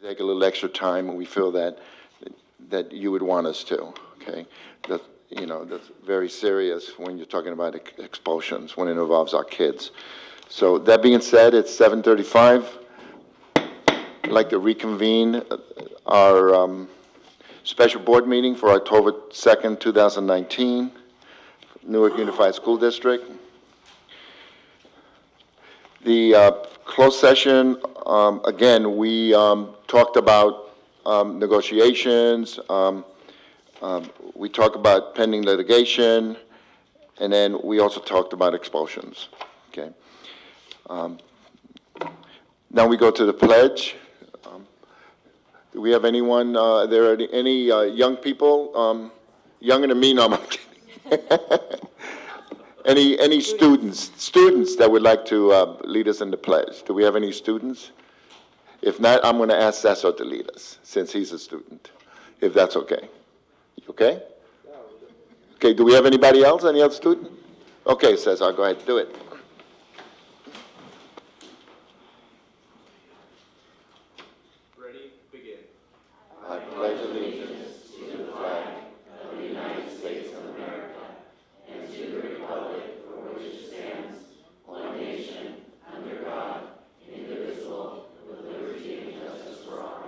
take a little extra time, and we feel that you would want us to, okay? That, you know, that's very serious when you're talking about expulsions, when it involves our kids. So that being said, it's 7:35. I'd like to reconvene our special board meeting for October 2nd, 2019, Newark Unified School District. The closed session, again, we talked about negotiations, we talked about pending litigation, and then we also talked about expulsions, okay? Now we go to the pledge. Do we have anyone, are there any young people, younger than me? No, I'm kidding. Any students that would like to lead us in the pledge? Do we have any students? If not, I'm going to ask Cesar to lead us, since he's a student, if that's okay. Okay? Okay, do we have anybody else, any other student? Okay, Cesar, go ahead, do it. Ready, begin. I pledge allegiance to the flag of the United States of America and to the republic for which it stands, one nation, under God, indivisible, with liberty and justice for all.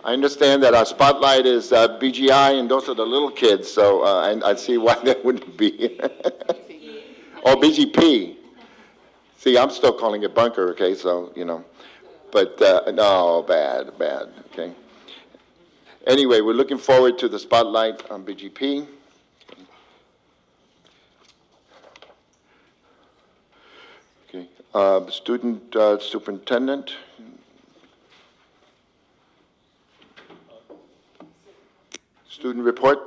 I understand that our spotlight is BGI, and those are the little kids, so I see why that wouldn't be. Oh, BGP. See, I'm still calling it bunker, okay, so, you know. But, no, bad, okay. Anyway, we're looking forward to the spotlight on BGP. Okay, student superintendent. Student report.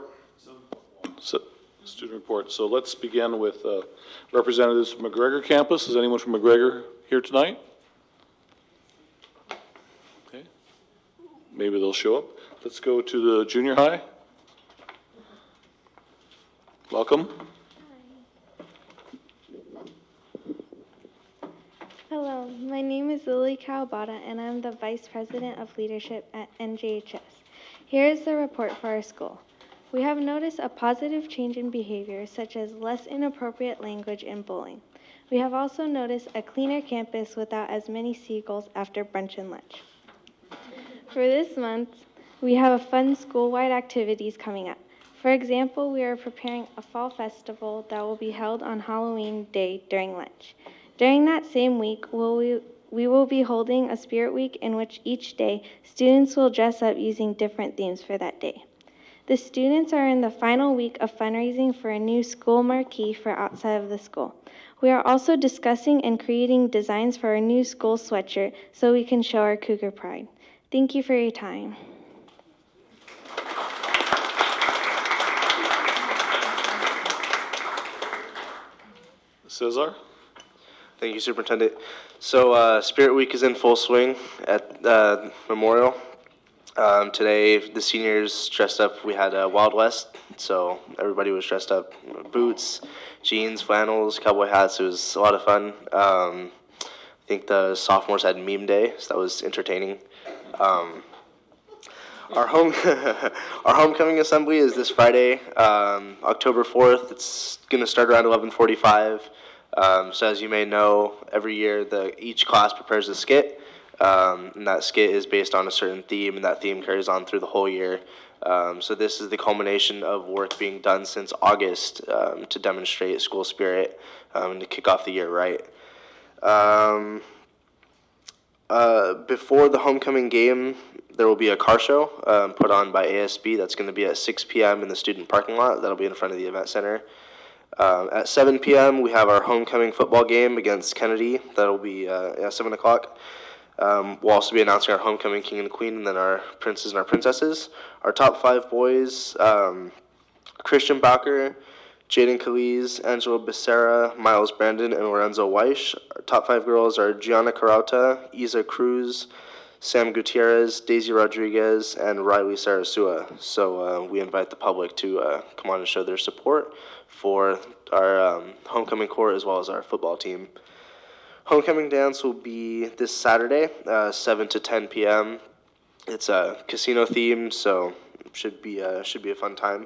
So, student report. So let's begin with representatives from McGregor campus. Is anyone from McGregor here tonight? Okay. Maybe they'll show up. Let's go to the junior high. Welcome. Hello, my name is Lily Kawabata, and I'm the Vice President of Leadership at NJHS. Here is the report for our school. We have noticed a positive change in behavior, such as less inappropriate language and bullying. We have also noticed a cleaner campus without as many seagulls after brunch and lunch. For this month, we have a fun school-wide activities coming up. For example, we are preparing a fall festival that will be held on Halloween Day during lunch. During that same week, we will be holding a Spirit Week in which each day students will dress up using different themes for that day. The students are in the final week of fundraising for a new school marquee for outside of the school. We are also discussing and creating designs for a new school sweatshirt so we can show our Cougar pride. Thank you for your time. Cesar? Thank you, Superintendent. So Spirit Week is in full swing at Memorial. Today, the seniors dressed up. We had Wild West, so everybody was dressed up. Boots, jeans, flannels, cowboy hats. It was a lot of fun. I think the sophomores had meme day, so that was entertaining. Our homecoming assembly is this Friday, October 4th. It's going to start around 11:45. So as you may know, every year each class prepares a skit, and that skit is based on a certain theme, and that theme carries on through the whole year. So this is the culmination of work being done since August to demonstrate school spirit and to kick off the year right. Before the homecoming game, there will be a car show put on by ASB. That's going to be at 6 p.m. in the student parking lot. That'll be in front of the event center. At 7 p.m., we have our homecoming football game against Kennedy. That'll be at 7 o'clock. We'll also be announcing our homecoming king and queen, and then our princes and our princesses. Our top 5 boys, Christian Bacher, Jaden Kaliz, Angelo Becerra, Miles Brandon, and Lorenzo Weish. Our top 5 girls are Gianna Carauta, Isa Cruz, Sam Gutierrez, Daisy Rodriguez, and Riley Sarasua. So we invite the public to come on and show their support for our homecoming court as well as our football team. Homecoming dance will be this Saturday, 7 to 10 p.m. It's a casino theme, so should be a fun time.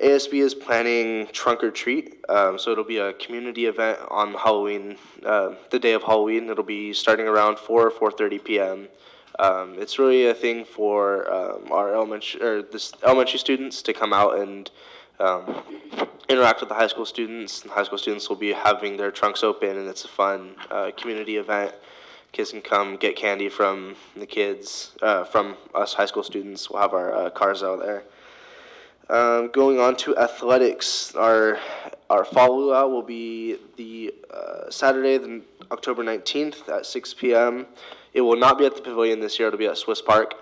ASB is planning Trunk or Treat, so it'll be a community event on Halloween, the day of Halloween. It'll be starting around 4:30 p.m. It's really a thing for our elementary students to come out and interact with the high school students. The high school students will be having their trunks open, and it's a fun community event. Kids can come get candy from the kids, from us high school students. We'll have our cars out there. Going on to athletics, our fall luau will be the Saturday, October 19th at 6 p.m. It will not be at the pavilion this year. It'll be at Swiss Park.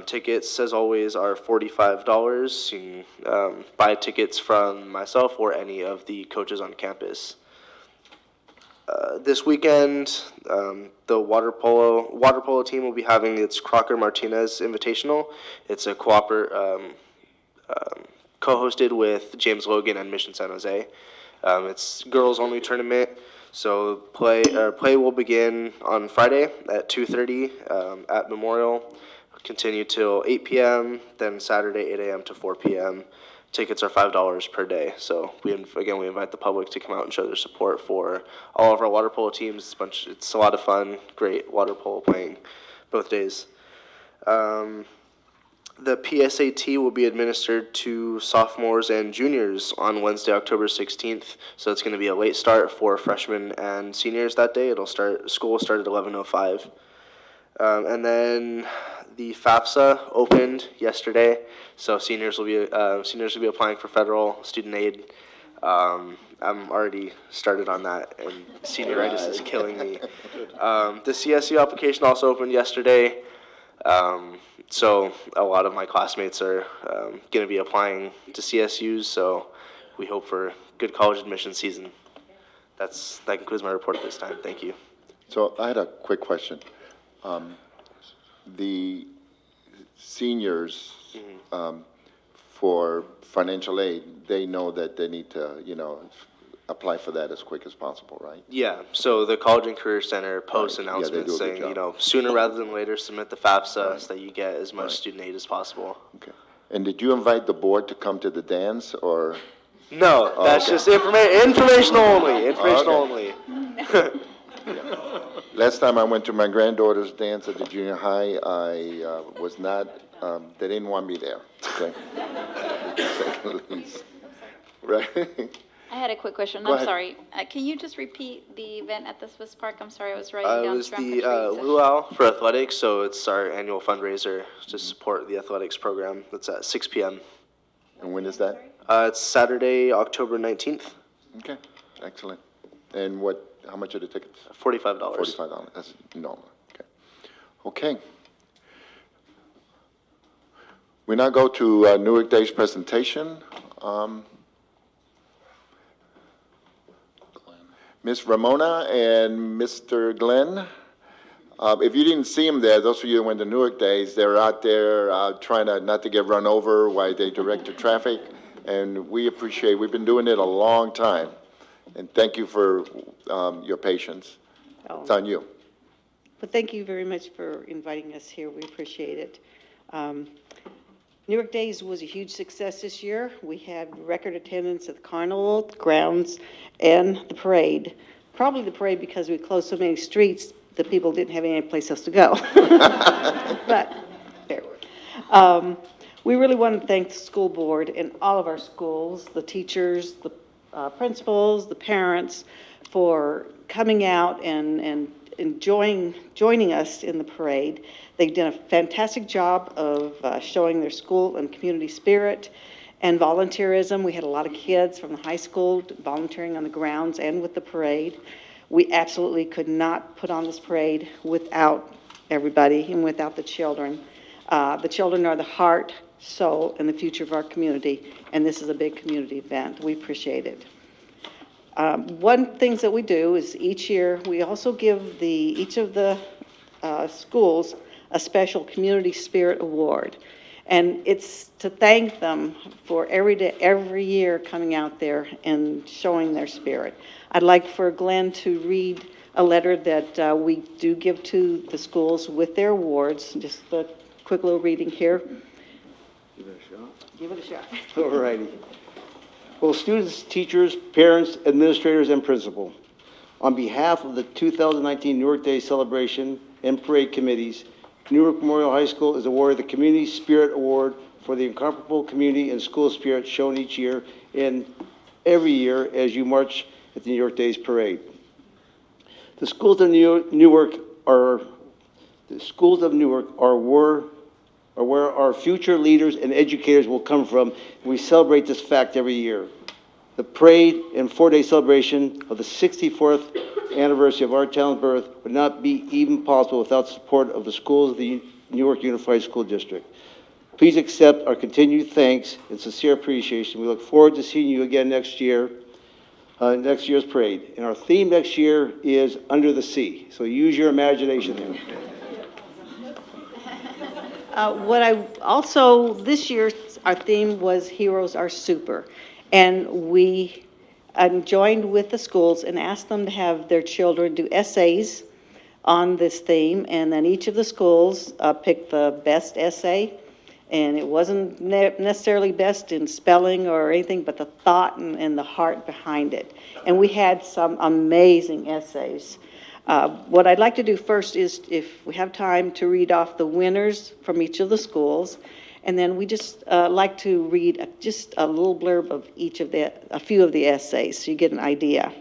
Tickets, as always, are $45. You can buy tickets from myself or any of the coaches on campus. This weekend, the water polo team will be having its Crocker Martinez Invitational. It's a co-hosted with James Logan and Mission San Jose. It's girls-only tournament, so play will begin on Friday at 2:30 at Memorial, continue till 8 p.m., then Saturday 8 a.m. to 4 p.m. Tickets are $5 per day, so we invite the public to come out and show their support for all of our water polo teams. It's a lot of fun, great water polo playing both days. The PSAT will be administered to sophomores and juniors on Wednesday, October 16th. So it's going to be a late start for freshmen and seniors that day. School will start at 11:05. And then the FAFSA opened yesterday, so seniors will be applying for federal student aid. I'm already started on that, and senioritis is killing me. The CSU application also opened yesterday. So a lot of my classmates are going to be applying to CSUs, so we hope for good college admission season. That concludes my report at this time. Thank you. So I had a quick question. The seniors, for financial aid, they know that they need to, apply for that as quick as possible, right? Yeah, so the College and Career Center posts Right. Yeah, announcements they do a good saying, job. sooner rather than later, submit the FAFSA Right. so that you get as much Right. student aid as possible. Okay. And did you invite the board to come to the dance, or? No, that's okay. just informational only. Informational Okay. only. Last time I went to my granddaughter's dance at the junior high, I was not, they didn't want me there, okay? To say the least. Right? I had a quick question. Go I'm ahead. sorry. Can you just repeat the event at the Swiss Park? I'm sorry, I was writing It down was trunk or the treat. luau for athletics, so it's our annual fundraiser to support the athletics program. That's at 6 p.m. And when is that? It's Saturday, October 19th, Okay, excellent. And how much are the tickets? $45. $45, that's normal, okay. Okay. We now go to Newark Day's presentation. Ms. Ramona and Mr. Glenn, if you didn't see them there, those of you who went to Newark Days, they're out there trying not to get run over while they direct the traffic, and we've been doing it a long time, and thank you for your patience. It's on you. Well, thank you very much for inviting us here. We appreciate it. Newark Days was a huge success this year. We had record attendance at the carnival, the grounds, and the parade. Probably the parade because we closed so many streets that people didn't have any place else to go. But there. We really want to thank the school board and all of our schools, the teachers, the principals, the parents, for coming out and joining us in the parade. They've done a fantastic job of showing their school and community spirit and volunteerism. We had a lot of kids from the high school volunteering on the grounds and with the parade. We absolutely could not put on this parade without everybody and without the children. The children are the heart, soul, and the future of our community, and this is a big community event. We appreciate it. One thing that we do is each year we also give each of the schools a special Community Spirit Award. And it's to thank them for every year coming out there and showing their spirit. I'd like for Glenn to read a letter that we do give to the schools with their awards. Just a quick little reading here. Give it a shot. Give it a shot. All righty. Well, students, teachers, parents, administrators, and principal, on behalf of the 2019 Newark Day celebration and parade committees, Newark Memorial High School is awarded the Community Spirit Award for the incomparable community and school spirit shown each year and every year as you march at the New York Days parade. The schools of Newark are where our future leaders and educators will come from. We celebrate this fact every year. The parade and four-day celebration of the 64th anniversary of our town's birth would not be even possible without the support of the schools of the Newark Unified School District. Please accept our continued thanks and sincere appreciation. We look forward to seeing you again next year, next year's parade. And our theme next year is Under the Sea. So use your imagination there. This year, our theme was Heroes Are Super. And we joined with the schools and asked them to have their children do essays on this theme. And then each of the schools picked the best essay. And it wasn't necessarily best in spelling or anything, but the thought and the heart behind it. And we had some amazing essays. What I'd like to do first is, if we have time, to read off the winners from each of the schools. And then we just like to read just a little blurb of a few of the essays, so you get an idea.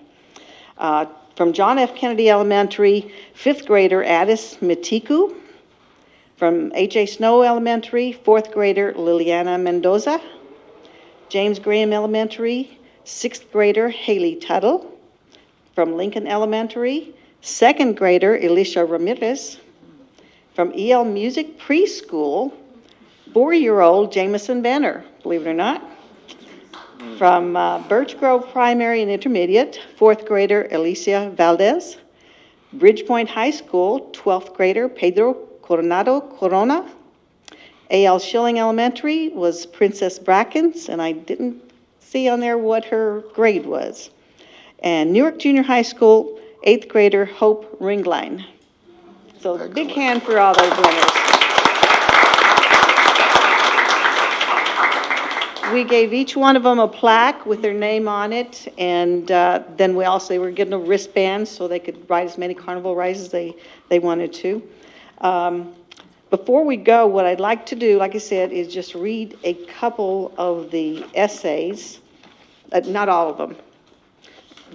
From John F. Kennedy Elementary, 5th grader Addis Mitiku. From H.A. Snow Elementary, 4th grader Liliana Mendoza. James Graham Elementary, 6th grader Haley Tuttle. From Lincoln Elementary, 2nd grader Elisha Ramirez. From E.L. Music Preschool, 4-year-old Jamison Benner, believe it or not. From Birch Grove Primary and Intermediate, 4th grader Alicia Valdez. Bridgepoint High School, 12th grader Pedro Coronado Corona. A.L. Schilling Elementary was Princess Brackens, and I didn't see on there what her grade was. And Newark Junior High School, 8th grader Hope Ringline. So Excellent. Big hand for all those winners. We gave each one of them a plaque with their name on it, and then they were given a wristband so they could ride as many carnival rides as they wanted to. Before we go, what I'd like to do, like I said, is just read a couple of the essays, not all of them,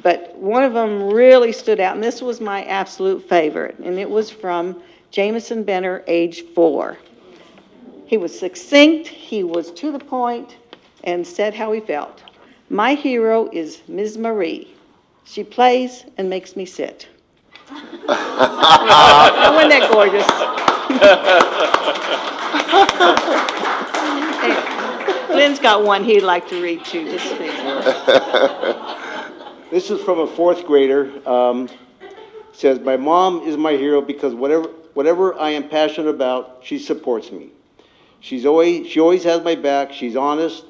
but one of them really stood out, and this was my absolute favorite, and it was from Jamison Benner, age 4. He was succinct, he was to the point, and said how he felt. My hero is Ms. Marie. She plays and makes me sit. Now, wasn't that gorgeous? Hey, Glenn's got one he'd like to read too. This is from a 4th grader. Says, my mom is my hero because whatever I am passionate about, she supports me. She always has my back. She's honest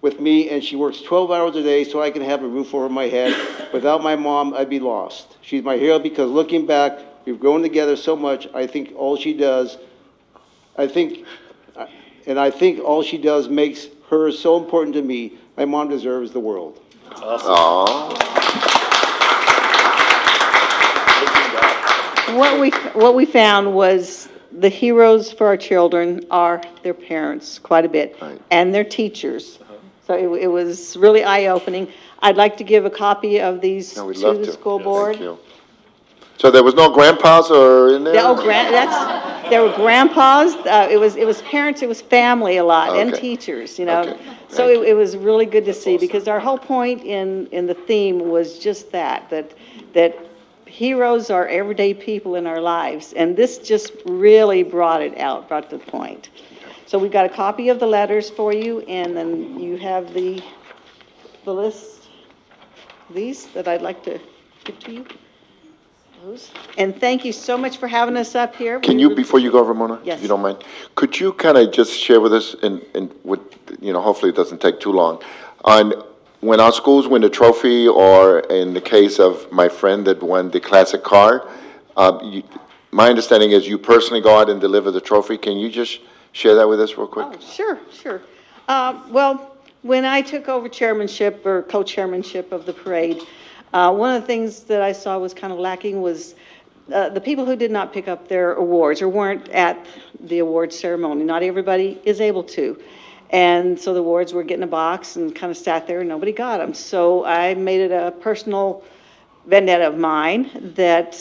with me, and she works 12 hours a day so I can have a roof over my head. Without my mom, I'd be lost. She's my hero because looking back, we've grown together so much. I think all she does makes her so important to me. My mom deserves the world. Aww. What we found was the heroes for our children are their parents quite a bit, Right. and their teachers. So it was really eye-opening. I'd like to give a copy of these No, we'd to love the to. school Thank board. you. So there was no grandpas or in there? There were grandpas, it was parents, it was family a lot, and Okay. teachers, you know. Okay. So Thank it was really good to see, because our whole point in the theme was just that heroes are everyday people in our lives, and this just really brought the point. So we've got a copy of the letters for you, and then you have the list, these that I'd like to give to you. Those. And thank you so much for having us up here. Can you, before you go, Ramona? Yes. If you don't mind, could you kind of just share with us, and hopefully it doesn't take too long, on when our schools win a trophy, or in the case of my friend that won the classic car, my understanding is you personally go out and deliver the trophy. Can you just share that with us real quick? Oh, sure, sure. Well, when I took over chairmanship or co-chairmanship of the parade, one of the things that I saw was kind of lacking was the people who did not pick up their awards or weren't at the awards ceremony. Not everybody is able to. And so the awards were getting a box and kind of sat there and nobody got them. So I made it a personal vendetta of mine that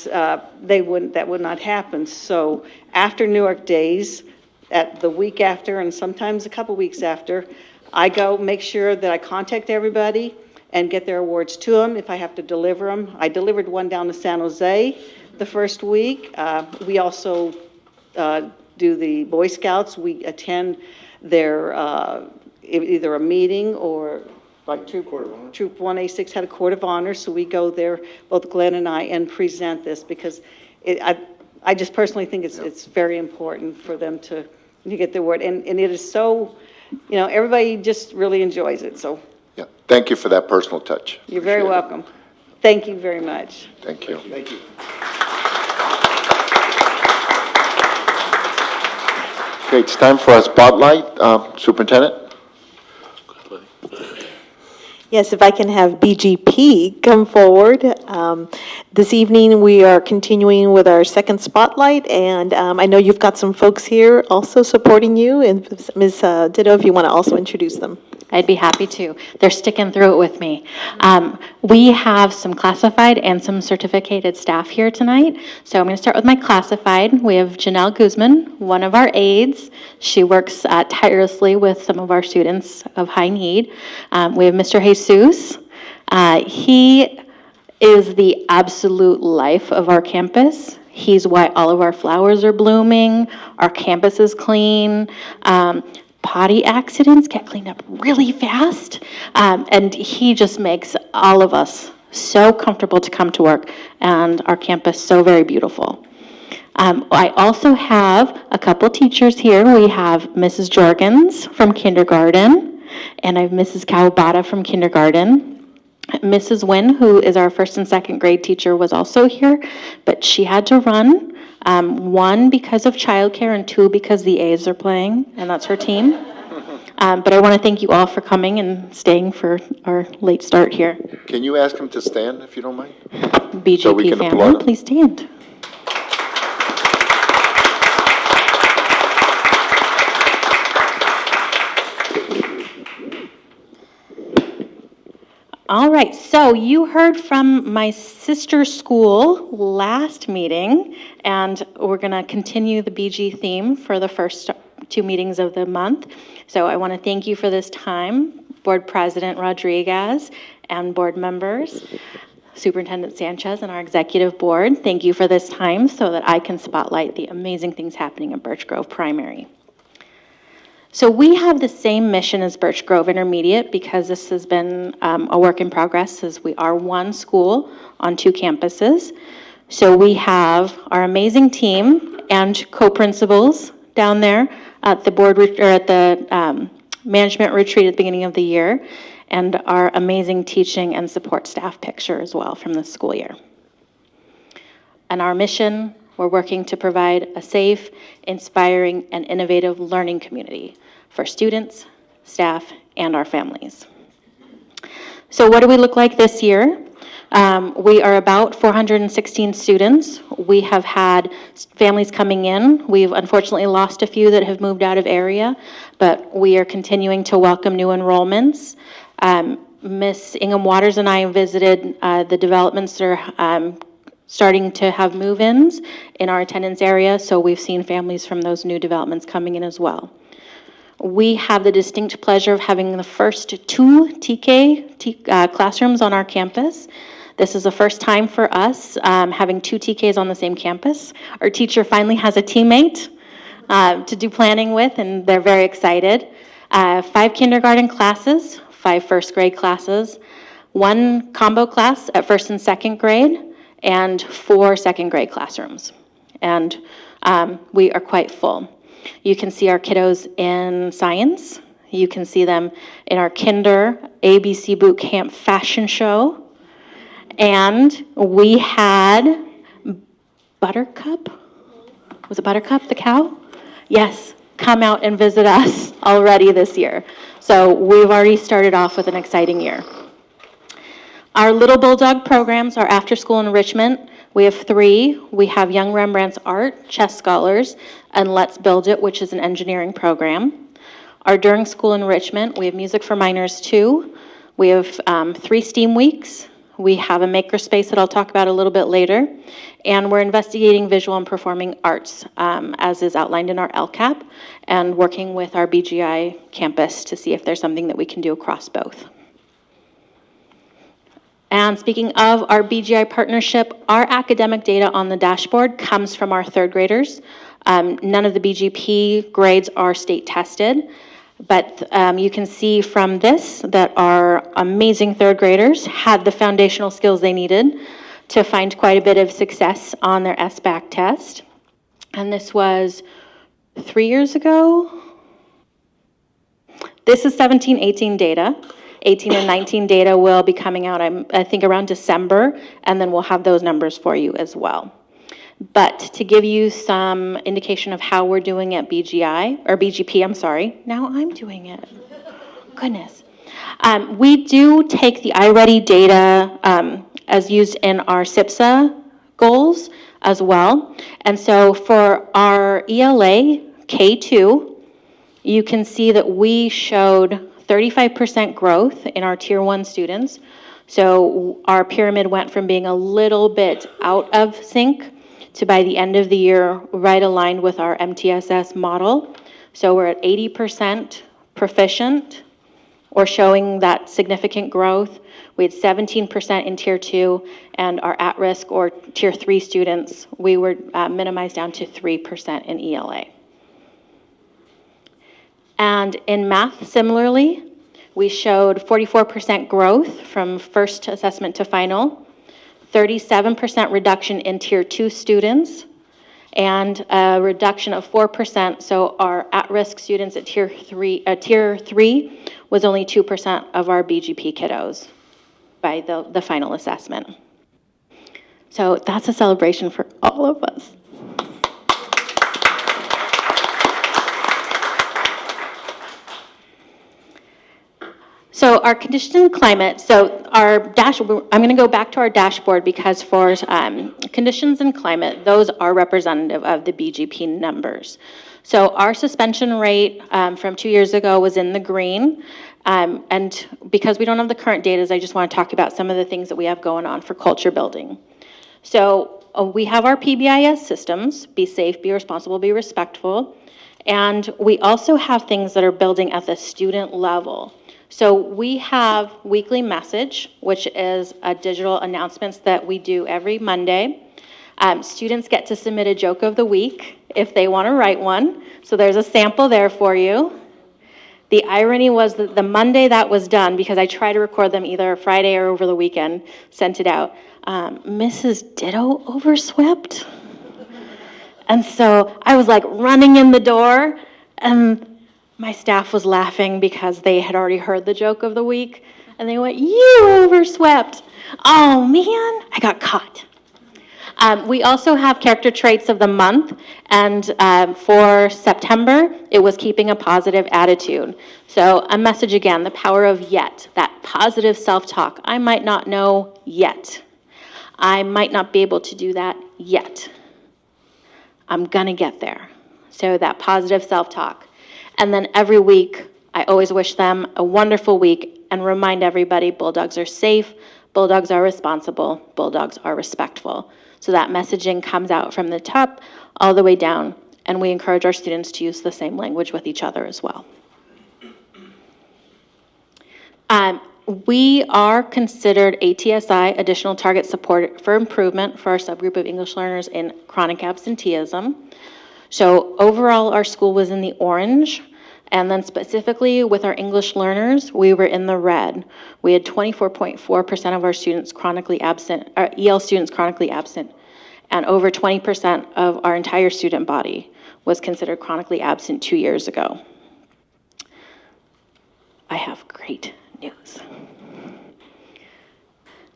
that would not happen. So after Newark Days, at the week after and sometimes a couple weeks after, I go make sure that I contact everybody and get their awards to them if I have to deliver them. I delivered one down to San Jose the first week. We also do the Boy Scouts. We attend their either a meeting or like Troop 1A6 had a court of honor, so we go there, both Glenn and I, and present this because I just personally think it's very important for them to get their word. And it is so, everybody just really enjoys it. So Yeah, thank you for that personal touch. you're very welcome. Thank you very much. Thank you. Thank you. Okay, it's time for our spotlight. Superintendent? Yes, if I can have BGP come forward. This evening, we are continuing with our second spotlight, and I know you've got some folks here also supporting you, and Ms. Ditto, if you want to also introduce them. I'd be happy to. They're sticking through it with me. We have some classified and some certificated staff here tonight. So I'm going to start with my classified. We have Janelle Guzman, one of our aides. She works tirelessly with some of our students of high need. We have Mr. Jesus. He is the absolute life of our campus. He's why all of our flowers are blooming, our campus is clean. Potty accidents get cleaned up really fast, and he just makes all of us so comfortable to come to work, and our campus so very beautiful. I also have a couple teachers here. We have Mrs. Jorgens from kindergarten, and I have Mrs. Kawabata from kindergarten. Mrs. Wynn, who is our first and second grade teacher, was also here, but she had to run. One, because of childcare, and two, because the A's are playing, and that's her team. But I want to thank you all for coming and staying for our late start here. Can you ask him to stand, if you don't mind? BGP So we can applaud family, him. please stand. All right, so you heard from my sister school last meeting, and we're going to continue the BG theme for the first two meetings of the month. So I want to thank you for this time, Board President Rodriguez and board members, Superintendent Sanchez and our executive board. Thank you for this time so that I can spotlight the amazing things happening at Birch Grove Primary. So we have the same mission as Birch Grove Intermediate because this has been a work in progress as we are one school on two campuses. So we have our amazing team and co-principals down there at the board or at the management retreat at the beginning of the year, and our amazing teaching and support staff picture as well from the school year. And our mission, we're working to provide a safe, inspiring, and innovative learning community for students, staff, and our families. So what do we look like this year? We are about 416 students. We have had families coming in. We've unfortunately lost a few that have moved out of area, but we are continuing to welcome new enrollments. Miss Ingham Waters and I visited the developments that are starting to have move-ins in our attendance area, so we've seen families from those new developments coming in as well. We have the distinct pleasure of having the first two TK classrooms on our campus. This is the first time for us having two TKs on the same campus. Our teacher finally has a teammate to do planning with, and they're very excited. 5 kindergarten classes, 5 first grade classes, 1 combo class at first and second grade, and 4 second grade classrooms. And we are quite full. You can see our kiddos in science You can see them in our Kinder ABC Boot Camp fashion show. And we had Buttercup, was it Buttercup the cow? Yes, come out and visit us already this year. So we've already started off with an exciting year. Our Little Bulldog programs are after-school enrichment. We have 3. We have Young Rembrandt's Art, Chess Scholars, and Let's Build It, which is an engineering program. Our during-school enrichment, we have Music for Minors 2. We have 3 STEAM weeks. We have a makerspace that I'll talk about a little bit later. And we're investigating visual and performing arts, as is outlined in our LCAP, and working with our BGI campus to see if there's something that we can do across both. And speaking of our BGI partnership, our academic data on the dashboard comes from our 3rd graders. None of the BGP grades are state tested, but you can see from this that our amazing 3rd graders had the foundational skills they needed to find quite a bit of success on their SBAC test. And this was 3 years ago. This is 17-18 data. 18 and 19 data will be coming out, I think, around December, and then we'll have those numbers for you as well. But to give you some indication of how we're doing at BGI, or BGP, I'm sorry. Now I'm doing it. Goodness. We do take the iReady data as used in our SIPSA goals as well. And so for our ELA K2, you can see that we showed 35% growth in our Tier 1 students. So our pyramid went from being a little bit out of sync to, by the end of the year, right aligned with our MTSS model. So we're at 80% proficient, or showing that significant growth. We had 17% in Tier 2, and our at-risk or Tier 3 students, we were minimized down to 3% in ELA. And in math, similarly, we showed 44% growth from first assessment to final, 37% reduction in Tier 2 students, and a reduction of 4%. So our at-risk students at Tier 3 was only 2% of our BGP kiddos by the final assessment. So that's a celebration for all of us. So our conditions and climate, so our dashboard, I'm going to go back to our dashboard because for conditions and climate, those are representative of the BGP numbers. So our suspension rate from 2 years ago was in the green. And because we don't have the current data, I just want to talk about some of the things that we have going on for culture building. So we have our PBIS systems, be safe, be responsible, be respectful. And we also have things that are building at the student level. So we have weekly message, which is a digital announcements that we do every Monday. Students get to submit a joke of the week if they want to write one. So there's a sample there for you. The irony was that the Monday that was done, because I try to record them either Friday or over the weekend, sent it out, Mrs. Ditto overswept. And so I was like running in the door, and my staff was laughing because they had already heard the joke of the week, and they went, "You overswept." Oh man, I got caught. We also have character traits of the month, and for September, it was keeping a positive attitude. So a message again, the power of yet, that positive self-talk. I might not know yet. I might not be able to do that yet. I'm gonna get there. So that positive self-talk. And then every week, I always wish them a wonderful week and remind everybody Bulldogs are safe, Bulldogs are responsible, Bulldogs are respectful. So that messaging comes out from the top all the way down, and we encourage our students to use the same language with each other as well. We are considered ATSI, Additional Target Support for Improvement, for our subgroup of English learners in chronic absenteeism. So overall, our school was in the orange, and then specifically with our English learners, we were in the red. We had 24.4% of our students chronically absent, our EL students chronically absent, and over 20% of our entire student body was considered chronically absent 2 years ago. I have great news.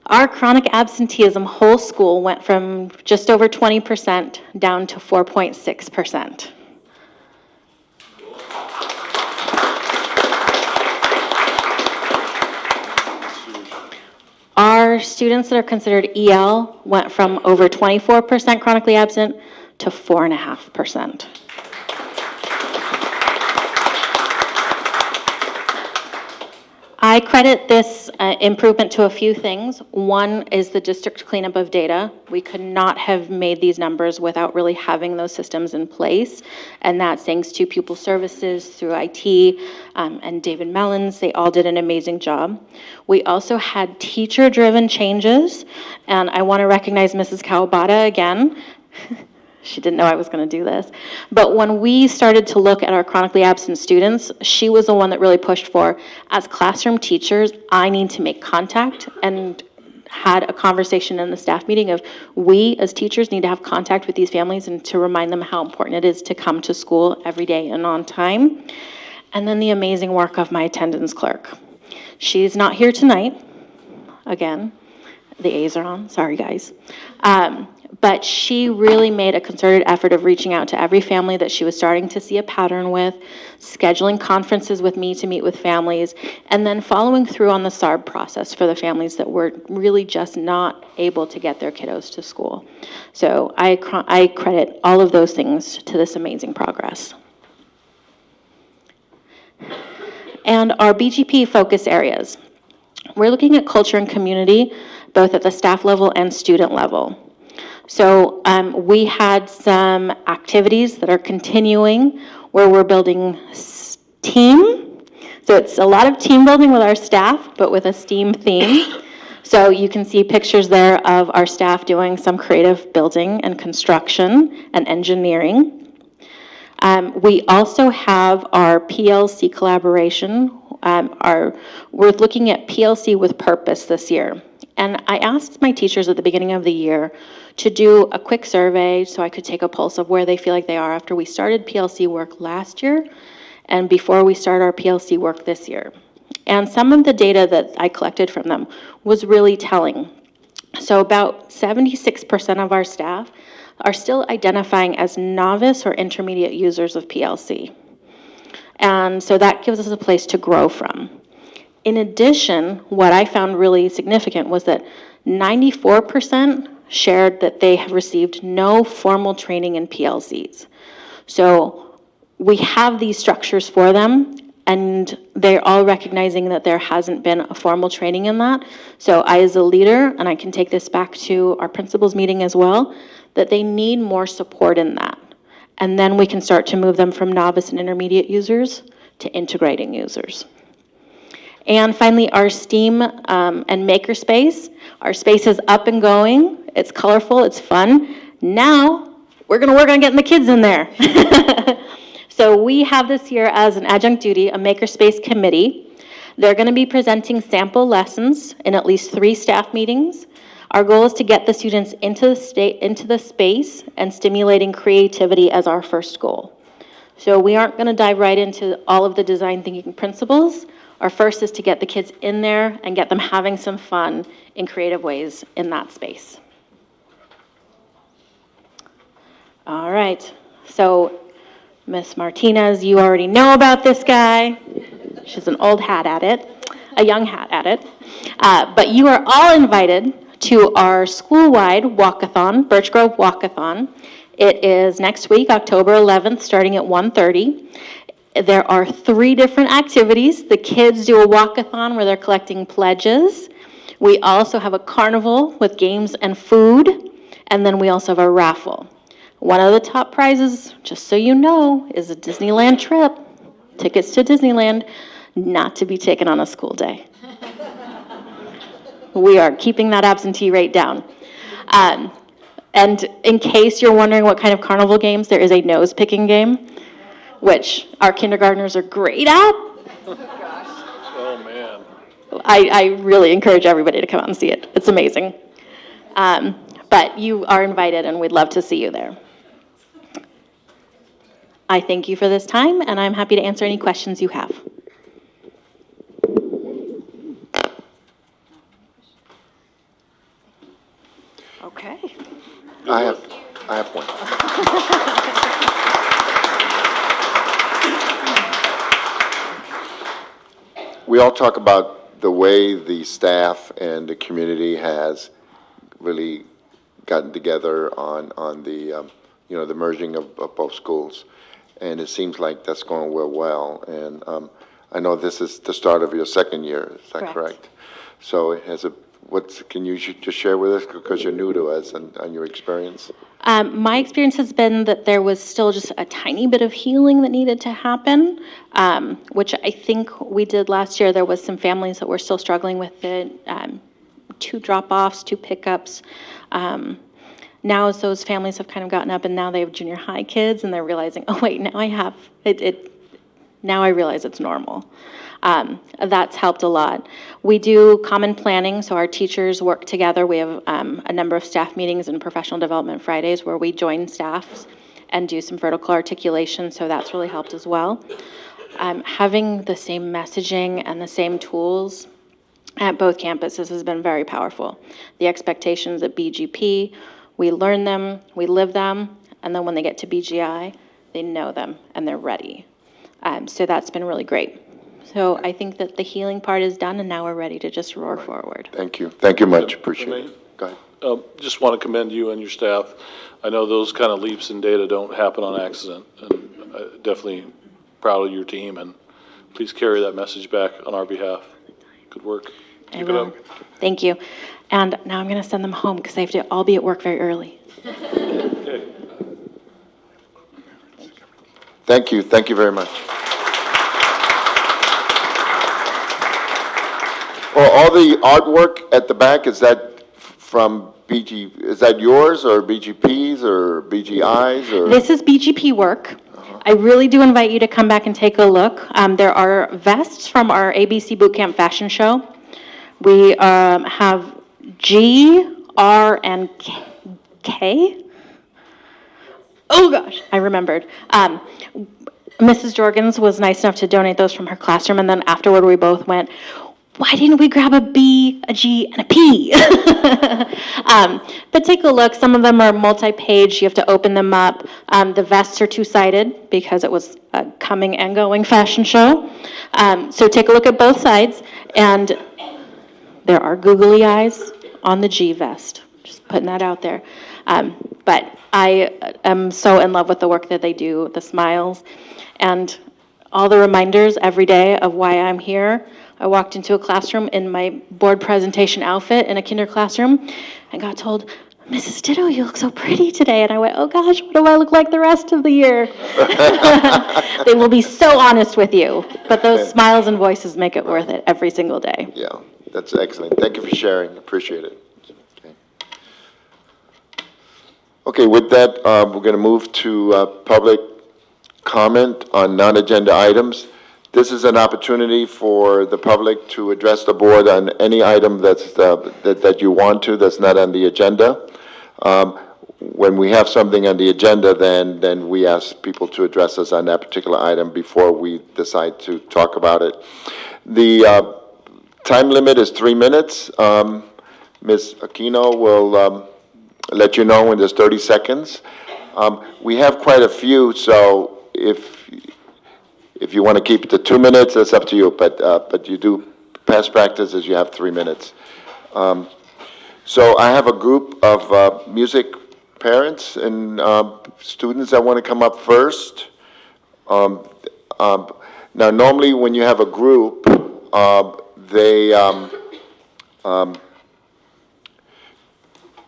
Our chronic absenteeism whole school went from just over 20% down to 4.6%. Our students that are considered EL went from over 24% chronically absent to 4.5%. I credit this improvement to a few things. One is the district cleanup of data. We could not have made these numbers without really having those systems in place, and that's thanks to Pupil Services through IT and David Mellons. They all did an amazing job. We also had teacher-driven changes, and I want to recognize Mrs. Kawabata again. She didn't know I was going to do this. But when we started to look at our chronically absent students, she was the one that really pushed for, as classroom teachers, I need to make contact, and had a conversation in the staff meeting of, we as teachers need to have contact with these families and to remind them how important it is to come to school every day and on time. And then the amazing work of my attendance clerk. She's not here tonight. Again, the A's are on. Sorry, guys. But she really made a concerted effort of reaching out to every family that she was starting to see a pattern with, scheduling conferences with me to meet with families, and then following through on the SARB process for the families that were really just not able to get their kiddos to school. So I credit all of those things to this amazing progress. And our BGP focus areas. We're looking at culture and community, both at the staff level and student level. So we had some activities that are continuing where we're building team. So it's a lot of team building with our staff, but with a STEAM theme. So you can see pictures there of our staff doing some creative building and construction and engineering. We also have our PLC collaboration. We're looking at PLC with purpose this year. And I asked my teachers at the beginning of the year to do a quick survey so I could take a pulse of where they feel like they are after we started PLC work last year and before we start our PLC work this year. And some of the data that I collected from them was really telling. So about 76% of our staff are still identifying as novice or intermediate users of PLC. And so that gives us a place to grow from. In addition, what I found really significant was that 94% shared that they have received no formal training in PLCs. So we have these structures for them, and they're all recognizing that there hasn't been a formal training in that. So I, as a leader, and I can take this back to our principals meeting as well, that they need more support in that. And then we can start to move them from novice and intermediate users to integrating users. And finally, our STEAM and makerspace. Our space is up and going. It's colorful, it's fun. Now, we're gonna work on getting the kids in there. So we have this year as an adjunct duty, a makerspace committee. They're gonna be presenting sample lessons in at least 3 staff meetings. Our goal is to get the students into the space and stimulating creativity as our first goal. So we aren't gonna dive right into all of the design thinking principles. Our first is to get the kids in there and get them having some fun in creative ways in that space. All right, so Miss Martinez, you already know about this guy. She's an old hat at it, a young hat at it. But you are all invited to our school-wide walkathon, Birch Grove Walkathon. It is next week, October 11th, starting at 1:30. There are 3 different activities. The kids do a walkathon where they're collecting pledges. We also have a carnival with games and food. And then we also have a raffle. One of the top prizes, just so you know, is a Disneyland trip. Tickets to Disneyland, not to be taken on a school day. We are keeping that absentee rate down. And in case you're wondering what kind of carnival games, there is a nose-picking game, which our kindergartners are great at. Oh, man. I really encourage everybody to come out and see it. It's amazing. But you are invited, and we'd love to see you there. I thank you for this time, and I'm happy to answer any questions you have. I have one. We all talk about the way the staff and the community has really gotten together on the, the merging of both schools. And it seems like that's going well. And I know this is the start of your second year, is that Correct. correct? So it has can you just share with us, because you're new to us, and your experience? My experience has been that there was still just a tiny bit of healing that needed to happen, which I think we did last year. There was some families that were still struggling with it, 2 drop-offs, 2 pickups. Now as those families have kind of gotten up and now they have junior high kids and they're realizing, oh wait, now I have it. Now I realize it's normal. That's helped a lot. We do common planning, so our teachers work together. We have a number of staff meetings and professional development Fridays where we join staffs and do some vertical articulation, so that's really helped as well. Having the same messaging and the same tools at both campuses has been very powerful. The expectations at BGP, we learn them, we live them, and then when they get to BGI, they know them and they're ready. So that's been really great. So I think that the healing part is done, and now we're ready to just roar forward. Thank you. Thank you much. Appreciate it. Go ahead. Just want to commend you and your staff. I know those kind of leaps in data don't happen on accident, and definitely proud of your team, and please carry that message back on our behalf. Good work. Keep it up. Thank you. And now I'm going to send them home because they have to all be at work very early. Okay. Thank you. Thank you very much. Well, all the artwork at the back, is that from is that yours or BGP's or BGI's or? This is BGP work. I really do invite you to come back and take a look. There are vests from our ABC Bootcamp fashion show. We have G, R, and K. Oh gosh, I remembered. Mrs. Jorgens was nice enough to donate those from her classroom, and then afterward we both went, why didn't we grab a B, a G, and a P? But take a look. Some of them are multi-page. You have to open them up. The vests are two-sided because it was a coming and going fashion show. So take a look at both sides, and there are googly eyes on the G vest. Just putting that out there. But I am so in love with the work that they do, the smiles, and all the reminders every day of why I'm here. I walked into a classroom in my board presentation outfit in a kinder classroom and got told, Mrs. Ditto, you look so pretty today. And I went, oh gosh, what do I look like the rest of the year? They will be so honest with you, but those smiles and voices make it worth it every single day. Yeah, that's excellent. Thank you for sharing. Appreciate it. Okay, with that, we're going to move to public comment on non-agenda items. This is an opportunity for the public to address the board on any item that's that you want to, that's not on the agenda. When we have something on the agenda, then we ask people to address us on that particular item before we decide to talk about it. The time limit is 3 minutes. Ms. Aquino will let you know when there's 30 seconds. We have quite a few, so if you want to keep it to 2 minutes, that's up to you, but you do, past practice is you have 3 minutes. So I have a group of music parents and students that want to come up first. Now, normally when you have a group,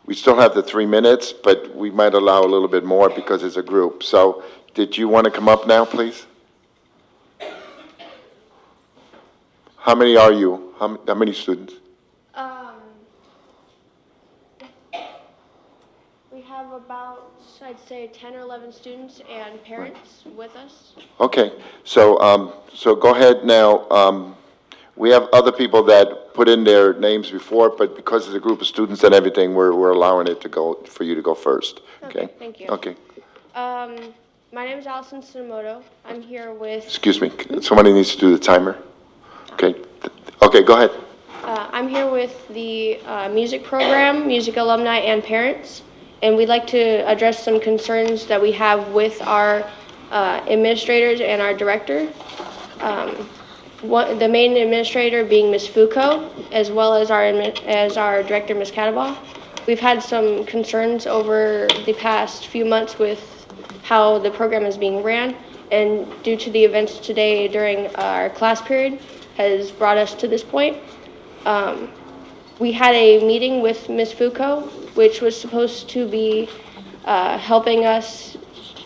we still have the 3 minutes, but we might allow a little bit more because it's a group. So did you want to come up now, please? How many are you? How many students? We have about, I'd say, 10 or 11 students and parents with us. Okay, so so go ahead now. We have other people that put in their names before, but because it's a group of students and everything, we're allowing it to go for you to go first. Okay. Thank you. Okay. My name is Allison Tsunomoto. I'm here with. Excuse me. Somebody needs to do the timer. Okay. Okay. Go ahead. I'm here with the music program, music alumni, and parents. and we'd like to address some concerns that we have with our administrators and our director. The main administrator being Ms. Foucault, as well as our director, Ms. Cadaval. We've had some concerns over the past few months with how the program is being ran, and due to the events today during our class period has brought us to this point. We had a meeting with Ms. Foucault, which was supposed to be helping us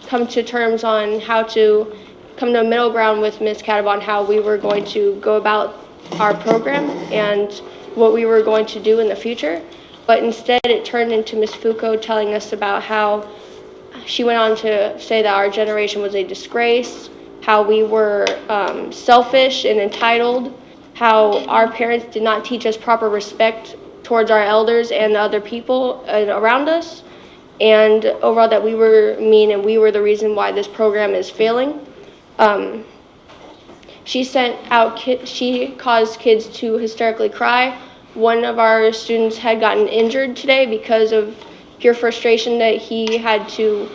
come to terms on how to come to a middle ground with Ms. Cadaval on how we were going to go about our program and what we were going to do in the future. But instead it turned into Ms. Foucault telling us about how she went on to say that our generation was a disgrace, how we were selfish and entitled, how our parents did not teach us proper respect towards our elders and the other people around us, and overall that we were mean and we were the reason why this program is failing. She caused kids to hysterically cry. One of our students had gotten injured today because of pure frustration that he had to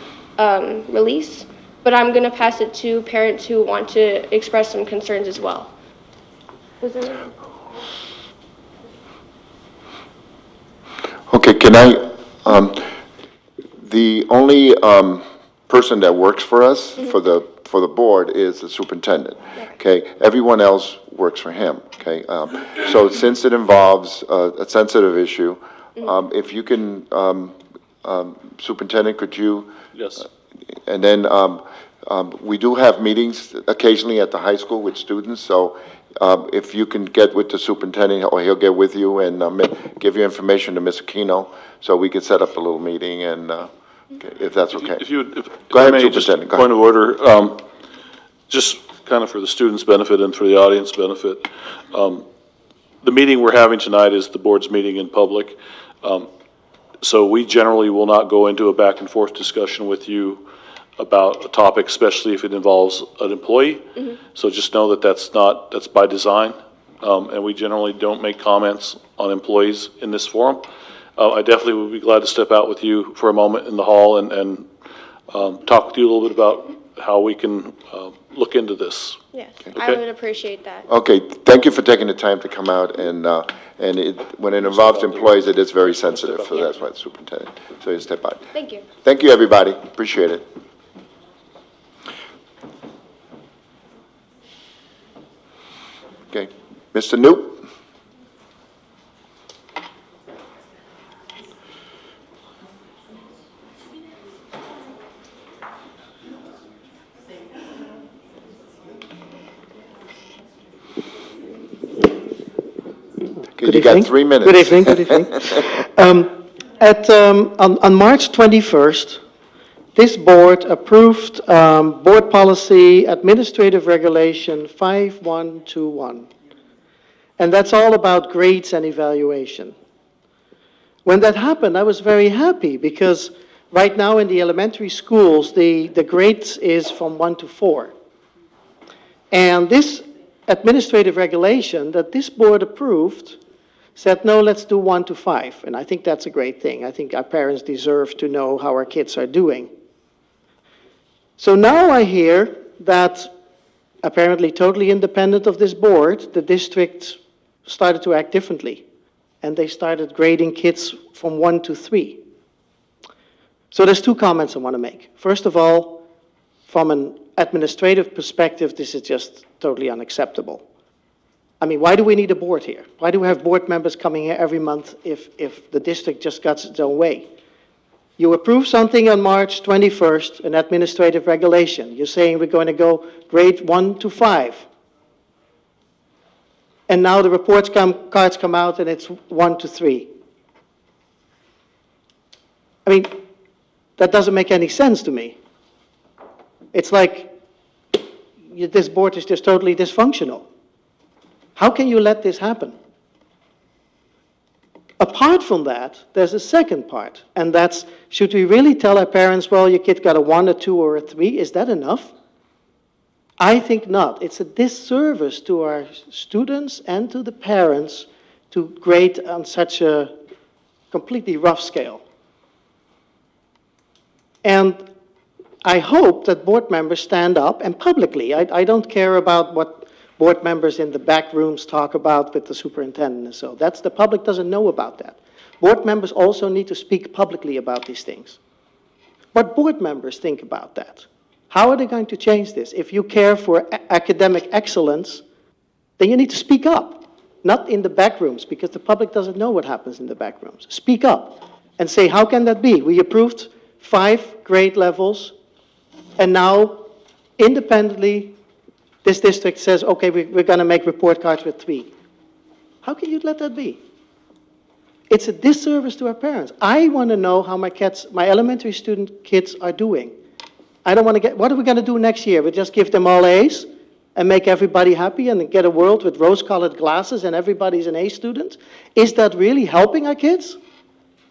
release. But I'm going to pass it to parents who want to express some concerns as well. Okay, can I, the only person that works for us, for the board, is the superintendent, okay? Everyone else works for him, okay? So since it involves a sensitive issue, if you can, Superintendent, could you? Yes. And then we do have meetings occasionally at the high school with students, so if you can get with the superintendent, or he'll get with you and give you information to Ms. Aquino, so we can set up a little meeting, and if that's okay. Go ahead, I may, just Superintendent, go point of order, just kind of for the students' benefit and for the audience benefit. The meeting we're having tonight is the board's meeting in public. So we generally will not go into a back and forth discussion with you about a topic, especially if it involves an employee. So just know that that's by design. And we generally don't make comments on employees in this forum. I definitely would be glad to step out with you for a moment in the hall and talk with you a little bit about how we can look into this. Yes, Okay. I would appreciate that. Okay, thank you for taking the time to come out, and when it involves employees, it is very sensitive, so that's why the superintendent, so you step out. Thank you. Thank you, everybody, appreciate it. Okay, Mr. Newt? Good You got evening. 3 minutes. Good evening, good evening. On March 21st, this board approved Board Policy Administrative Regulation 5121. And that's all about grades and evaluation. When that happened, I was very happy because right now in the elementary schools, the grades is from 1 to 4. And this administrative regulation that this board approved said, no, let's do 1 to 5. And I think that's a great thing. I think our parents deserve to know how our kids are doing. So now I hear that, apparently totally independent of this board, the district started to act differently. And they started grading kids from 1 to 3. So there's 2 comments I want to make. First of all, from an administrative perspective, this is just totally unacceptable. I mean, why do we need a board here? Why do we have board members coming here every month if the district just got its own way? You approve something on March 21st, an administrative regulation. You're saying we're going to go grade 1 to 5. And now the cards come out and it's 1 to 3. I mean, that doesn't make any sense to me. It's like this board is just totally dysfunctional. How can you let this happen? Apart from that, there's a second part, and that's, should we really tell our parents, well, your kid got a 1, a 2, or a 3? Is that enough? I think not. It's a disservice to our students and to the parents to grade on such a completely rough scale. And I hope that board members stand up and publicly. I don't care about what board members in the back rooms talk about with the superintendent and so. The public doesn't know about that. Board members also need to speak publicly about these things. What board members think about that? How are they going to change this? If you care for academic excellence, then you need to speak up, not in the back rooms, because the public doesn't know what happens in the back rooms. Speak up and say, how can that be? We approved 5 grade levels, and now, independently, this district says, okay, we're going to make report cards with 3. How can you let that be? It's a disservice to our parents. I want to know how my elementary student kids are doing. I don't want to what are we going to do next year? We just give them all A's and make everybody happy and get a world with rose-colored glasses and everybody's an A student? Is that really helping our kids?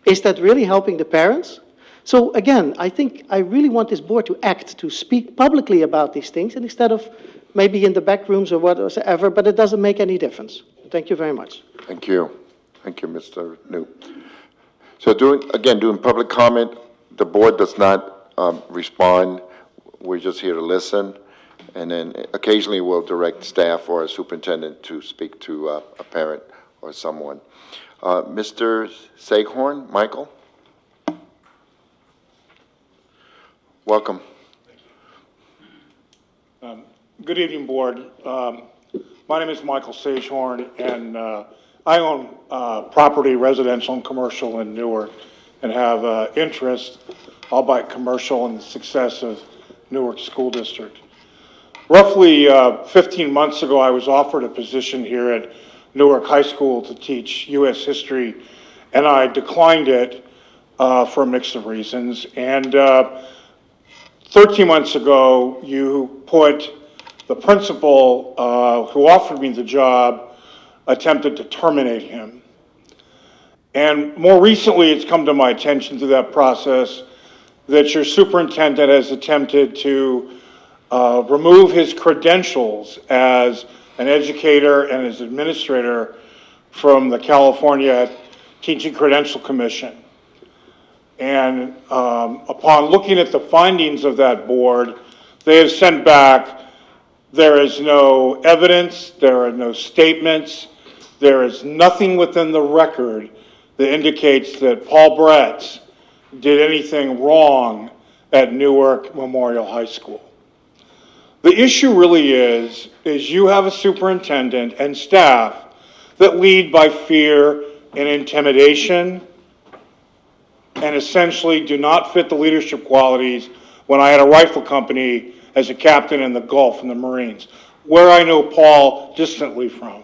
Is that really helping the parents? So again, I think I really want this board to act, to speak publicly about these things, and instead of maybe in the back rooms or whatever, but it doesn't make any difference. Thank you very much. Thank you. Thank you, Mr. New. So doing public comment, the board does not respond. We're just here to listen. And then occasionally we'll direct staff or a superintendent to speak to a parent or someone. Mr. Saghorn, Michael? Welcome. Good evening, board. My name is Michael Sagehorn, and I own property, residential and commercial in Newark, and have interest, albeit commercial, in the success of Newark School District. Roughly 15 months ago, I was offered a position here at Newark High School to teach U.S. history, and I declined it for a mix of reasons. And 13 months ago, you put the principal who offered me the job attempted to terminate him. And more recently, it's come to my attention through that process that your superintendent has attempted to remove his credentials as an educator and as administrator from the California Teaching Credential Commission. And upon looking at the findings of that board, they have sent back, there is no evidence, there are no statements, there is nothing within the record that indicates that Paul Bretz did anything wrong at Newark Memorial High School. The issue really is you have a superintendent and staff that lead by fear and intimidation and essentially do not fit the leadership qualities when I had a rifle company as a captain in the Gulf in the Marines, where I know Paul distantly from.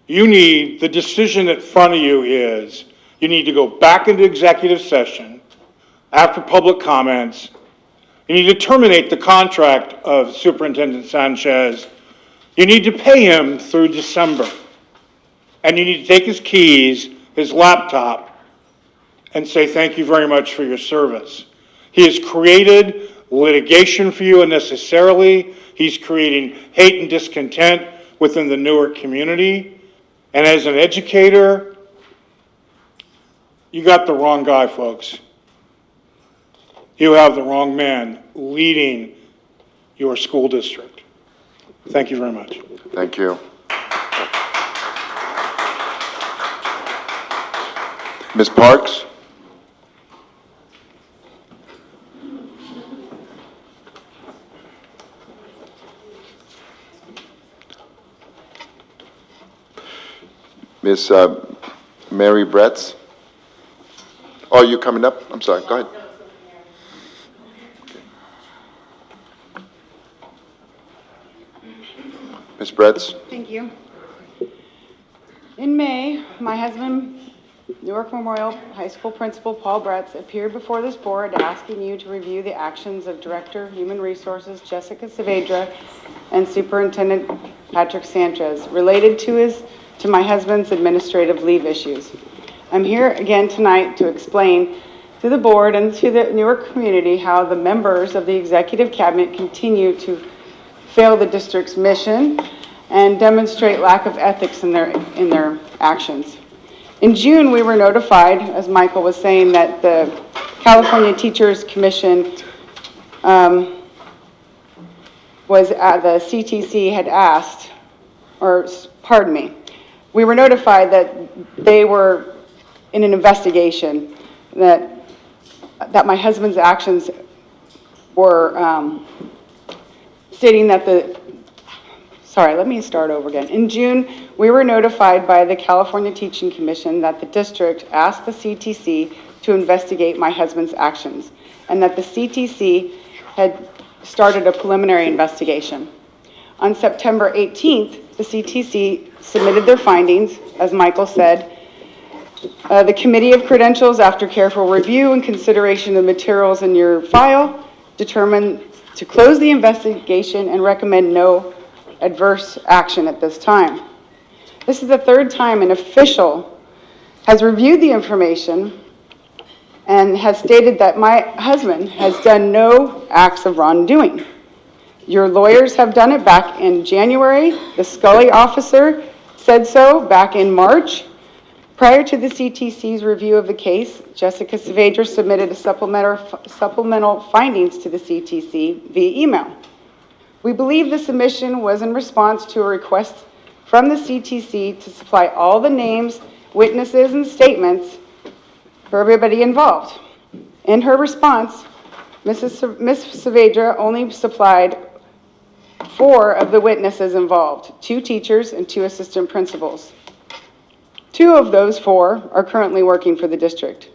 The decision in front of you is, you need to go back into executive session after public comments. You need to terminate the contract of Superintendent Sanchez. You need to pay him through December. And you need to take his keys, his laptop, and say thank you very much for your service. He has created litigation for you unnecessarily. He's creating hate and discontent within the Newark community. And as an educator, you got the wrong guy, folks. You have the wrong man leading your school district. Thank you very much. Thank you. Ms. Parks? Ms. Mary Bretz? Oh, you coming up? I'm sorry, go ahead. Ms. Bretz? Thank you. In May, my husband, Newark Memorial High School Principal Paul Bretz, appeared before this board asking you to review the actions of Director Human Resources Jessica Silveira and Superintendent Patrick Sanchez related to my husband's administrative leave issues. I'm here again tonight to explain to the board and to the Newark community how the members of the executive cabinet continue to fail the district's mission and demonstrate lack of ethics in their actions. In June, we were notified, as Michael was saying, that the California Teachers Commission was, the CTC had asked, or pardon me, we were notified that they were in an investigation, that my husband's actions were stating that let me start over again. In June, we were notified by the California Teaching Commission that the district asked the CTC to investigate my husband's actions, and that the CTC had started a preliminary investigation. On September 18th, the CTC submitted their findings, as Michael said. The Committee of Credentials, after careful review and consideration of materials in your file, determined to close the investigation and recommend no adverse action at this time. This is the third time an official has reviewed the information and has stated that my husband has done no acts of wrongdoing. Your lawyers have done it back in January. The Scully officer said so back in March. Prior to the CTC's review of the case, Jessica Silveira submitted a supplemental findings to the CTC via email. We believe the submission was in response to a request from the CTC to supply all the names, witnesses, and statements for everybody involved. In her response, Ms. Silveira only supplied 4 of the witnesses involved, 2 teachers and 2 assistant principals. 2 of those 4 are currently working for the district.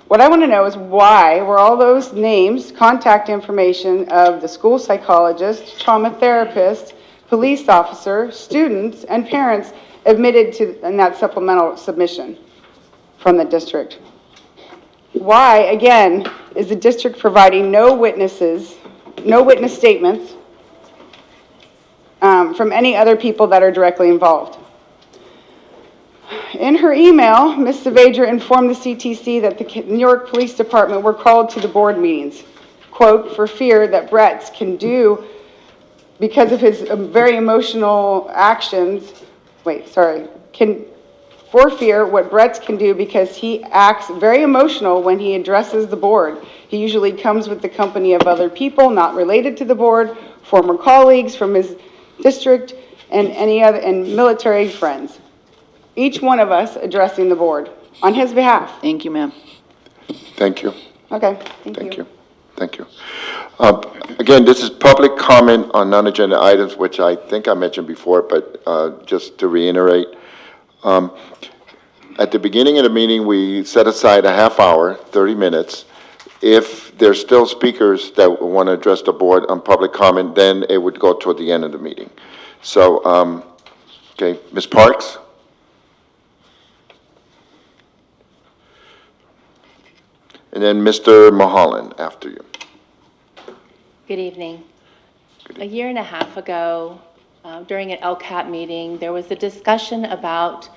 What I want to know is why were all those names, contact information of the school psychologist, trauma therapist, police officer, students, and parents admitted to in that supplemental submission from the district? Why, again, is the district providing no witness statements from any other people that are directly involved? In her email, Ms. Silveira informed the CTC that the Newark Police Department were called to the board meetings, quote, for fear that Brett's can do, because of his very emotional actions, for fear what Brett's can do because he acts very emotional when he addresses the board. He usually comes with the company of other people not related to the board, former colleagues from his district, and any other, and military friends. Each one of us addressing the board on his behalf. Thank you, ma'am. Thank you. Okay, Thank you. Thank you. Again, this is public comment on non-agenda items, which I think I mentioned before, but just to reiterate, at the beginning of the meeting, we set aside a half hour, 30 minutes. If there's still speakers that want to address the board on public comment, then it would go toward the end of the meeting. So, okay, Ms. Parks? And then Mr. Mahalo after you. Good evening. A year and a half ago, during an LCAP meeting, there was a discussion about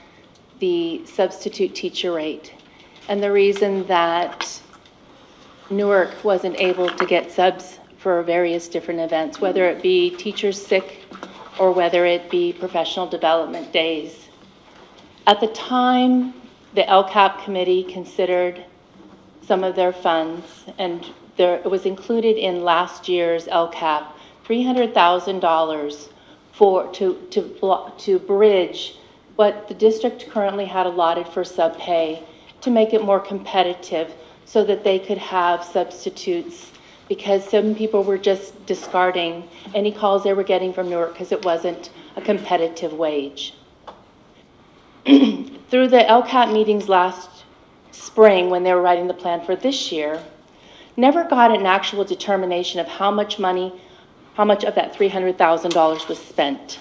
the substitute teacher rate and the reason that Newark wasn't able to get subs for various different events, whether it be teachers sick or whether it be professional development days. At the time, the LCAP committee considered some of their funds, and it was included in last year's LCAP, $300,000 to bridge what the district currently had allotted for sub pay to make it more competitive so that they could have substitutes, because some people were just discarding any calls they were getting from Newark because it wasn't a competitive wage. Through the LCAP meetings last spring, when they were writing the plan for this year, never got an actual determination of how much of that $300,000 was spent.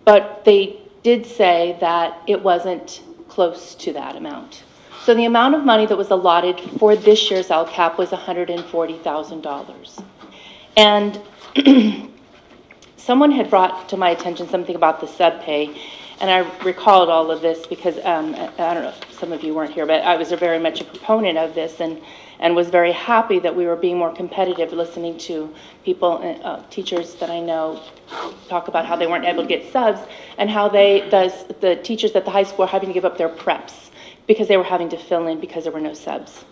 But they did say that it wasn't close to that amount. So the amount of money that was allotted for this year's LCAP was $140,000. And someone had brought to my attention something about the sub pay, and I recalled all of this because, I don't know, some of you weren't here, but I was very much a proponent of this and was very happy that we were being more competitive, listening to people, teachers that I know, talk about how they weren't able to get subs and how the teachers at the high school are having to give up their preps because they were having to fill in because there were no subs.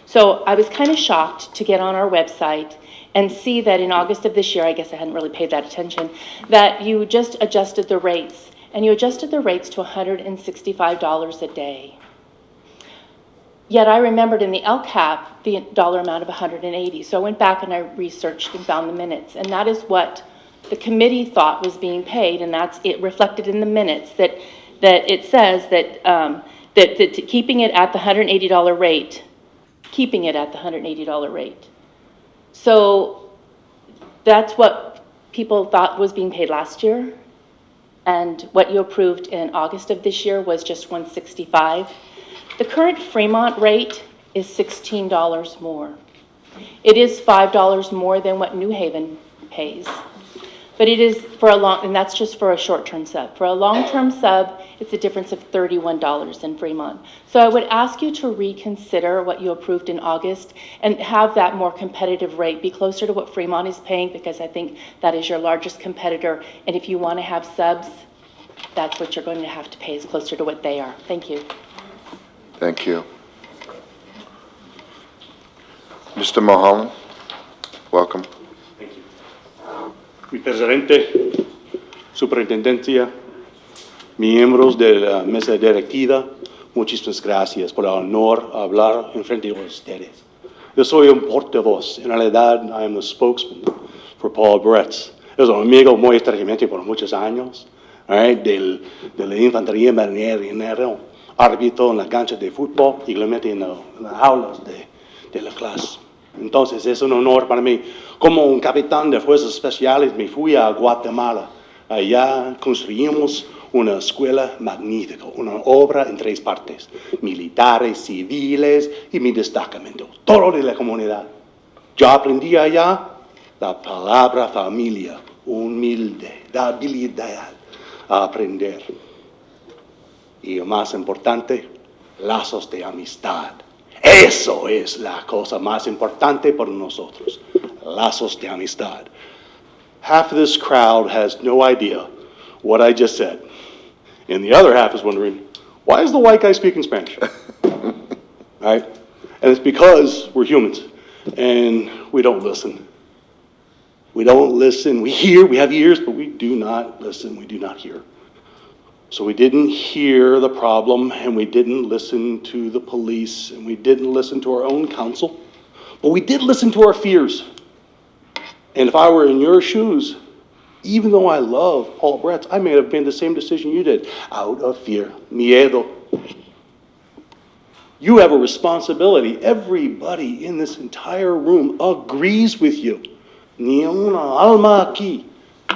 So I was kind of shocked to get on our website and see that in August of this year, I guess I hadn't really paid that attention, that you just adjusted the rates, and you adjusted the rates to $165 a day. Yet I remembered in the LCAP the dollar amount of $180. So I went back and I researched and found the minutes, and that is what the committee thought was being paid, and that's it reflected in the minutes that it says that that keeping it at the $180 rate, keeping it at the $180 rate. So that's what people thought was being paid last year, and what you approved in August of this year was just $165. The current Fremont rate is $16 more. It is $5 more than what New Haven pays. But it is for a long, and that's just for a short-term sub. For a long-term sub, it's a difference of $31 in Fremont. So I would ask you to reconsider what you approved in August and have that more competitive rate be closer to what Fremont is paying, because I think that is your largest competitor. And if you want to have subs, that's what you're going to have to pay, is closer to what they are. Thank you. Thank you. Mr. Mahalo, welcome. Mi presidente, superintendencia, miembros de la mesa directiva, muchísimas gracias por el honor de hablar en frente de ustedes. Yo soy un portavoz. En realidad, I am the spokesman for Paul Bretz. Es un amigo muy estrechamente por muchos años, de la infantería marinera, árbitro en la cancha de fútbol y igualmente en las aulas de la clase. Entonces es un honor para mí. Como un capitán de fuerzas especiales me fui a Guatemala. Allá construimos una escuela magnífica, una obra en 3 partes: militares, civiles y mi destacamento, todo de la comunidad. Yo aprendí allá la palabra familia, humilde, la habilidad a aprender. Y lo más importante, lazos de amistad. Eso es la cosa más importante para nosotros, lazos de amistad. Half of this crowd has no idea what I just said. And the other half is wondering, why is the white guy speaking Spanish? Right? And it's because we're humans and we don't listen. We don't listen. We hear, we have ears, but we do not listen. We do not hear. So we didn't hear the problem, and we didn't listen to the police, and we didn't listen to our own counsel, but we did listen to our fears. And if I were in your shoes, even though I love Paul Bretz, I may have made the same decision you did, out of fear, miedo. You have a responsibility. Everybody in this entire room agrees with you. Ni una alma aquí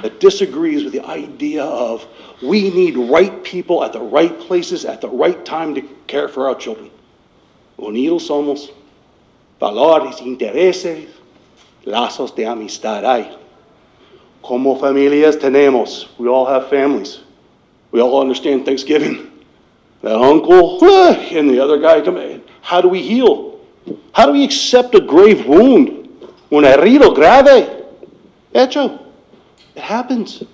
that disagrees with the idea of we need right people at the right places at the right time to care for our children. Unidos somos, valores, intereses, lazos de amistad hay. Como familias tenemos, we all have families. We all understand Thanksgiving. That uncle and the other guy come in. How do we heal? How do we accept a grave wound? Un herido grave. Hecho. It happens.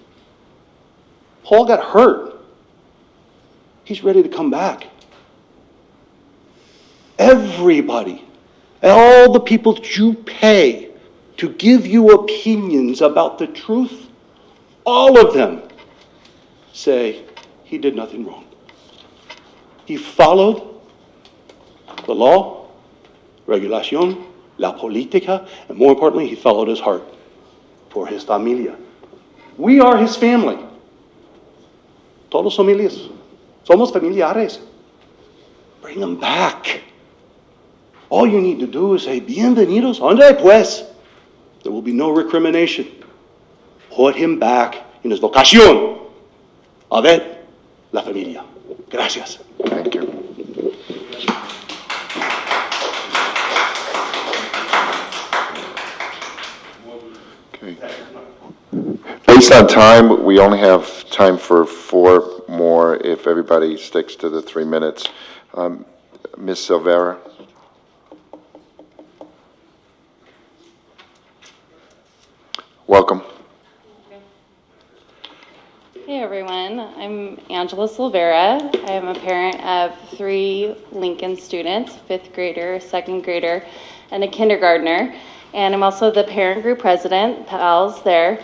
Paul got hurt. He's ready to come back. Everybody, all the people that you pay to give you opinions about the truth, all of them say he did nothing wrong. He followed the law, regulación, la política, and more importantly, he followed his heart for his familia. We are his family. Todos familias. Somos familiares. Bring them back. All you need to do is say, bienvenidos, ande pues. There will be no recrimination. Put him back in his vocación. A ver, la familia. Gracias. Thank you. Okay. Based on time, we only have time for 4 more if everybody sticks to the 3 minutes. Ms. Silveira. Welcome. Hey everyone, I'm Angela Silveira. I am a parent of 3 Lincoln students, 5th grader, 2nd grader, and a kindergartner. And I'm also the parent group president, PALS there.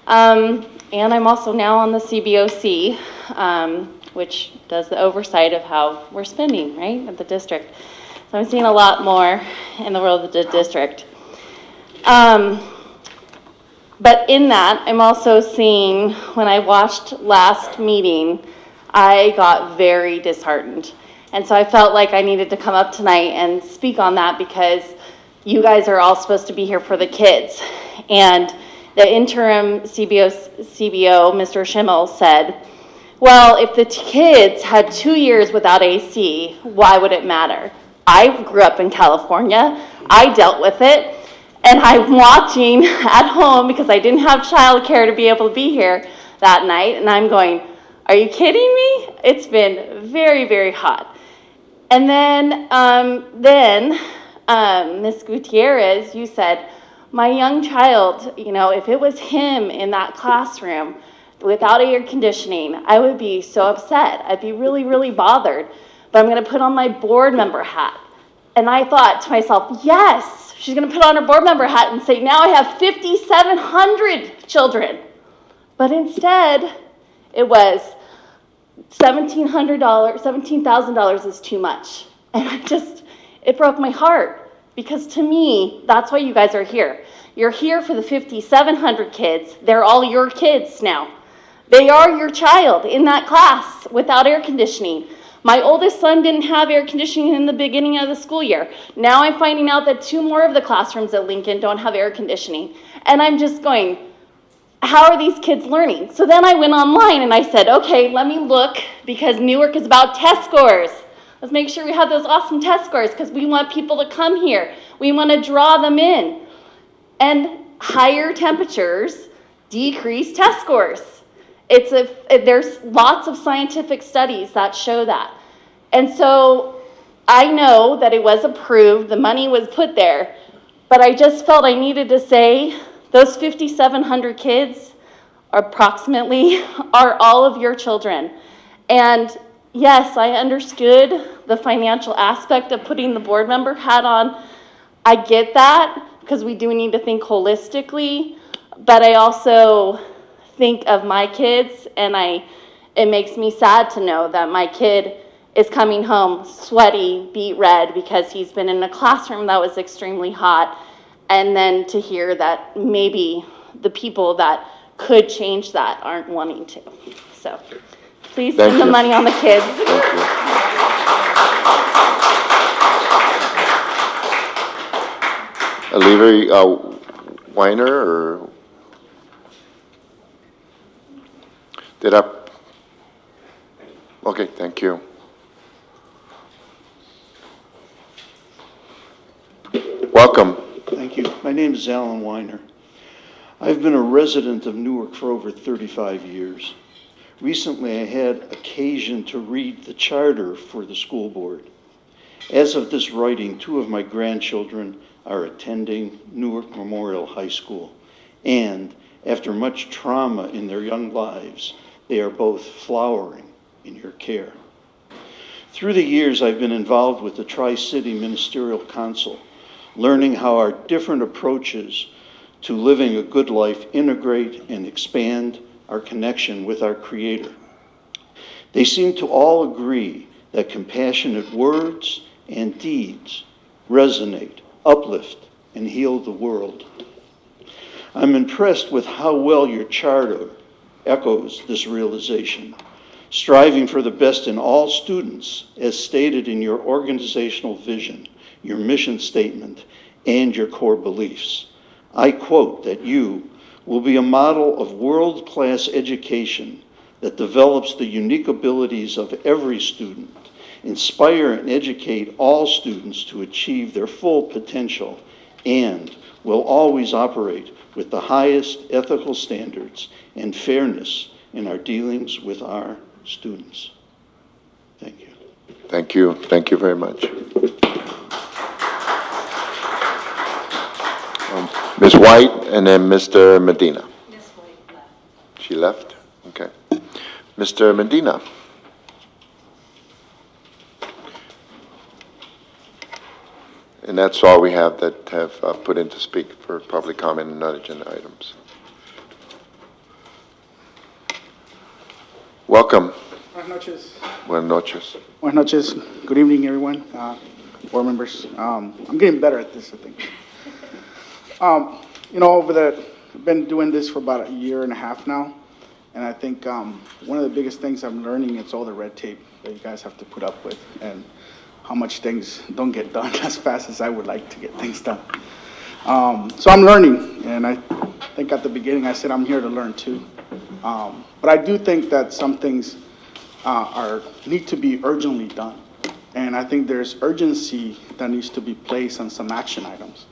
And I'm also now on the CBOC, which does the oversight of how we're spending, right, at the district. So I'm seeing a lot more in the world of the district. But in that, I'm also seeing, when I watched last meeting, I got very disheartened. And so I felt like I needed to come up tonight and speak on that because you guys are all supposed to be here for the kids. And the interim CBO, Mr. Schimmel, said, well, if the kids had 2 years without AC, why would it matter? I grew up in California. I dealt with it. And I'm watching at home because I didn't have childcare to be able to be here that night. And I'm going, are you kidding me? It's been very, very hot. And then Ms. Gutierrez, you said, my young child, you know, if it was him in that classroom without air conditioning, I would be so upset. I'd be really, really bothered. But I'm going to put on my board member hat. And I thought to myself, yes. She's going to put on her board member hat and say, now I have 5,700 children. But instead, it was $17,000 is too much. And it broke my heart. Because to me, that's why you guys are here. You're here for the 5,700 kids. They're all your kids now. They are your child in that class without air conditioning. My oldest son didn't have air conditioning in the beginning of the school year. Now I'm finding out that 2 more of the classrooms at Lincoln don't have air conditioning. And I'm just going, how are these kids learning? So then I went online and I said, okay, let me look, because Newark is about test scores. Let's make sure we have those awesome test scores because we want people to come here. We want to draw them in. And higher temperatures decrease test scores. There's lots of scientific studies that show that. And so I know that it was approved, the money was put there, but I just felt I needed to say those 5,700 kids approximately are all of your children. And yes, I understood the financial aspect of putting the board member hat on. I get that because we do need to think holistically, but I also think of my kids, and it makes me sad to know that my kid is coming home sweaty, beet red, because he's been in a classroom that was extremely hot, and then to hear that maybe the people that could change that aren't wanting to. So please spend the money on the kids. Olivia Weiner, or did I? Okay, thank you. Welcome. Thank you. My name is Alan Weiner. I've been a resident of Newark for over 35 years. Recently, I had occasion to read the charter for the school board. As of this writing, 2 of my grandchildren are attending Newark Memorial High School, and after much trauma in their young lives, they are both flowering in your care. Through the years, I've been involved with the Tri-City Ministerial Council, learning how our different approaches to living a good life integrate and expand our connection with our Creator. They seem to all agree that compassionate words and deeds resonate, uplift, and heal the world. I'm impressed with how well your charter echoes this realization, striving for the best in all students as stated in your organizational vision, your mission statement, and your core beliefs. I quote that you will be a model of world-class education that develops the unique abilities of every student, inspire and educate all students to achieve their full potential, and will always operate with the highest ethical standards and fairness in our dealings with our students. Thank you. Thank you. Thank you very much. Ms. White and then Mr. Medina. Ms. White left. She left? Okay. Mr. Medina. And that's all we have that have put in to speak for public comment and non-agenda items. Welcome. Buenas noches. Buenas noches. Buenas noches. Good evening, everyone. Board members. I'm getting better at this, I think. I've been doing this for about a year and a half now, and I think one of the biggest things I'm learning is all the red tape that you guys have to put up with, and how much things don't get done as fast as I would like to get things done. So I'm learning, and I think at the beginning I said I'm here to learn too. But I do think that some things need to be urgently done. And I think there's urgency that needs to be placed on some action items.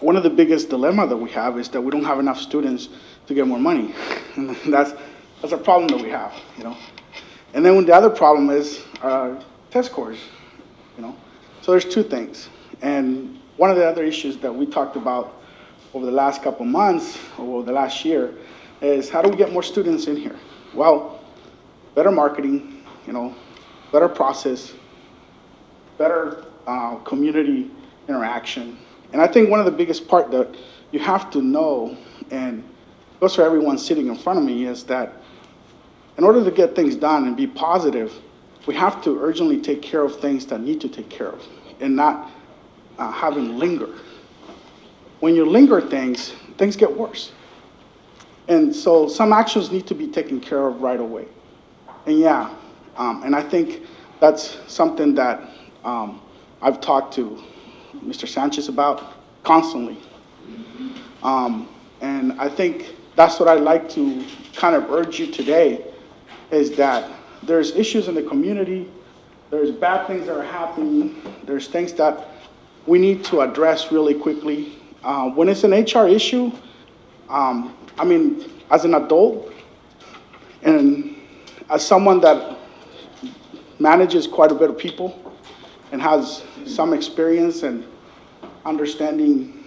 One of the biggest dilemma that we have is that we don't have enough students to get more money. And that's a problem that we have, And then the other problem is test scores, So there's two things. And one of the other issues that we talked about over the last couple months, or over the last year, is how do we get more students in here? Well, better marketing, better process, better community interaction. And I think one of the biggest part that you have to know, and goes for everyone sitting in front of me, is that in order to get things done and be positive, we have to urgently take care of things that need to take care of, and not have them linger. When you linger things get worse. And so some actions need to be taken care of right away. And and I think that's something that I've talked to Mr. Sanchez about constantly. And I think that's what I'd like to kind of urge you today, is that there's issues in the community, there's bad things that are happening, there's things that we need to address really quickly. When it's an HR issue, as an adult and as someone that manages quite a bit of people and has some experience and understanding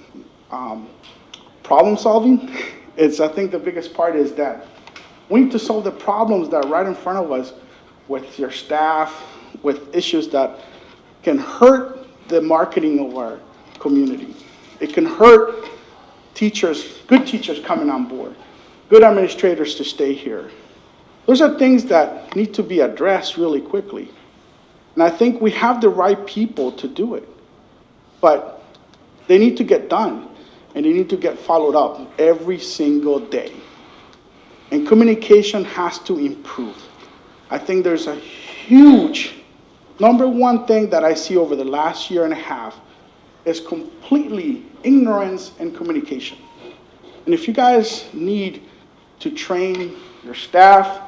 problem solving, I think the biggest part is that we need to solve the problems that are right in front of us with your staff, with issues that can hurt the marketing of our community. It can hurt teachers, good teachers coming on board, good administrators to stay here. Those are things that need to be addressed really quickly. And I think we have the right people to do it. But they need to get done, and they need to get followed up every single day. And communication has to improve. I think there's a huge, number one thing that I see over the last year and a half is completely ignorance and communication. And if you guys need to train your staff,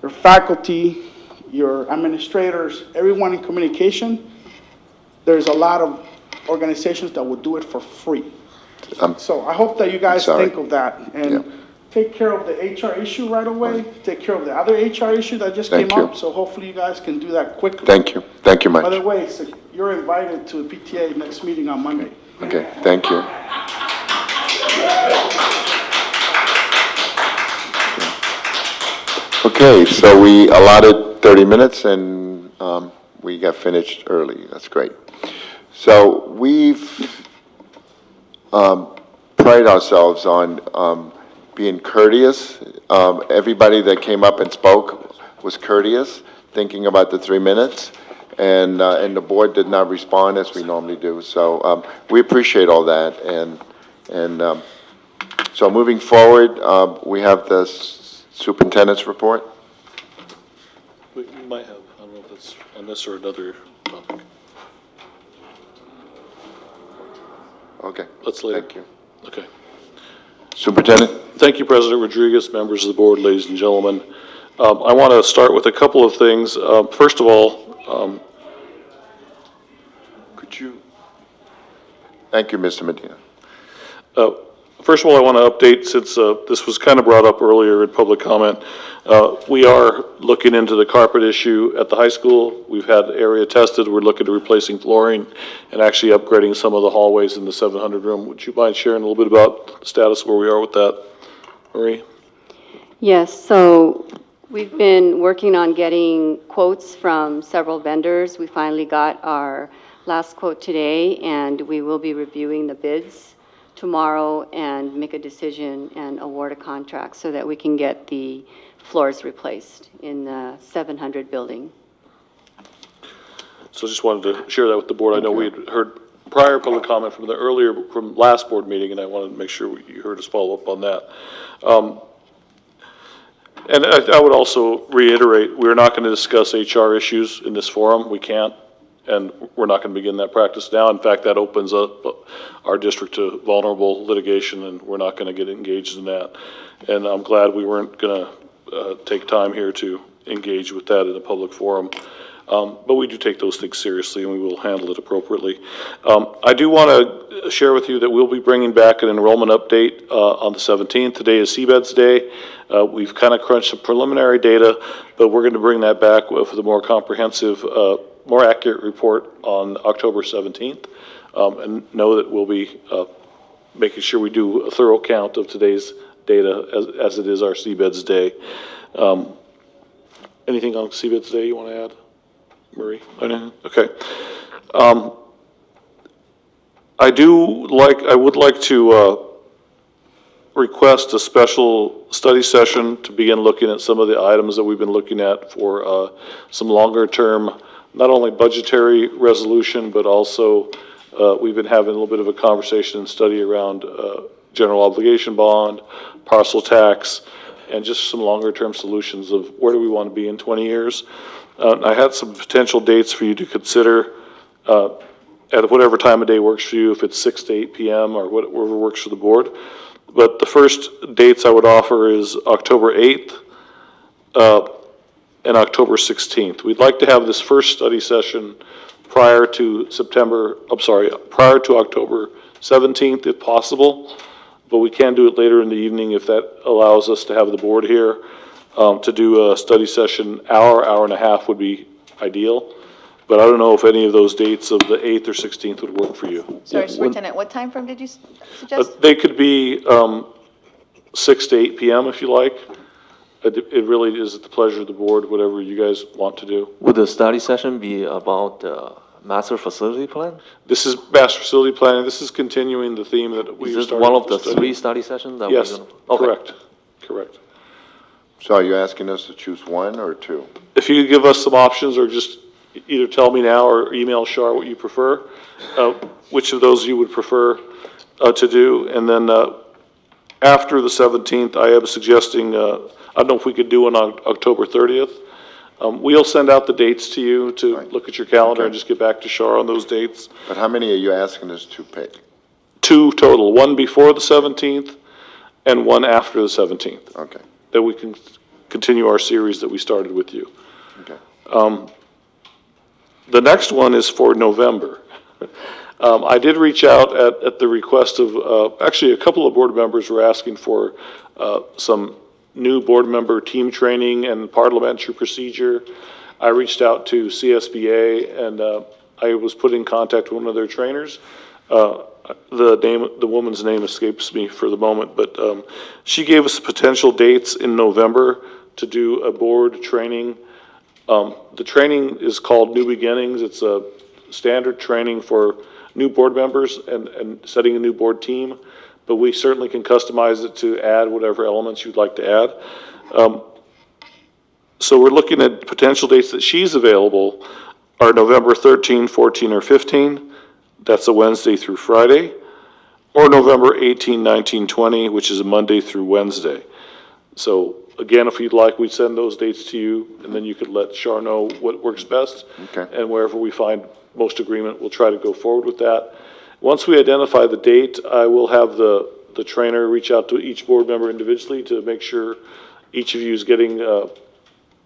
your faculty, your administrators, everyone in communication, there's a lot of organizations that will do it for free. So I hope that you guys think of that and take care of the HR issue right away, take care of the other HR issue that just came up, so hopefully you guys can do that quickly. Thank you. Thank you much. By the way, so you're invited to the PTA next meeting on Monday. Okay, thank you. Okay, so we allotted 30 minutes and we got finished early. That's great. So we've prided ourselves on being courteous. Everybody that came up and spoke was courteous, thinking about the 3 minutes, and the board did not respond as we normally do. So we appreciate all that, and so moving forward, we have the superintendent's report. We might have, I don't know if it's on this or another topic. Okay. Let's later. Thank you. Okay. Superintendent? Thank you, President Rodriguez, members of the board, ladies and gentlemen. I want to start with a couple of things. First of all, could you? Thank you, Mr. Medina. First of all, I want to update, since this was kind of brought up earlier in public comment, we are looking into the carpet issue at the high school. We've had the area tested. We're looking at replacing flooring and actually upgrading some of the hallways in the 700 room. Would you mind sharing a little bit about the status where we are with that, Marie? Yes, so we've been working on getting quotes from several vendors. We finally got our last quote today, and we will be reviewing the bids tomorrow and make a decision and award a contract so that we can get the floors replaced in the 700 building. So just wanted to share that with the board. I know we had heard prior public comment from last board meeting, and I wanted to make sure you heard us follow up on that. And I would also reiterate, we're not going to discuss HR issues in this forum. We can't, and we're not going to begin that practice now. In fact, that opens up our district to vulnerable litigation, and we're not going to get engaged in that. And I'm glad we weren't going to take time here to engage with that in a public forum. But we do take those things seriously, and we will handle it appropriately. I do want to share with you that we'll be bringing back an enrollment update on the 17th. Today is CBED's Day. We've kind of crunched some preliminary data, but we're going to bring that back with a more comprehensive, more accurate report on October 17th. And know that we'll be making sure we do a thorough count of today's data as it is our CBED's Day. Anything on CBED's Day you want to add? Marie? Okay. I would like to request a special study session to begin looking at some of the items that we've been looking at for some longer term, not only budgetary resolution, but also we've been having a little bit of a conversation and study around general obligation bond, parcel tax, and just some longer term solutions of where do we want to be in 20 years. I had some potential dates for you to consider at whatever time of day works for you, if it's 6 to 8 p.m. or whatever works for the board. But the first dates I would offer is October 8th and October 16th. We'd like to have this first study session prior to prior to October 17th if possible, but we can do it later in the evening if that allows us to have the board here. To do a study session, hour and a half would be ideal. But I don't know if any of those dates of the 8th or 16th would work for you. Sorry, Superintendent, what time frame did you suggest? They could be 6 to 8 p.m. if you like. It really is at the pleasure of the board, whatever you guys want to do. Would the study session be about master facility plan? This is master facility planning. This is continuing the theme that we started. Is this one of the 3 study sessions that yes, we're going to? Okay. Correct. So are you asking us to choose 1 or 2? If you could give us some options, or just either tell me now or email Shar what you prefer, which of those you would prefer to do. And then after the 17th, I am suggesting, I don't know if we could do one on October 30th. We'll send out the dates to you to look at your calendar and just get back to Shar on those dates. But how many are you asking us to pick? 2 total, 1 before the 17th and 1 after the 17th. Okay. That we can continue our series that we started with you. Okay. The next one is for November. I did reach out at the request of, actually a couple of board members were asking for some new board member team training and parliamentary procedure. I reached out to CSBA and I was put in contact with one of their trainers. The woman's name escapes me for the moment, but she gave us potential dates in November to do a board training. The training is called New Beginnings. It's a standard training for new board members and setting a new board team, but we certainly can customize it to add whatever elements you'd like to add. So we're looking at potential dates that she's available are November 13, 14, or 15. That's a Wednesday through Friday, or November 18, 19, 20, which is a Monday through Wednesday. So again, if you'd like, we'd send those dates to you, and then you could let Shar know what works best. Okay. And wherever we find most agreement, we'll try to go forward with that. Once we identify the date, I will have the trainer reach out to each board member individually to make sure each of you is getting what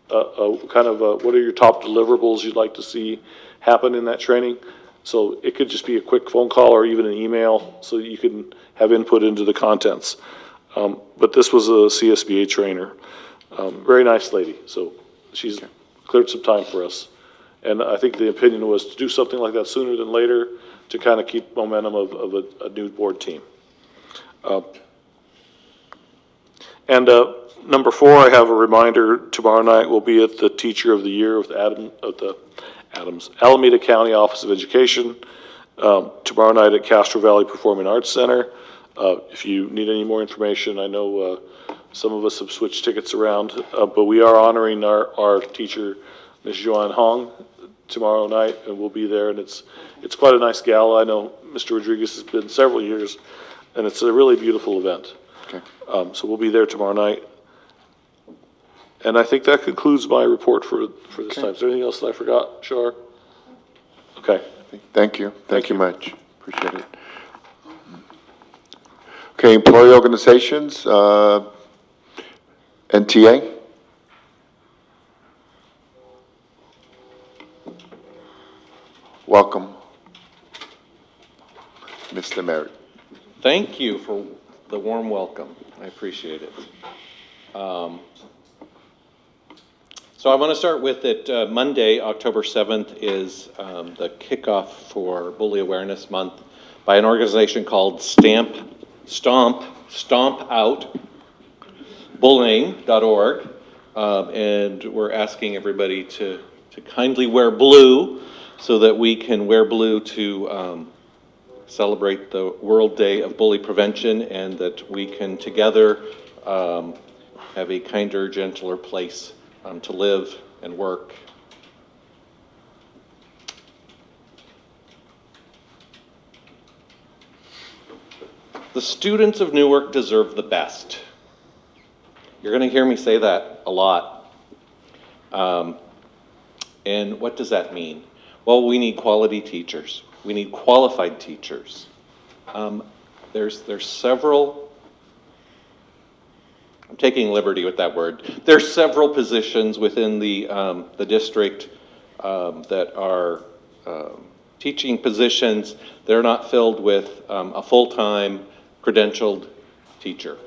are your top deliverables you'd like to see happen in that training. So it could just be a quick phone call or even an email so that you can have input into the contents. But this was a CSBA trainer. Very nice lady. So she's cleared some time for us. And I think the opinion was to do something like that sooner than later to kind of keep momentum of a new board team. And number 4, I have a reminder, tomorrow night we'll be at the Teacher of the Year with Alameda County Office of Education, tomorrow night at Castro Valley Performing Arts Center. If you need any more information, I know some of us have switched tickets around, but we are honoring our teacher, Ms. Joanne Hong, tomorrow night, and we'll be there, and it's quite a nice gala. I know Mr. Rodriguez has been several years, and it's a really beautiful event. Okay. So we'll be there tomorrow night. And I think that concludes my report for this time. Is there anything else that I forgot, Shar? Okay. Thank you. Thank you much. Appreciate it. Okay, employee organizations, NTA. Welcome, Mr. Merritt. Thank you for the warm welcome. I appreciate it. So I want to start with that Monday, October 7th, is the kickoff for Bully Awareness Month by an organization called Stomp Out Bullying.org. And we're asking everybody to kindly wear blue so that we can wear blue to celebrate the World Day of Bully Prevention, and that we can together have a kinder, gentler place to live and work. The students of Newark deserve the best. You're going to hear me say that a lot. And what does that mean? Well, we need quality teachers. We need qualified teachers. There's several, I'm taking liberty with that word. There's several positions within the district that are teaching positions. They're not filled with a full-time credentialed teacher.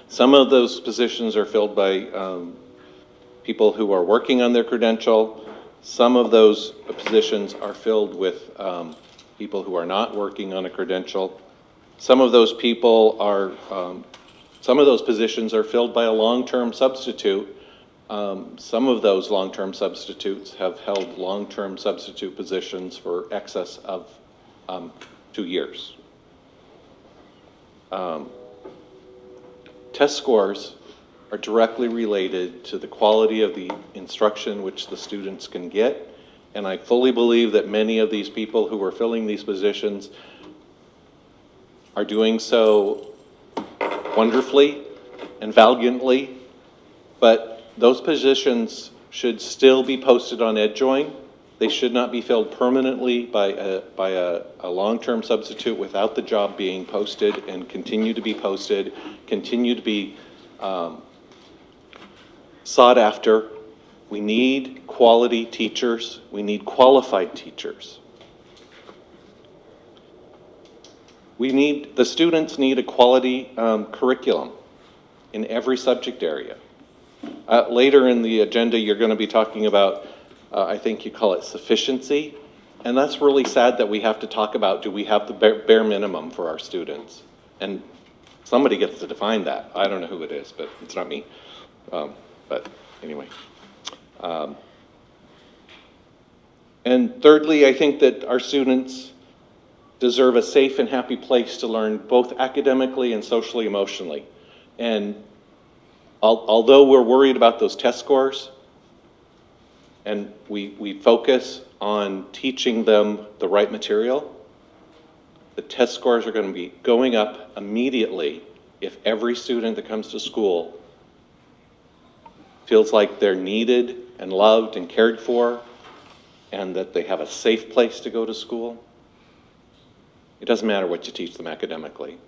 Some of those positions are filled by people who are working on their credential. Some of those positions are filled with people who are not working on a credential. Some of those people are, some of those positions are filled by a long-term substitute. Some of those long-term substitutes have held long-term substitute positions for excess of 2 years. Test scores are directly related to the quality of the instruction which the students can get. And I fully believe that many of these people who are filling these positions are doing so wonderfully and valiantly, but those positions should still be posted on EdJoin. They should not be filled permanently by a long-term substitute without the job being posted, and continue to be posted, continue to be sought after. We need quality teachers. We need qualified teachers. The students need a quality curriculum in every subject area. Later in the agenda, you're going to be talking about, I think you call it sufficiency. And that's really sad that we have to talk about, do we have the bare minimum for our students? And somebody gets to define that. I don't know who it is, but it's not me. But anyway. And thirdly, I think that our students deserve a safe and happy place to learn both academically and socially, emotionally. And although we're worried about those test scores, and we focus on teaching them the right material, the test scores are going to be going up immediately if every student that comes to school feels like they're needed and loved and cared for, and that they have a safe place to go to school. It doesn't matter what you teach them academically.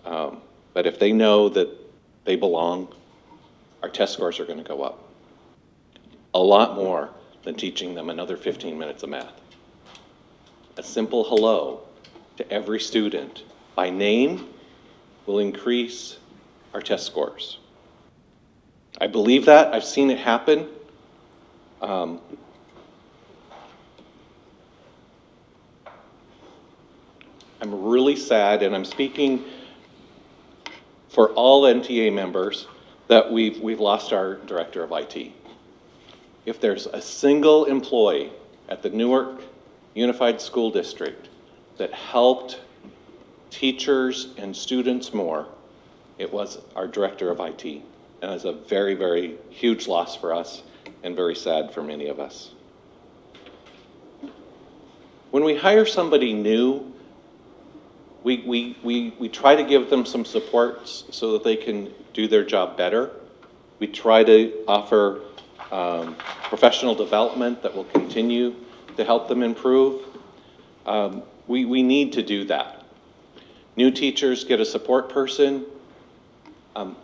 But if they know that they belong, our test scores are going to go up. A lot more than teaching them another 15 minutes of math. A simple hello to every student by name will increase our test scores. I believe that. I've seen it happen. I'm really sad, and I'm speaking for all NTA members that we've lost our director of IT. If there's a single employee at the Newark Unified School District that helped teachers and students more, it was our director of IT. And it's a very, very huge loss for us and very sad for many of us. When we hire somebody new, we try to give them some supports so that they can do their job better. We try to offer professional development that will continue to help them improve. We need to do that. New teachers get a support person.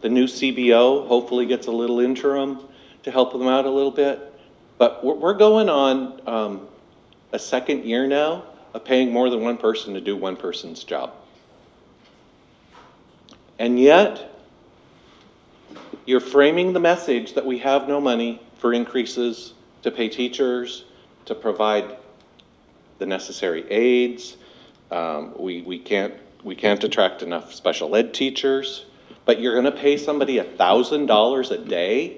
The new CBO hopefully gets a little interim to help them out a little bit. But we're going on a second year now of paying more than one person to do one person's job. And yet, you're framing the message that we have no money for increases to pay teachers, to provide the necessary aids. We can't attract enough special ed teachers, but you're going to pay somebody $1,000 a day?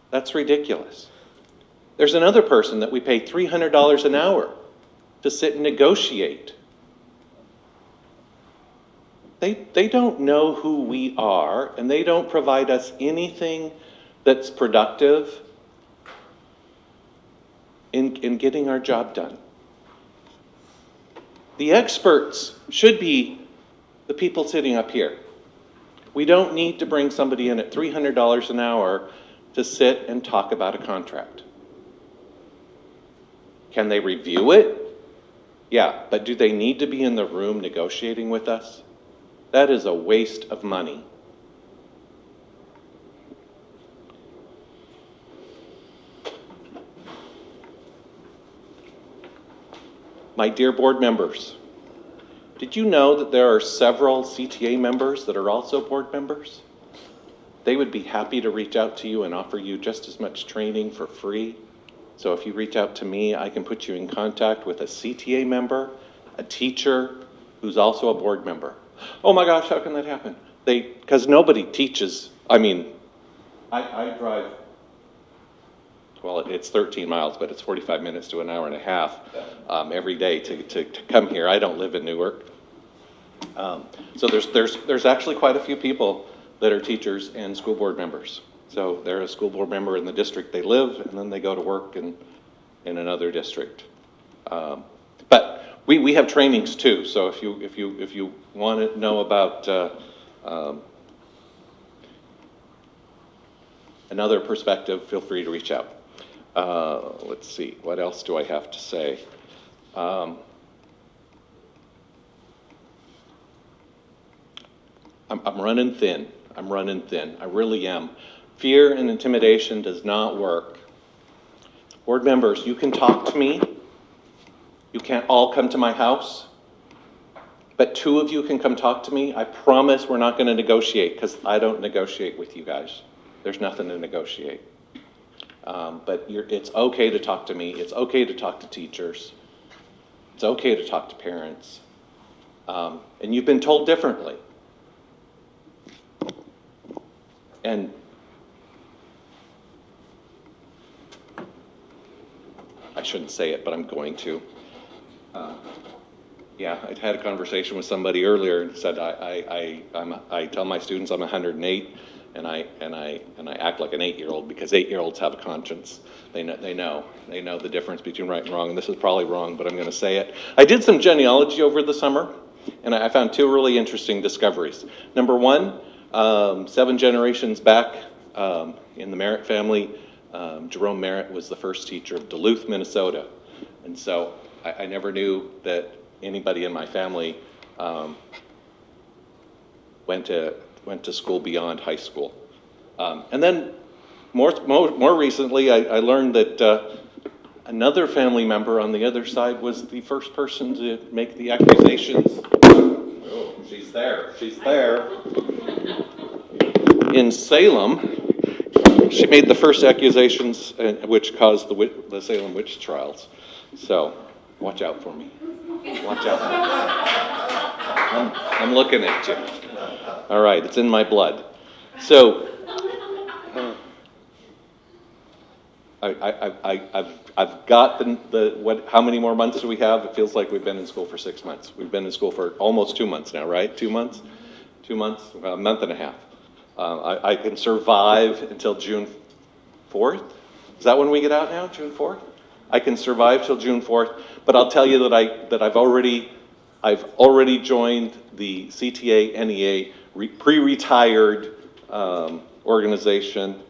That's ridiculous. There's another person that we pay $300 an hour to sit and negotiate. They don't know who we are, and they don't provide us anything that's productive in getting our job done. The experts should be the people sitting up here. We don't need to bring somebody in at $300 an hour to sit and talk about a contract. Can they review it? Yeah, but do they need to be in the room negotiating with us? That is a waste of money. My dear board members, did you know that there are several CTA members that are also board members? They would be happy to reach out to you and offer you just as much training for free. So if you reach out to me, I can put you in contact with a CTA member, a teacher who's also a board member. Oh my gosh, how can that happen? Because nobody teaches. I mean, I drive, well, it's 13 miles, but it's 45 minutes to an hour and a half every day to come here. I don't live in Newark. So there's actually quite a few people that are teachers and school board members. So they're a school board member in the district they live, and then they go to work in another district. But we have trainings too. So if you want to know about another perspective, feel free to reach out. Let's see, what else do I have to say? I'm running thin. I'm running thin. I really am. Fear and intimidation does not work. Board members, you can talk to me. You can't all come to my house, but 2 of you can come talk to me. I promise we're not going to negotiate, because I don't negotiate with you guys. There's nothing to negotiate. But it's okay to talk to me. It's okay to talk to teachers. It's okay to talk to parents. And you've been told differently. And I shouldn't say it, but I'm going to. Yeah, I had a conversation with somebody earlier and said I tell my students I'm 108, and I act like an 8-year-old because 8-year-olds have a conscience. They know the difference between right and wrong, and this is probably wrong, but I'm going to say it. I did some genealogy over the summer, and I found 2 really interesting discoveries. Number 1, 7 generations back in the Merritt family, Jerome Merritt was the first teacher of Duluth, Minnesota. And so I never knew that anybody in my family went to school beyond high school. And then more recently, I learned that another family member on the other side was the first person to make the accusations. Oh, she's there. In Salem, she made the first accusations which caused the Salem witch trials. So, watch out for me. Watch out for me. I'm looking at you. All right, it's in my blood. So, I've got how many more months do we have? It feels like we've been in school for 6 months. We've been in school for almost 2 months now, right? 2 months? 2 months? A month and a half. I can survive until June 4th. Is that when we get out now, June 4th? I can survive till June 4th, but I'll tell you that I've already joined the CTA NEA pre-retired organization,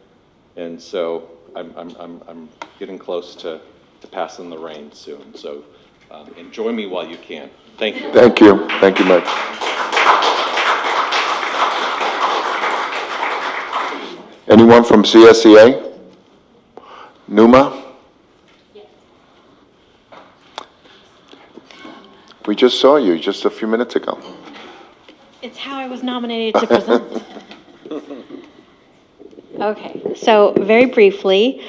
and so I'm getting close to passing the reins soon. So enjoy me while you can. Thank you. Thank you. Thank you much. Anyone from CSEA? Numa? We just saw you just a few minutes ago. It's how I was nominated to present. Okay, so very briefly,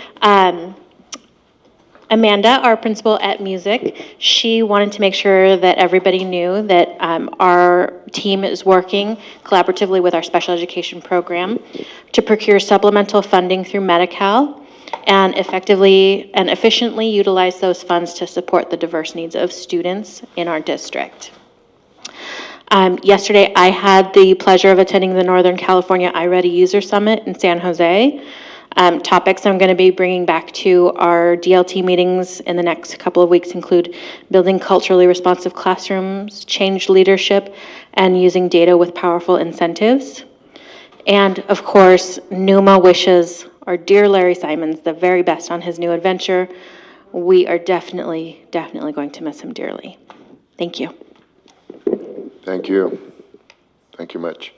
Amanda, our principal at music, she wanted to make sure that everybody knew that our team is working collaboratively with our special education program to procure supplemental funding through Medi-Cal and effectively and efficiently utilize those funds to support the diverse needs of students in our district. Yesterday, I had the pleasure of attending the Northern California iReady User Summit in San Jose. Topics I'm going to be bringing back to our DLT meetings in the next couple of weeks include building culturally responsive classrooms, change leadership, and using data with powerful incentives. And of course, Numa wishes our dear Larry Simons the very best on his new adventure. We are definitely going to miss him dearly. Thank you. Thank you. Thank you much.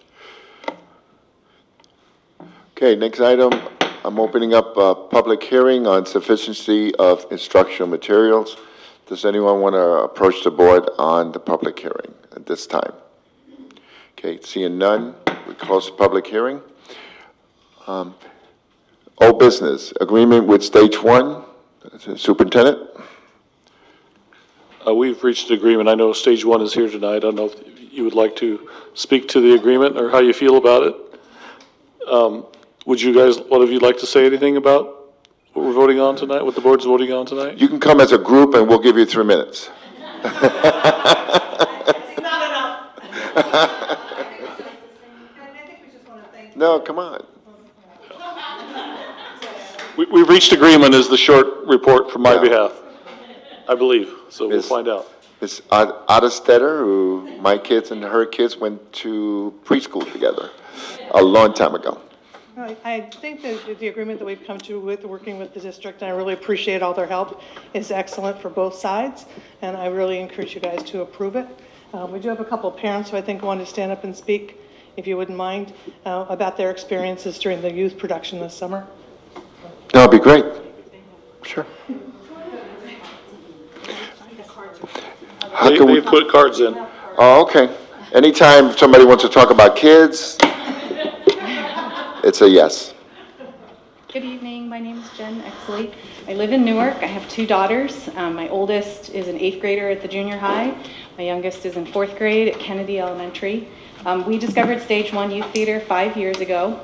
Okay, next item. I'm opening up a public hearing on sufficiency of instructional materials. Does anyone want to approach the board on the public hearing at this time? Okay, seeing none, we close the public hearing. Old business, agreement with stage one, Superintendent? We've reached an agreement. I know stage one is here tonight. I don't know if you would like to speak to the agreement or how you feel about it. Would you guys, one of you like to say anything about what we're voting on tonight, what the board's voting on tonight? You can come as a group and we'll give you 3 minutes. No, come on. We reached agreement is the short report from my behalf, I believe, so we'll find out. Ms. Adestetter, who my kids and her kids went to preschool together a long time ago. I think that the agreement that we've come to with working with the district, and I really appreciate all their help, is excellent for both sides, and I really encourage you guys to approve it. We do have a couple of parents who I think want to stand up and speak, if you wouldn't mind, about their experiences during the youth production this summer. That'd be great. Sure. They put cards in. Oh, okay. Anytime somebody wants to talk about kids, it's a yes. Good evening. My name is Jen Exley. I live in Newark. I have 2 daughters. My oldest is an 8th grader at the junior high. My youngest is in 4th grade at Kennedy Elementary. We discovered Stage 1 Youth Theater 5 years ago.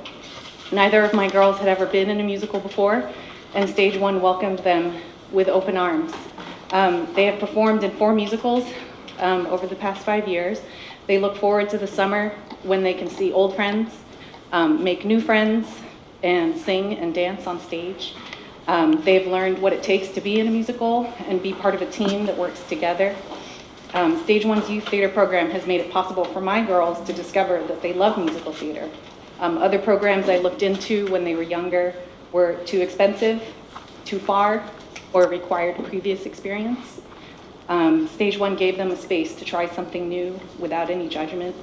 Neither of my girls had ever been in a musical before, and Stage 1 welcomed them with open arms. They have performed in 4 musicals over the past 5 years. They look forward to the summer when they can see old friends, make new friends, and sing and dance on stage. They've learned what it takes to be in a musical and be part of a team that works together. Stage 1's youth theater program has made it possible for my girls to discover that they love musical theater. Other programs I looked into when they were younger were too expensive, too far, or required previous experience. Stage 1 gave them a space to try something new without any judgment.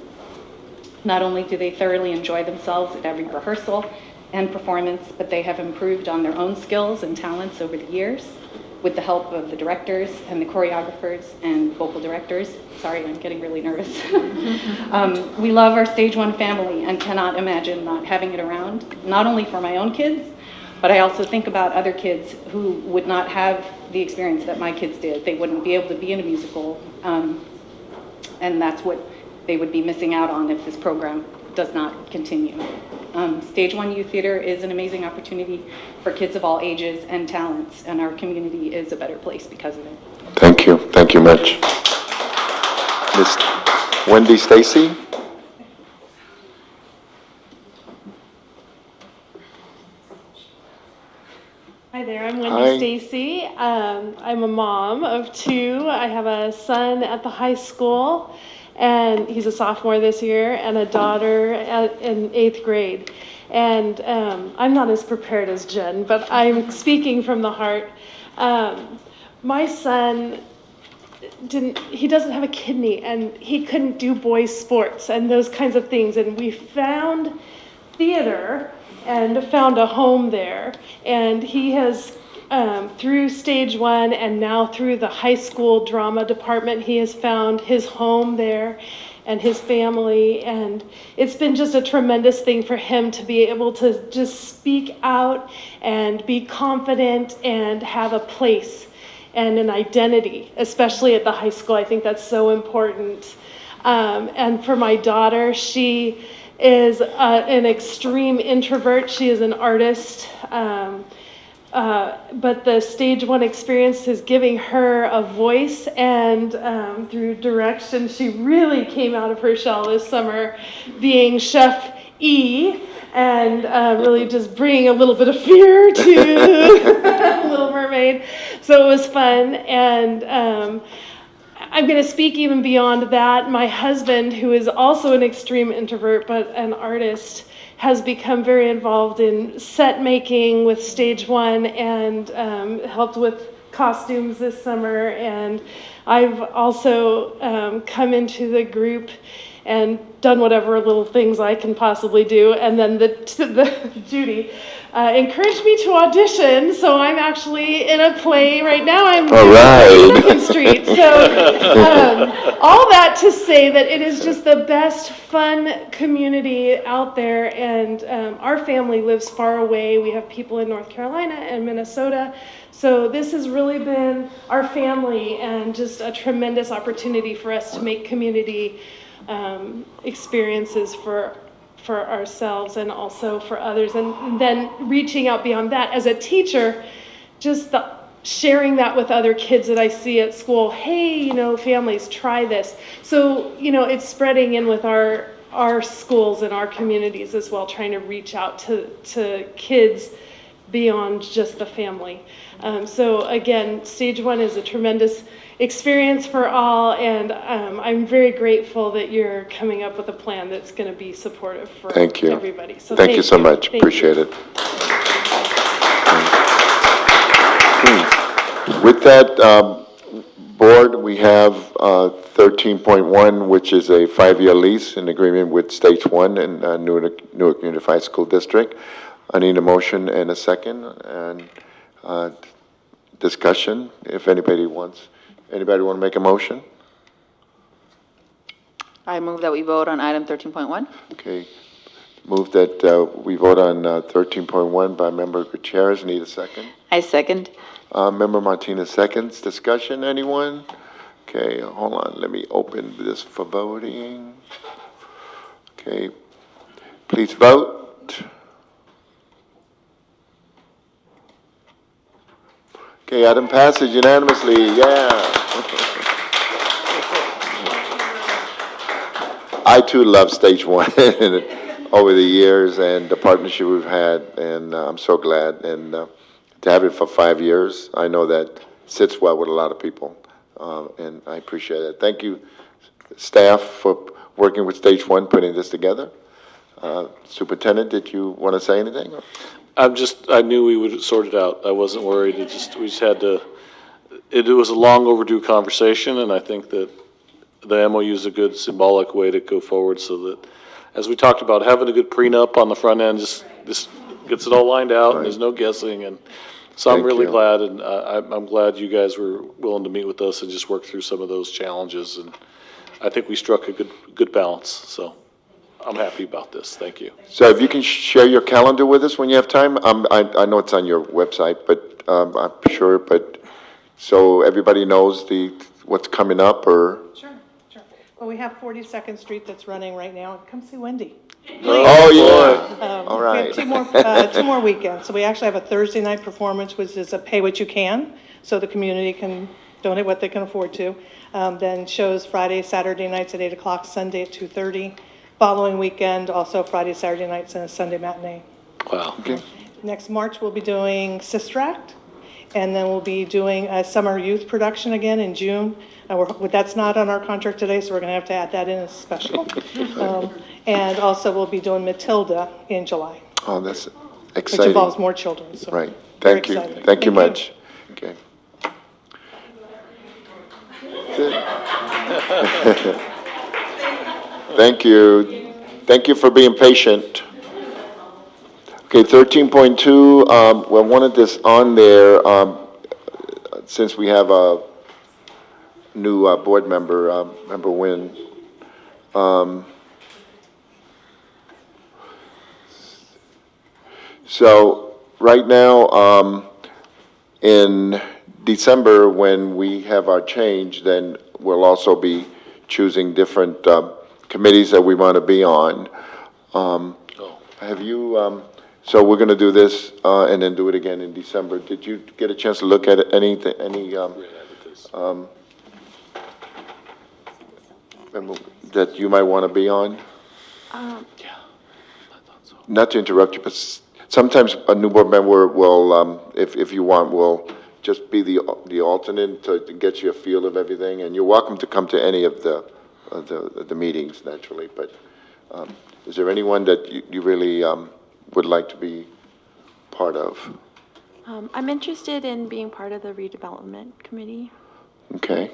Not only do they thoroughly enjoy themselves at every rehearsal and performance, but they have improved on their own skills and talents over the years with the help of the directors and the choreographers and vocal directors. Sorry, I'm getting really nervous. We love our Stage 1 family and cannot imagine not having it around, not only for my own kids, but I also think about other kids who would not have the experience that my kids did. They wouldn't be able to be in a musical, and that's what they would be missing out on if this program does not continue. Stage 1 Youth Theater is an amazing opportunity for kids of all ages and talents, and our community is a better place because of it. Thank you. Thank you much. Miss Wendy Stacy? Hi there, I'm Hi. Wendy Stacy. I'm a mom of 2. I have a son at the high school, and he's a sophomore this year, and a daughter in 8th grade. And I'm not as prepared as Jen, but I'm speaking from the heart. My son he doesn't have a kidney, and he couldn't do boys' sports and those kinds of things. And we found theater and found a home there. And he has, through Stage 1 and now through the high school drama department, he has found his home there and his family. And it's been just a tremendous thing for him to be able to just speak out and be confident and have a place and an identity, especially at the high school. I think that's so important. And for my daughter, she is an extreme introvert. She is an artist. But the Stage 1 experience is giving her a voice, and through direction, she really came out of her shell this summer, being Chef E, and really just bringing a little bit of fear to Little Mermaid. So it was fun, and I'm going to speak even beyond that. My husband, who is also an extreme introvert but an artist, has become very involved in set making with Stage 1 and helped with costumes this summer. And I've also come into the group and done whatever little things I can possibly do. And then Judy encouraged me to audition, so I'm actually in a play right now. I'm All right. on Street. So all that to say that it is just the best fun community out there, and our family lives far away. We have people in North Carolina and Minnesota. So this has really been our family, and just a tremendous opportunity for us to make community experiences for ourselves and also for others. And then reaching out beyond that as a teacher, just sharing that with other kids that I see at school. Hey, families, try this. So, it's spreading in with our schools and our communities as well, trying to reach out to kids beyond just the family. So again, Stage 1 is a tremendous experience for all, and I'm very grateful that you're coming up with a plan that's going to be supportive for everybody. So Thank you so much. Appreciate it. With that, board, we have 13.1, which is a 5-year lease in agreement with Stage 1 and Newark Unified School District. I need a motion and a second, and discussion, if anybody wants. Anybody want to make a motion? I move that we vote on item 13.1. Okay. Move that we vote on 13.1 by Member Gutierrez. Need a second? I second. Member Martinez seconds. Discussion, anyone? Okay, hold on. Let me open this for voting. Okay. Please vote. Okay, item passes unanimously. Yeah. I too love Stage 1 over the years and the partnership we've had, and I'm so glad. And to have it for 5 years, I know that sits well with a lot of people, and I appreciate it. Thank you, staff, for working with Stage 1, putting this together. Superintendent, did you want to say anything? I knew we would sort it out. I wasn't worried. We just had to, it was a long overdue conversation, and I think that the MOU is a good symbolic way to go forward, so that, as we talked about, having a good prenup on the front end just gets it all lined out, and there's no guessing. And so I'm really glad, and I'm glad you guys were willing to meet with us and just work through some of those challenges. And I think we struck a good balance. So I'm happy about this. Thank you. So if you can share your calendar with us when you have time. I know it's on your website, but I'm sure, but so everybody knows what's coming up, or? Sure. Well, we have 42nd Street that's running right now. Come see Wendy. Oh, yeah. All We right. have two more weekends. So we actually have a Thursday night performance, which is a pay what you can, so the community can donate what they can afford to. Then shows Friday, Saturday nights at 8 o'clock, Sunday at 2:30. Following weekend, also Friday, Saturday nights, and a Sunday matinee. Wow. Okay. Next March, we'll be doing Sister Act, and then we'll be doing a summer youth production again in June. That's not on our contract today, so we're going to have to add that in as special. And also, we'll be doing Matilda in July, Oh, that's which exciting. involves more children. So Right. very Thank you. exciting. Thank you much. Okay. Thank you. Thank you for being patient. Okay, 13.2, we wanted this on there, since we have a new board member, Member Nguyen. So, right now, in December, when we have our change, then we'll also be choosing different committees that we want to be on. Have you, so we're going to do this and then do it again in December. Did you get a chance to look at anything, that you might want to be on? Not to interrupt you, but sometimes a new board member will, if you want, will just be the alternate to get you a feel of everything, and you're welcome to come to any of the meetings, naturally, but is there anyone that you really would like to be part of? I'm interested in being part of the redevelopment committee. Okay.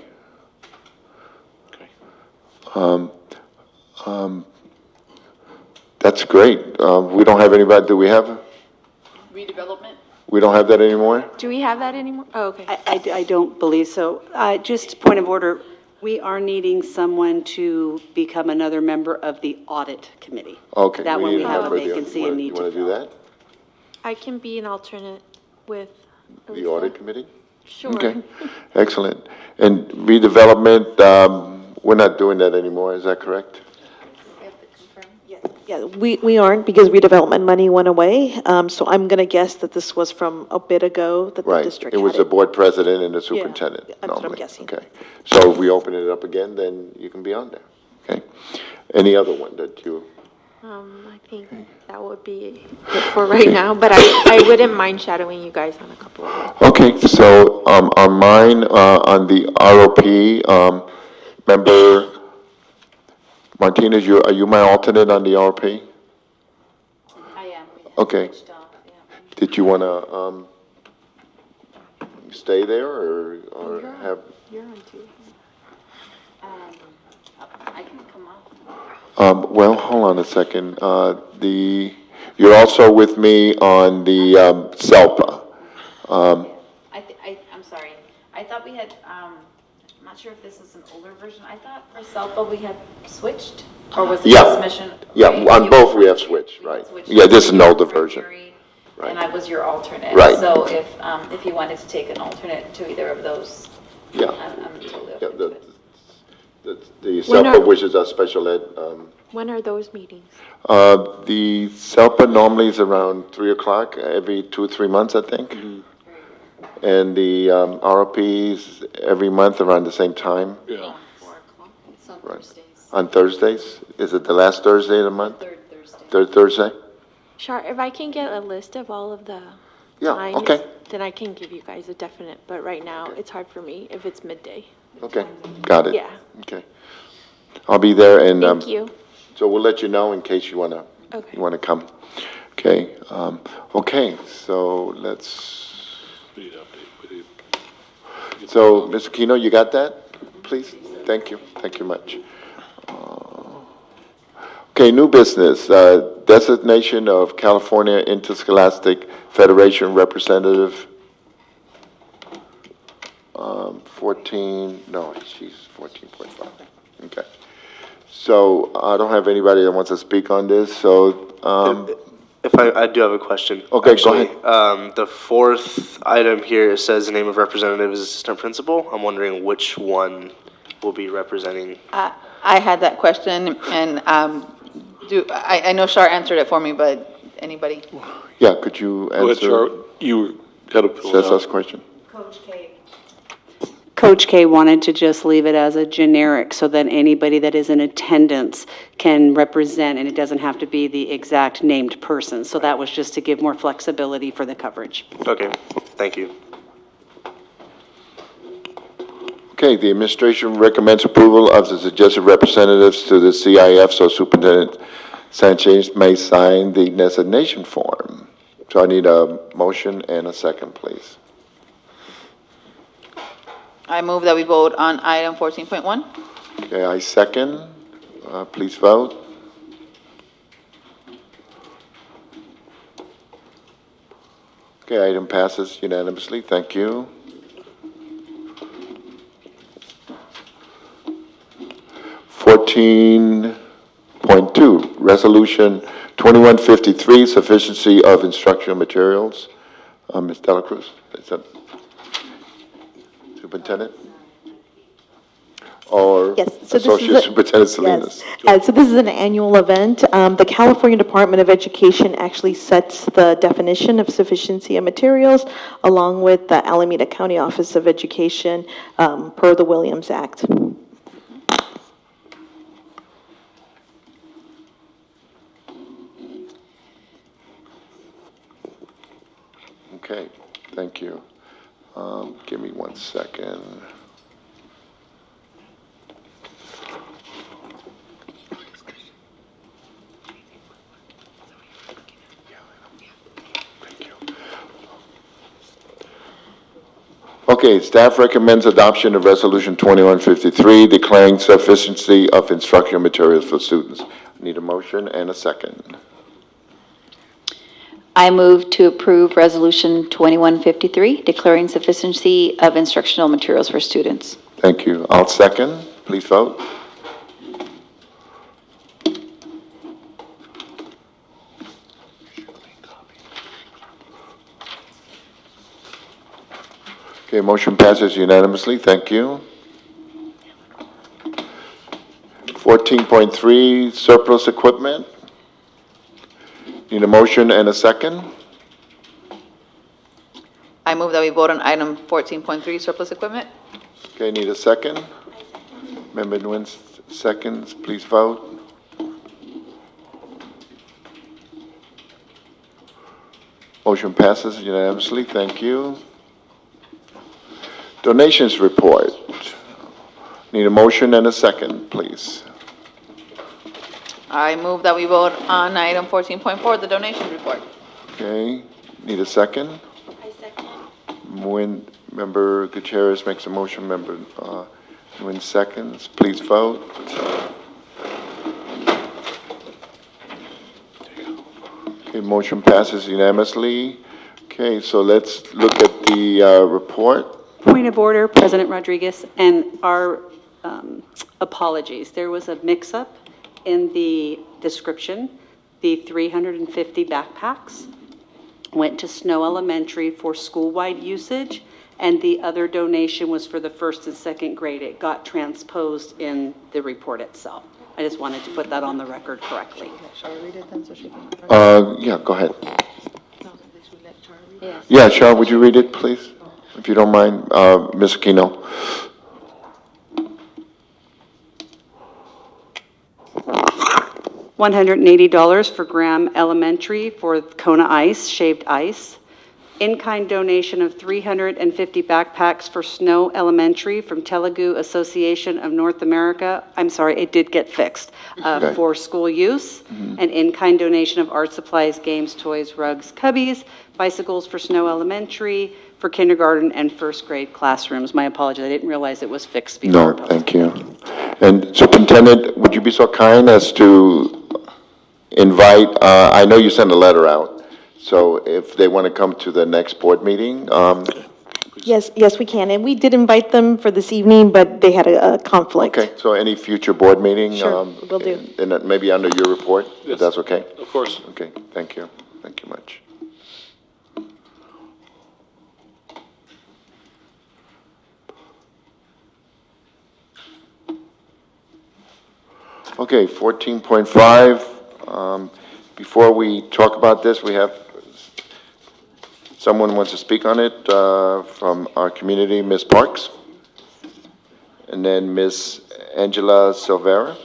That's great. We don't have anybody, do we have? Redevelopment? We don't have that anymore? Do we have that anymore? Oh, okay. I don't believe so. Just point of order, we are needing someone to become another member of the audit committee. Okay. That one need we have a member of the- vacancy and need You want to to do that? I can be an alternate with The Elisa. audit committee? Sure. Okay, excellent. And redevelopment, we're not doing that anymore, is that correct? Yeah, we aren't because redevelopment money went away. So I'm going to guess that this was from a bit ago that the Right, district it was had the board president and the superintendent that's what I'm normally. guessing. Okay, so if we open it up again, then you can be on there, okay? Any other one that you, I think that would be it for right now, but I wouldn't mind shadowing you guys on a couple of them. okay, so on mine, on the ROP, member Martinez, are you my alternate on the RP? I am. Okay. Did you want to stay there or have? You're on too. I can come up. Well, hold on a second. You're also with me on the SELPA. I'm sorry. I thought we had, I'm not sure if this is an older version. I thought for SELPA we had switched, or was it Yeah. just mission? Yeah, right? on You- both we have switched, right? switched. Yeah, this is an older version. Right. And I was your alternate. Right. So if you wanted to take an alternate to either of those, Yeah. I'm totally Yeah, open to it. the When SELPA, are- which is a special ed. When are those meetings? The SELPA normally is around 3 o'clock every 2 or 3 months, I think. And the ROP is every month around the same time. Yeah. It's on Right. Thursdays. On Thursdays? Is it the last Thursday of the month? Third Thursday. Third Thursday? Sure, if I can get a list of all of the Yeah, times, okay. then I can give you guys a definite, but right now, it's hard for me if it's midday. Okay, got it. Yeah. Okay. I'll be there and. Thank you. So we'll let you know in case you wanna come. Okay, okay, so let's, so Ms. Aquino, you got that, please? Thank you much. Okay, new business, designation of California Interscholastic Federation Representative. 14.5, okay. So I don't have anybody that wants to speak on this, so, If I do have a question. Okay, go actually. ahead. The fourth item here, it says the name of representative is assistant principal. I'm wondering which one will be representing. I had that question, and I know Shar answered it for me, but anybody? Yeah, could you Go ahead, answer Char. You had a fill it Cesar's out. question? Coach K wanted to just leave it as a generic so that anybody that is in attendance can represent, and it doesn't have to be the exact named person. So that was just to give more flexibility for the coverage. Okay, thank you. Okay, the administration recommends approval of the suggested representatives to the CIF, so Superintendent Sanchez may sign the designation form. So I need a motion and a second, please. I move that we vote on item 14.1. Okay, I second. Please vote. Okay, item passes unanimously. Thank you. Fourteen point two, Resolution 2153, sufficiency of instructional materials. Ms. Dela Cruz, is that Superintendent? Or Yes, so this is Associate Superintendent Salinas? Yes. So this is an annual event. The California Department of Education actually sets the definition of sufficiency of materials along with the Alameda County Office of Education per the Williams Act. Okay, thank you. Give me 1 second. Okay, staff recommends adoption of Resolution 2153, declaring sufficiency of instructional materials for students. Need a motion and a second. I move to approve Resolution 2153, declaring sufficiency of instructional materials for students. Thank you. I'll second. Please vote. Okay, motion passes unanimously. Thank you. 14.3, surplus equipment. Need a motion and a second. I move that we vote on item 14.3, surplus equipment. Okay, need a second. Member Nguyen seconds. Please vote. Motion passes unanimously. Thank you. Donations report. Need a motion and a second, please. I move that we vote on item 14.4, the donation report. Okay, need a second? I second. When Member Gutierrez makes a motion, Member Nguyen seconds. Please vote. Okay, motion passes unanimously. Okay, so let's look at the report. Point of order, President Rodriguez, and our apologies. There was a mix-up in the description. The 350 backpacks went to Snow Elementary for school-wide usage, and the other donation was for the first and second grade. It got transposed in the report itself. I just wanted to put that on the record correctly. Shall we read it then so she can? Yeah, go ahead. Yes. Yeah, Shar, would you read it, please? If you don't mind, Ms. Aquino. $180 for Graham Elementary for Kona Ice, shaved ice. In-kind donation of 350 backpacks for Snow Elementary from Telugu Association of North America. I'm sorry, it did get fixed. Okay. For school use. An in-kind donation of art supplies, games, toys, rugs, cubbies, bicycles for Snow Elementary, for kindergarten and first grade classrooms. My apologies, I didn't realize it was fixed before. No, thank you. And Superintendent, would you be so kind as to invite, I know you sent a letter out, so if they want to come to the next board meeting, Yes, we can. And we did invite them for this evening, but they had a conflict. okay, so any future board meeting? Sure, will do. And that maybe under your report, if Yes. that's okay? Of course. Okay, thank you. Thank you much. Okay, 14.5. Before we talk about this, we have someone wants to speak on it from our community, Ms. Parks, and then Ms. Angela Silveira.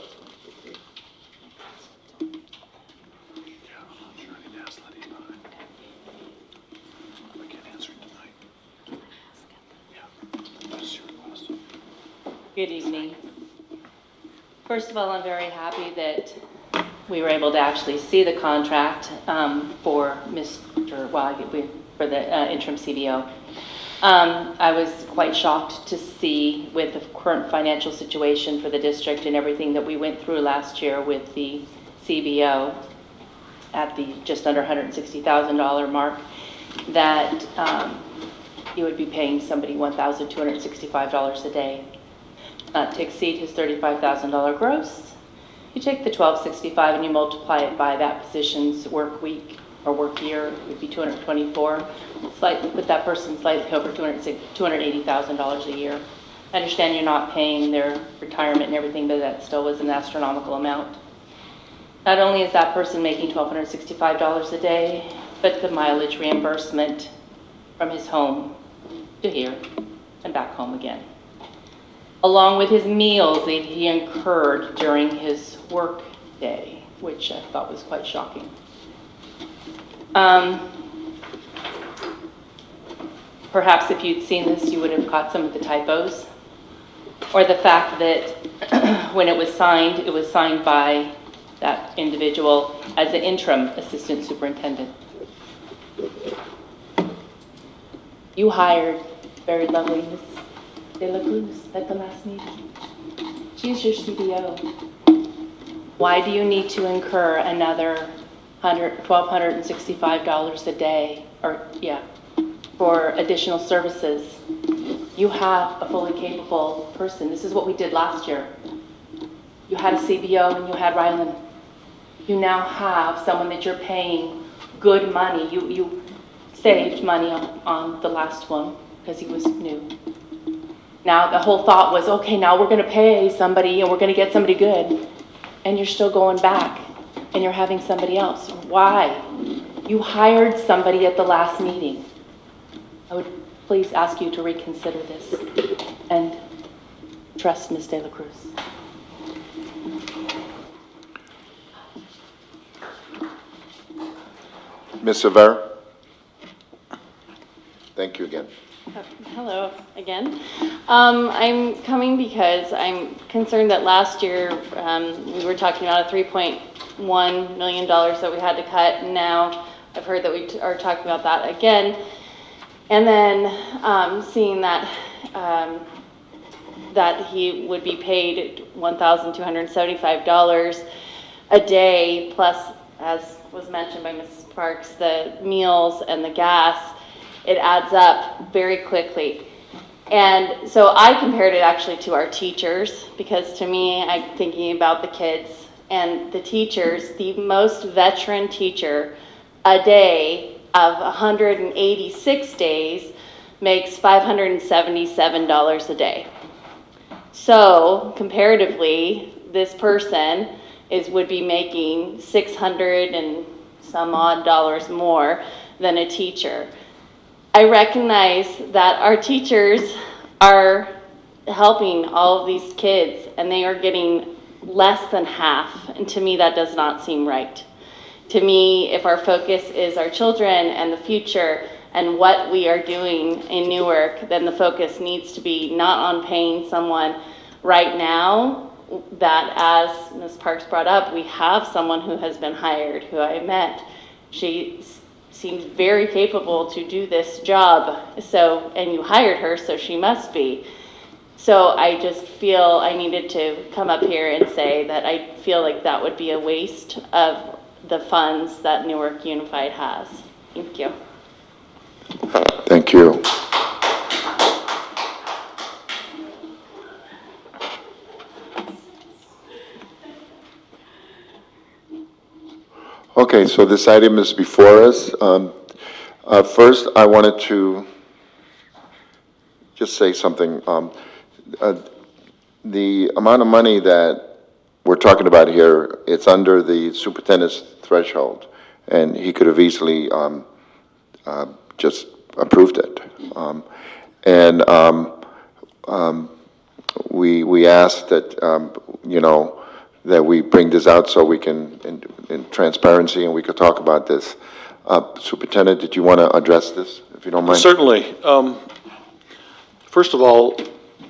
Good evening. First of all, I'm very happy that we were able to actually see the contract for for the interim CBO. I was quite shocked to see, with the current financial situation for the district and everything that we went through last year with the CBO at the just under $160,000 mark, that you would be paying somebody $1,265 a day. Not to exceed his $35,000 gross. You take the $1,265 and you multiply it by that position's work week or work year, it would be 224. Slightly, with that person slightly over $280,000 a year. I understand you're not paying their retirement and everything, but that still was an astronomical amount. Not only is that person making $1,265 a day, but the mileage reimbursement from his home to here and back home again, along with his meals that he incurred during his work day, which I thought was quite shocking. Perhaps if you'd seen this, you would have caught some of the typos, or the fact that when it was signed by that individual as an interim assistant superintendent. You hired very lovely Miss De La Cruz at the last meeting. She's your CBO. Why do you need to incur another $1,265 a day, for additional services? You have a fully capable person. This is what we did last year. You had a CBO and you had Rylan. You now have someone that you're paying good money. You saved money on the last one because he was new. Now the whole thought was, okay, now we're going to pay somebody and we're going to get somebody good. And you're still going back and you're having somebody else. Why? You hired somebody at the last meeting. I would please ask you to reconsider this and trust Ms. De La Cruz. Ms. Silveira? Thank you again. Hello again. I'm coming because I'm concerned that last year we were talking about a $3.1 million that we had to cut, and now I've heard that we are talking about that again. And then seeing that that he would be paid $1,275 a day, plus, as was mentioned by Ms. Parks, the meals and the gas, it adds up very quickly. And so I compared it actually to our teachers, because to me, I'm thinking about the kids and the teachers. The most veteran teacher a day of 186 days makes $577 a day. So comparatively, this person would be making $600 and some odd dollars more than a teacher. I recognize that our teachers are helping all of these kids and they are getting less than half, and to me that does not seem right. To me, if our focus is our children and the future and what we are doing in Newark, then the focus needs to be not on paying someone right now that, as Ms. Parks brought up, we have someone who has been hired, who I met. She seems very capable to do this job, and you hired her, so she must be. So I just feel I needed to come up here and say that I feel like that would be a waste of the funds that Newark Unified has. Thank you. Thank you. Okay, so this item is before us. First, I wanted to just say something. The amount of money that we're talking about here, it's under the superintendent's threshold, and he could have easily just approved it. We asked that, you know, that we bring this out so we can, in transparency, and we could talk about this. Superintendent, did you want to address this, if you don't mind? Certainly. First of all,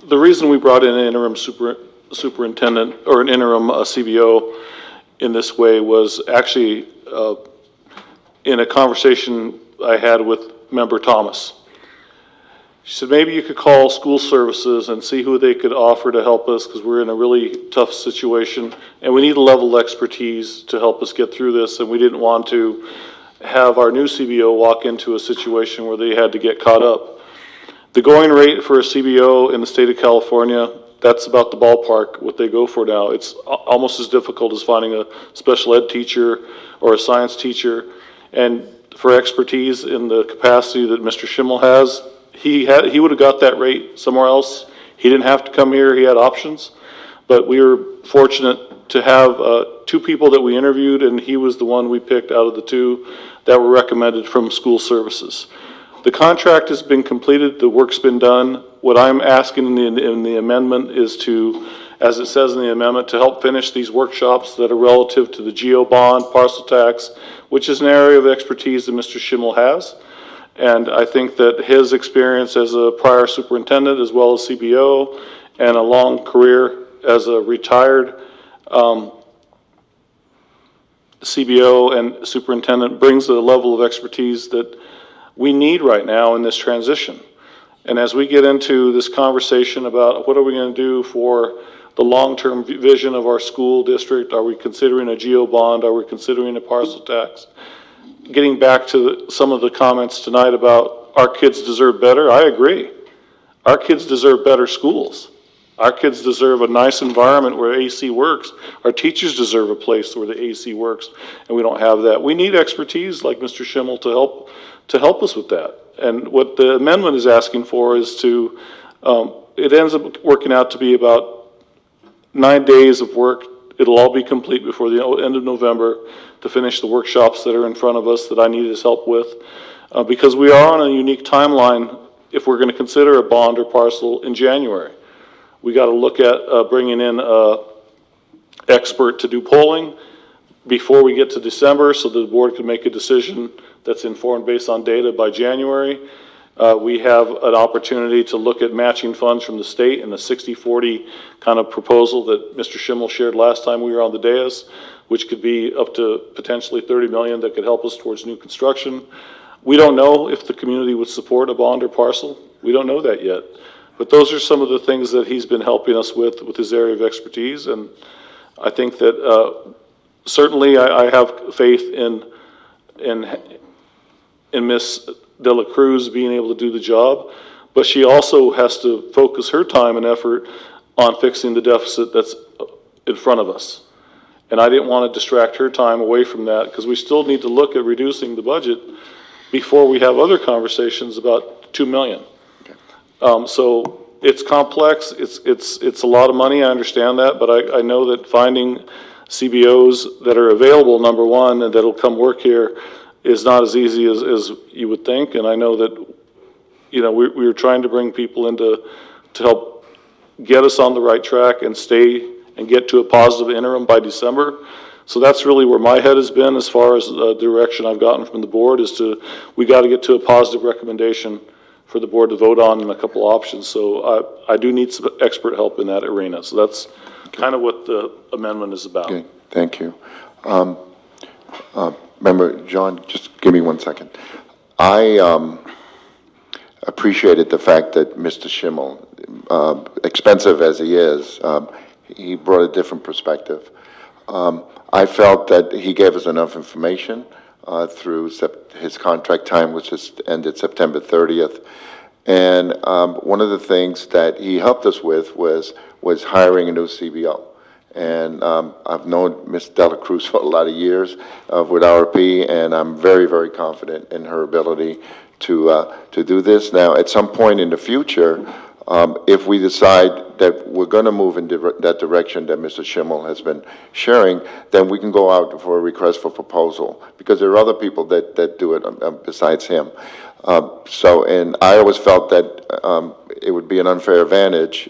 the reason we brought in an interim superintendent or an interim CBO in this way was actually in a conversation I had with Member Thomas. She said, maybe you could call school services and see who they could offer to help us, because we're in a really tough situation and we need a level of expertise to help us get through this, and we didn't want to have our new CBO walk into a situation where they had to get caught up. The going rate for a CBO in the state of California, that's about the ballpark what they go for now. It's almost as difficult as finding a special ed teacher or a science teacher. And for expertise in the capacity that Mr. Schimmel has, he would have got that rate somewhere else. He didn't have to come here, he had options. But we were fortunate to have two people that we interviewed, and he was the one we picked out of the two that were recommended from school services. The contract has been completed, the work's been done. What I'm asking in the amendment is to, as it says in the amendment, to help finish these workshops that are relative to the GO bond, parcel tax, which is an area of expertise that Mr. Schimmel has. And I think that his experience as a prior superintendent, as well as CBO, and a long career as a retired CBO and superintendent brings a level of expertise that we need right now in this transition. And as we get into this conversation about what are we going to do for the long-term vision of our school district, are we considering a GO bond, are we considering a parcel tax? Getting back to some of the comments tonight about our kids deserve better, I agree. Our kids deserve better schools. Our kids deserve a nice environment where AC works. Our teachers deserve a place where the AC works, and we don't have that. We need expertise like Mr. Schimmel to help us with that. And what the amendment is asking for is to, it ends up working out to be about 9 days of work. It'll all be complete before the end of November to finish the workshops that are in front of us that I need his help with. Because we are on a unique timeline if we're going to consider a bond or parcel in January. We got to look at bringing in an expert to do polling before we get to December so the board can make a decision that's informed based on data by January. We have an opportunity to look at matching funds from the state and the 60-40 kind of proposal that Mr. Schimmel shared last time we were on the dais, which could be up to potentially $30 million that could help us towards new construction. We don't know if the community would support a bond or parcel. We don't know that yet. But those are some of the things that he's been helping us with his area of expertise. And I think that certainly I have faith in Ms. De La Cruz being able to do the job, but she also has to focus her time and effort on fixing the deficit that's in front of us. And I didn't want to distract her time away from that, because we still need to look at reducing the budget before we have other conversations about $2 million. So it's complex, it's a lot of money, I understand that, but I know that finding CBOs that are available, number one, and that'll come work here is not as easy as you would think. And I know that, you know, we were trying to bring people in to help get us on the right track and stay and get to a positive interim by December. So that's really where my head has been as far as the direction I've gotten from the board, is we got to get to a positive recommendation for the board to vote on and a couple options. So I do need some expert help in that arena. So that's kind of what the amendment is about. Okay, thank you. Member John, just give me 1 second. I appreciated the fact that Mr. Schimmel, expensive as he is, he brought a different perspective. I felt that he gave us enough information through his contract time, which has ended September 30th. And one of the things that he helped us with was hiring a new CBO. And I've known Ms. De La Cruz for a lot of years with RP, and I'm very, very confident in her ability to do this. Now, at some point in the future, If we decide that we're going to move in that direction that Mr. Schimmel has been sharing, then we can go out for a request for proposal, because there are other people that do it besides him. And I always felt that it would be an unfair advantage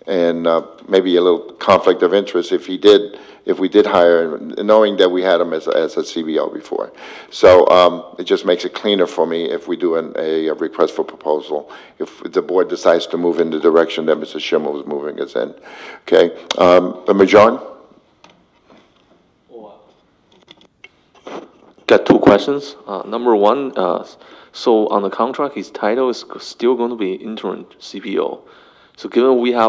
and maybe a little conflict of interest if we did hire, knowing that we had him as a CBO before. So it just makes it cleaner for me if we do a request for proposal, if the board decides to move in the direction that Mr. Schimmel was moving us in. Okay, John? Got two questions. Number one, so on the contract, his title is still going to be interim CPO. So given we have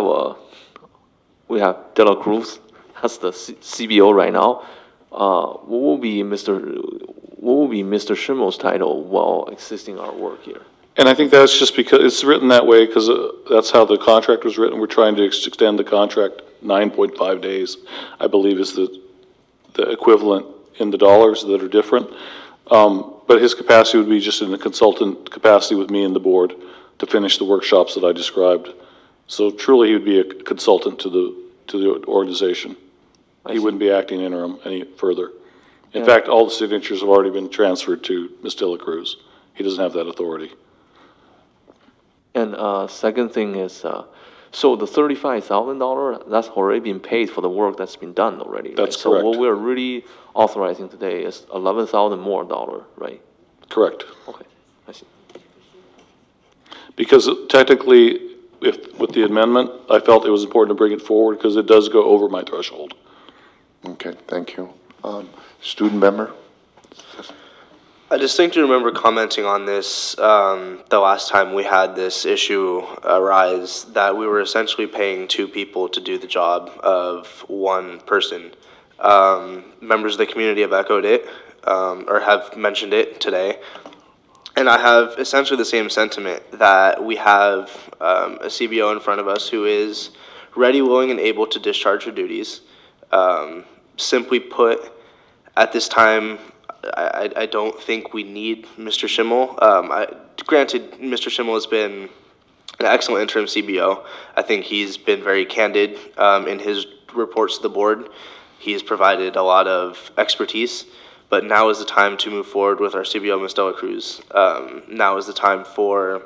De La Cruz as the CBO right now, what will be Mr. Schimmel's title while assisting our work here? And I think that's just because it's written that way because that's how the contract was written. We're trying to extend the contract 9.5 days, I believe is the equivalent in the dollars that are different. But his capacity would be just in the consultant capacity with me and the board to finish the workshops that I described. So truly, he would be a consultant to the organization. He wouldn't be acting interim any further. In fact, all the signatures have already been transferred to Ms. De La Cruz. He doesn't have that authority. And second thing is, so the $35,000, that's already been paid for the work that's been done already, right? That's So correct. what we're really authorizing today is $11,000 more, right? Correct. Okay, I see. Because technically, with the amendment, I felt it was important to bring it forward because it does go over my threshold. Okay, thank you. Student member? I distinctly remember commenting on this the last time we had this issue arise, that we were essentially paying two people to do the job of one person. Members of the community have echoed it, or have mentioned it today. And I have essentially the same sentiment, that we have a CBO in front of us who is ready, willing, and able to discharge her duties. Simply put, at this time, I don't think we need Mr. Schimmel. Granted, Mr. Schimmel has been an excellent interim CBO. I think he's been very candid in his reports to the board. He's provided a lot of expertise. But now is the time to move forward with our CBO, Ms. De La Cruz. Now is the time for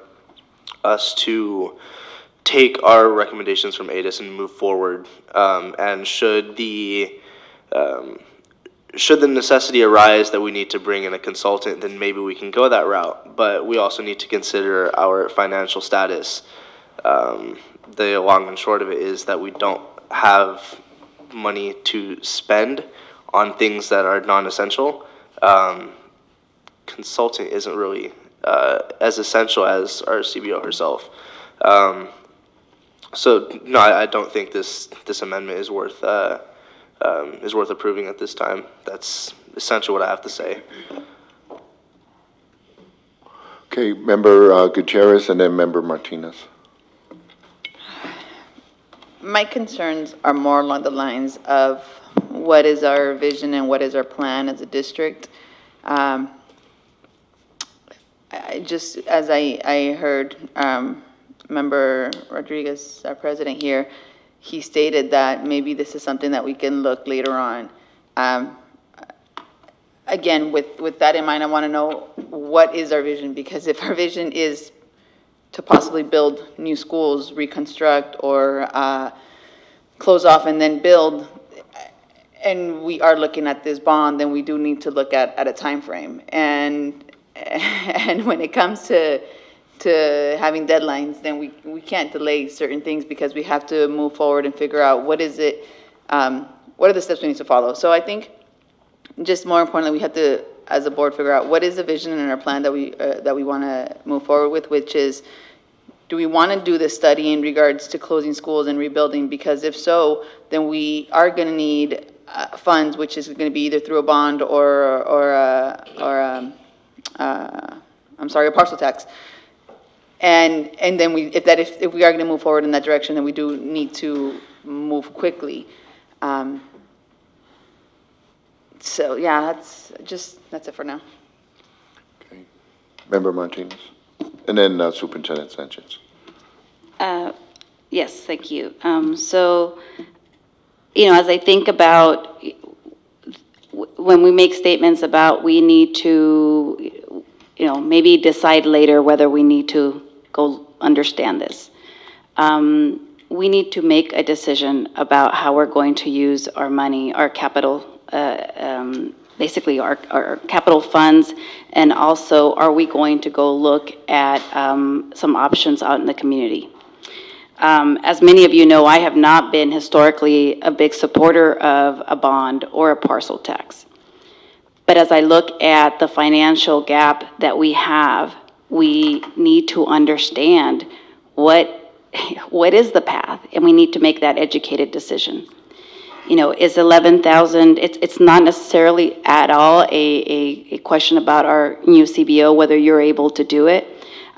us to take our recommendations from ADIS and move forward. And should the necessity arise that we need to bring in a consultant, then maybe we can go that route. But we also need to consider our financial status. The long and short of it is that we don't have money to spend on things that are non-essential. Consulting isn't really as essential as our CBO herself. So no, I don't think this amendment is worth approving at this time. That's essentially what I have to say. Okay, Member Gutierrez and then Member Martinez. My concerns are more along the lines of what is our vision and what is our plan as a district. As I heard Member Rodriguez, our president here, he stated that maybe this is something that we can look later on. Again, with that in mind, I want to know what is our vision, because if our vision is to possibly build new schools, reconstruct, or close off and then build, and we are looking at this bond, then we do need to look at a time frame. And when it comes to having deadlines, then we can't delay certain things, because we have to move forward and figure out what is it, what are the steps we need to follow. So I think, just more importantly, we have to, as a board, figure out what is the vision and our plan that we want to move forward with, which is, do we want to do this study in regards to closing schools and rebuilding? Because if so, then we are going to need funds, which is going to be either through a bond or a parcel tax. And then if we are going to move forward in that direction, then we do need to move quickly. So yeah, that's it for now. Okay, Member Martinez, and then Superintendent Sanchez. Yes, thank you. So, as I think about when we make statements about we need to, maybe decide later whether we need to go understand this. We need to make a decision about how we're going to use our money, our capital, basically our capital funds, and also are we going to go look at some options out in the community. As many of you know, I have not been historically a big supporter of a bond or a parcel tax. But as I look at the financial gap that we have, we need to understand what is the path, and we need to make that educated decision. Is 11,000, it's not necessarily at all a question about our new CBO, whether you're able to do it.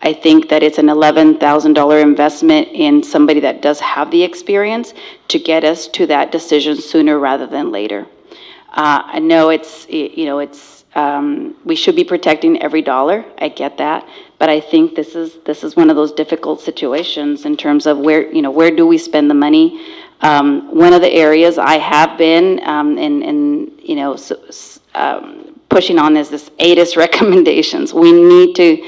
I think that it's an $11,000 investment in somebody that does have the experience to get us to that decision sooner rather than later. I know we should be protecting every dollar. I get that, but I think this is one of those difficult situations in terms of where do we spend the money. One of the areas I have been pushing on is this ADIS recommendations. We need to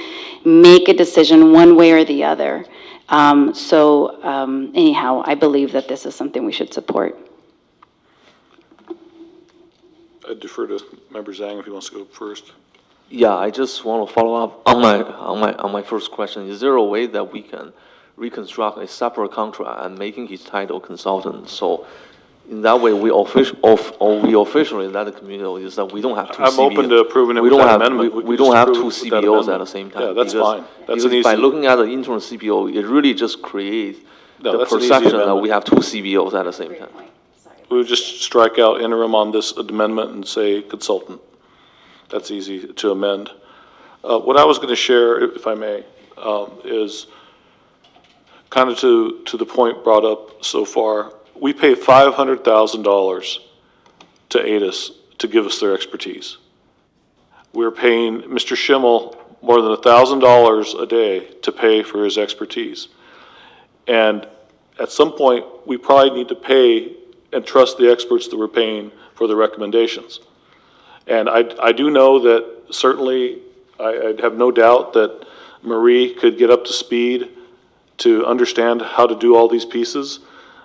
make a decision one way or the other. Anyhow, I believe that this is something we should support. I defer to Member Zhang if he wants to go first. Yeah, I just want to follow up on my first question. Is there a way that we can reconstruct a separate contract and making his title consultant? So in that way, we officially let the community know is that we don't have two CBOs. I'm open to approving it with that amendment. We don't have two CBOs at the same time. Yeah, that's fine. That's an easy. By looking at the interim CBO, it really just creates the perception that we have two CBOs at the same time. We would just strike out interim on this amendment and say consultant. That's easy to amend. What I was going to share, if I may, is kind of to the point brought up so far. We pay $500,000 to ADIS to give us their expertise. We're paying Mr. Schimmel more than $1,000 a day to pay for his expertise. And at some point, we probably need to pay and trust the experts that we're paying for the recommendations. And I do know that certainly, I have no doubt that Marie could get up to speed to understand how to do all these pieces,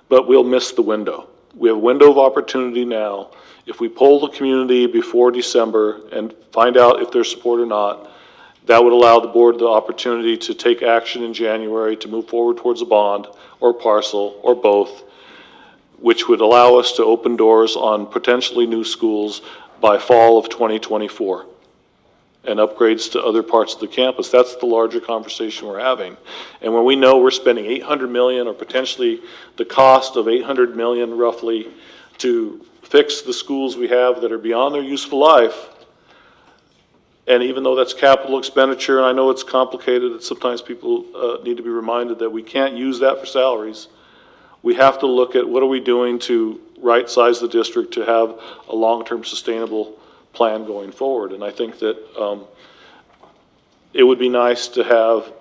but we'll miss the window. We have a window of opportunity now. If we poll the community before December and find out if there's support or not, that would allow the board the opportunity to take action in January to move forward towards a bond or parcel or both, which would allow us to open doors on potentially new schools by fall of 2024 and upgrades to other parts of the campus. That's the larger conversation we're having. And when we know we're spending $800 million or potentially the cost of $800 million roughly to fix the schools we have that are beyond their useful life, and even though that's capital expenditure, and I know it's complicated, and sometimes people need to be reminded that we can't use that for salaries, we have to look at what are we doing to right-size the district to have a long-term sustainable plan going forward. And I think that it would be nice to have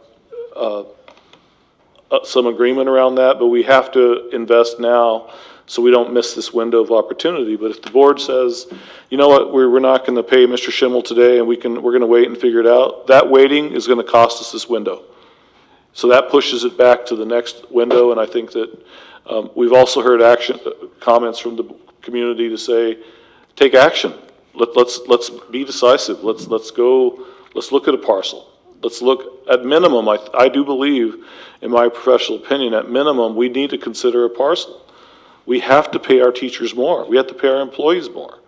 some agreement around that, but we have to invest now so we don't miss this window of opportunity. But if the board says, you know what, we're not going to pay Mr. Schimmel today and we're going to wait and figure it out, that waiting is going to cost us this window. So that pushes it back to the next window, and I think that we've also heard comments from the community to say, take action. Let's be decisive. Let's look at a parcel. Let's look at minimum. I do believe, in my professional opinion, at minimum, we need to consider a parcel. We have to pay our teachers more. We have to pay our employees more.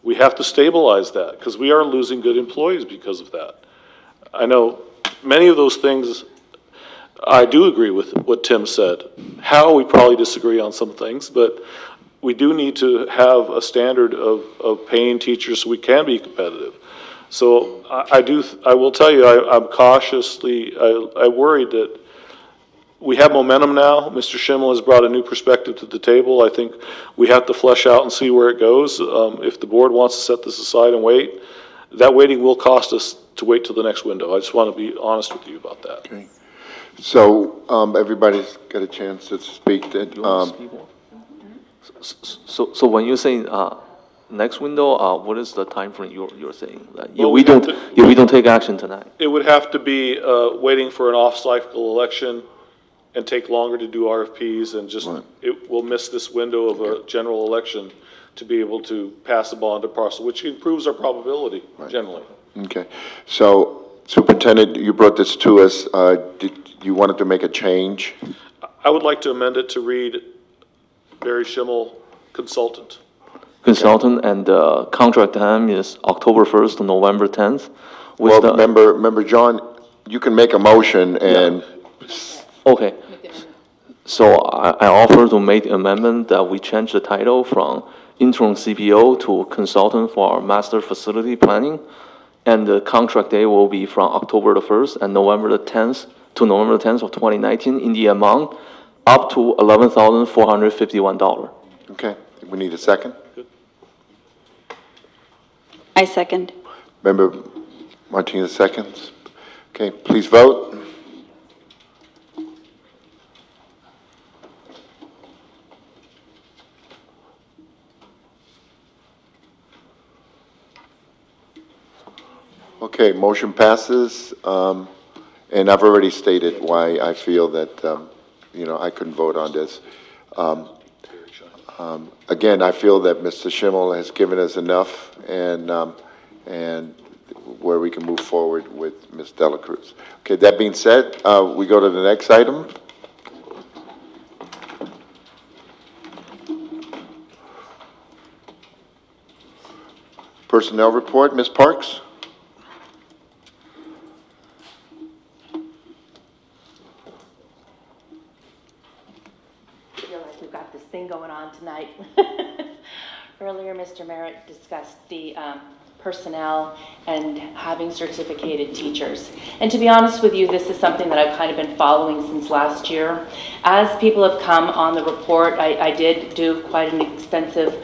We have to stabilize that because we are losing good employees because of that. I know many of those things, I do agree with what Tim said. How, we probably disagree on some things, but we do need to have a standard of paying teachers so we can be competitive. So I will tell you, I'm cautiously, I worried that we have momentum now. Mr. Schimmel has brought a new perspective to the table. I think we have to flesh out and see where it goes. If the board wants to set this aside and wait, that waiting will cost us to wait till the next window. I just want to be honest with you about that. Okay. So, everybody's got a chance to speak. So when you're saying, next window, what is the time frame you're saying? That Well, we don't, if we don't take action tonight? It would have to be waiting for an off-cycle election and take longer to do RFPs and just, it will miss this window of a general election to be able to pass a bond to parcel, which improves our probability generally. Okay. So, Superintendent, you brought this to us. Did you wanted to make a change? I would like to amend it to read Barry Schimmel, consultant. Consultant, and contract time is October 1st to November 10th. Well, remember, John, you can make a motion and. Okay. So I offer to make the amendment that we change the title from interim CPO to consultant for our master facility planning. And the contract day will be from October the 1st and November the 10th to November the 10th of 2019 in the amount up to $11,451. Okay, we need a second. I second. Member Martinez seconds. Okay, please vote. Okay, motion passes, and I've already stated why I feel that, I couldn't vote on this. Again, I feel that Mr. Schimmel has given us enough, and where we can move forward with Ms. Dela Cruz. Okay, that being said, we go to the next item. Personnel report, Ms. Parks? Thing going on tonight. Earlier, Mr. Merritt discussed the personnel and having certificated teachers. And to be honest with you, this is something that I've kind of been following since last year. As people have come on the report, I did do quite an extensive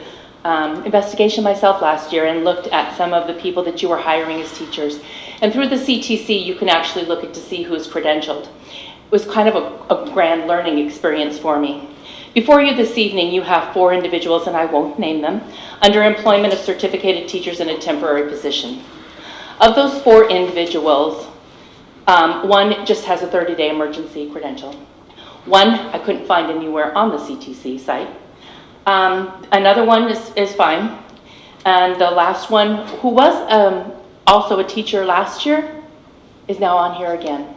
investigation myself last year and looked at some of the people that you were hiring as teachers. And through the CTC, you can actually look at to see who is credentialed. It was kind of a grand learning experience for me. Before you this evening, you have 4 individuals, and I won't name them, under employment of certificated teachers in a temporary position. Of those 4 individuals, one just has a 30-day emergency credential. One I couldn't find anywhere on the CTC site. Another one is fine. And the last one, who was also a teacher last year, is now on here again.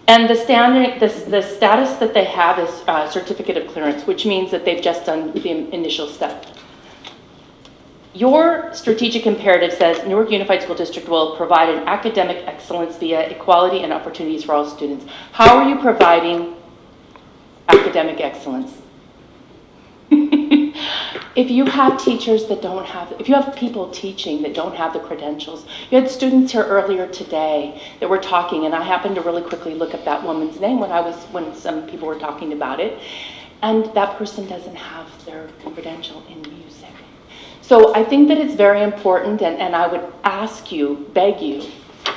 And the status that they have is certificate of clearance, which means that they've just done the initial step. Your strategic imperative says Newark Unified School District will provide an academic excellence via equality and opportunities for all students. How are you providing academic excellence? If you have teachers that don't have, if you have people teaching that don't have the credentials, you had students here earlier today that were talking, and I happened to really quickly look up that woman's name when some people were talking about it, and that person doesn't have their credential in music. So I think that it's very important, and I would ask you, beg you,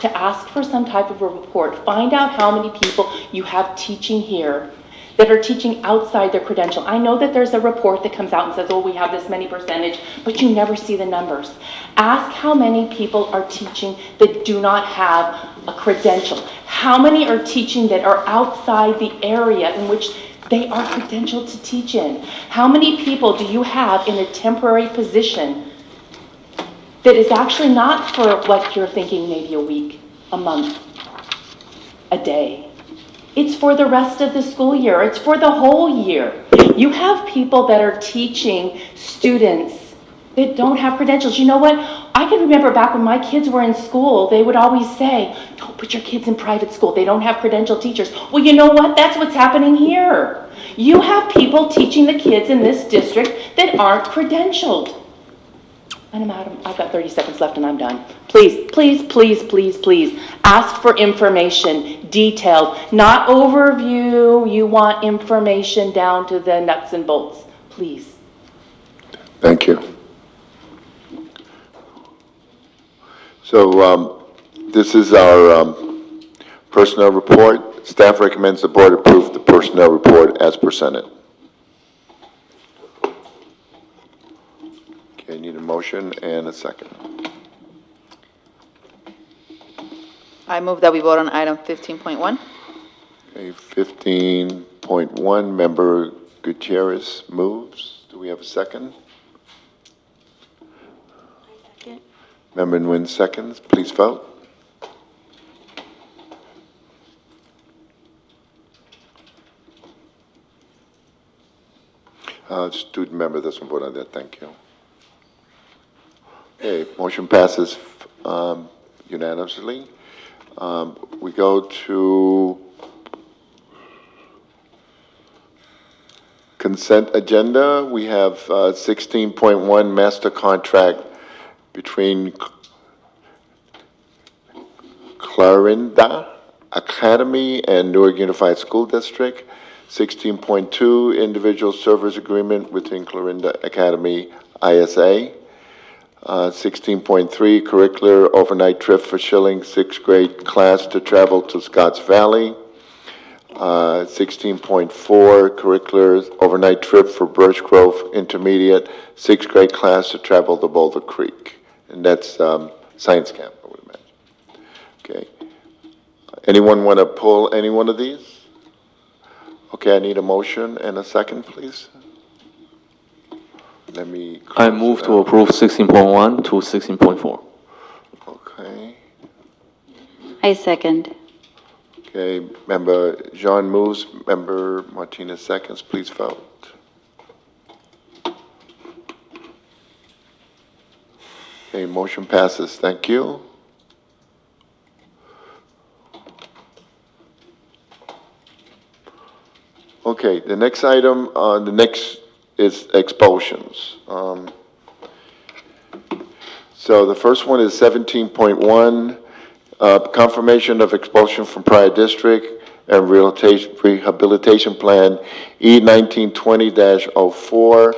to ask for some type of a report. Find out how many people you have teaching here that are teaching outside their credential. I know that there's a report that comes out and says, oh, we have this many percentage, but you never see the numbers. Ask how many people are teaching that do not have a credential. How many are teaching that are outside the area in which they are credentialed to teach in? How many people do you have in a temporary position that is actually not for what you're thinking, maybe a week, a month, a day? It's for the rest of the school year. It's for the whole year. You have people that are teaching students that don't have credentials. You know what? I can remember back when my kids were in school, they would always say, don't put your kids in private school. They don't have credentialed teachers. Well, you know what? That's what's happening here. You have people teaching the kids in this district that aren't credentialed. And I've got 30 seconds left and I'm done. Please, please, please, please, please, ask for information, detailed, not overview. You want information down to the nuts and bolts, please. Thank you. So this is our personnel report. Staff recommends the board approve the personnel report as presented. Okay, I need a motion and a second. I move that we vote on item 15.1. Okay, 15.1, Member Gutierrez moves. Do we have a second? Second. Member Nguyen seconds. Please vote. Student member doesn't vote on that. Thank you. Okay, motion passes unanimously. We go to consent agenda. We have 16.1 master contract between Clarinda Academy and Newark Unified School District. 16.2 individual service agreement between Clarinda Academy ISA. 16.3 curricular overnight trip for Schilling 6th grade class to travel to Scotts Valley. 16.4 curricular overnight trip for Birch Grove Intermediate 6th grade class to travel to Boulder Creek. And that's science camp, I would imagine. Okay. Anyone want to pull any one of these? Okay, I need a motion and a second, please. Let me. I move to approve 16.1 to 16.4. Okay. I second. Okay, Member Jean moves, Member Martinez seconds. Please vote. Okay, motion passes. Thank you. Okay, the next item, the next is expulsions. So the first one is 17.1, confirmation of expulsion from prior district and rehabilitation plan E1920-04.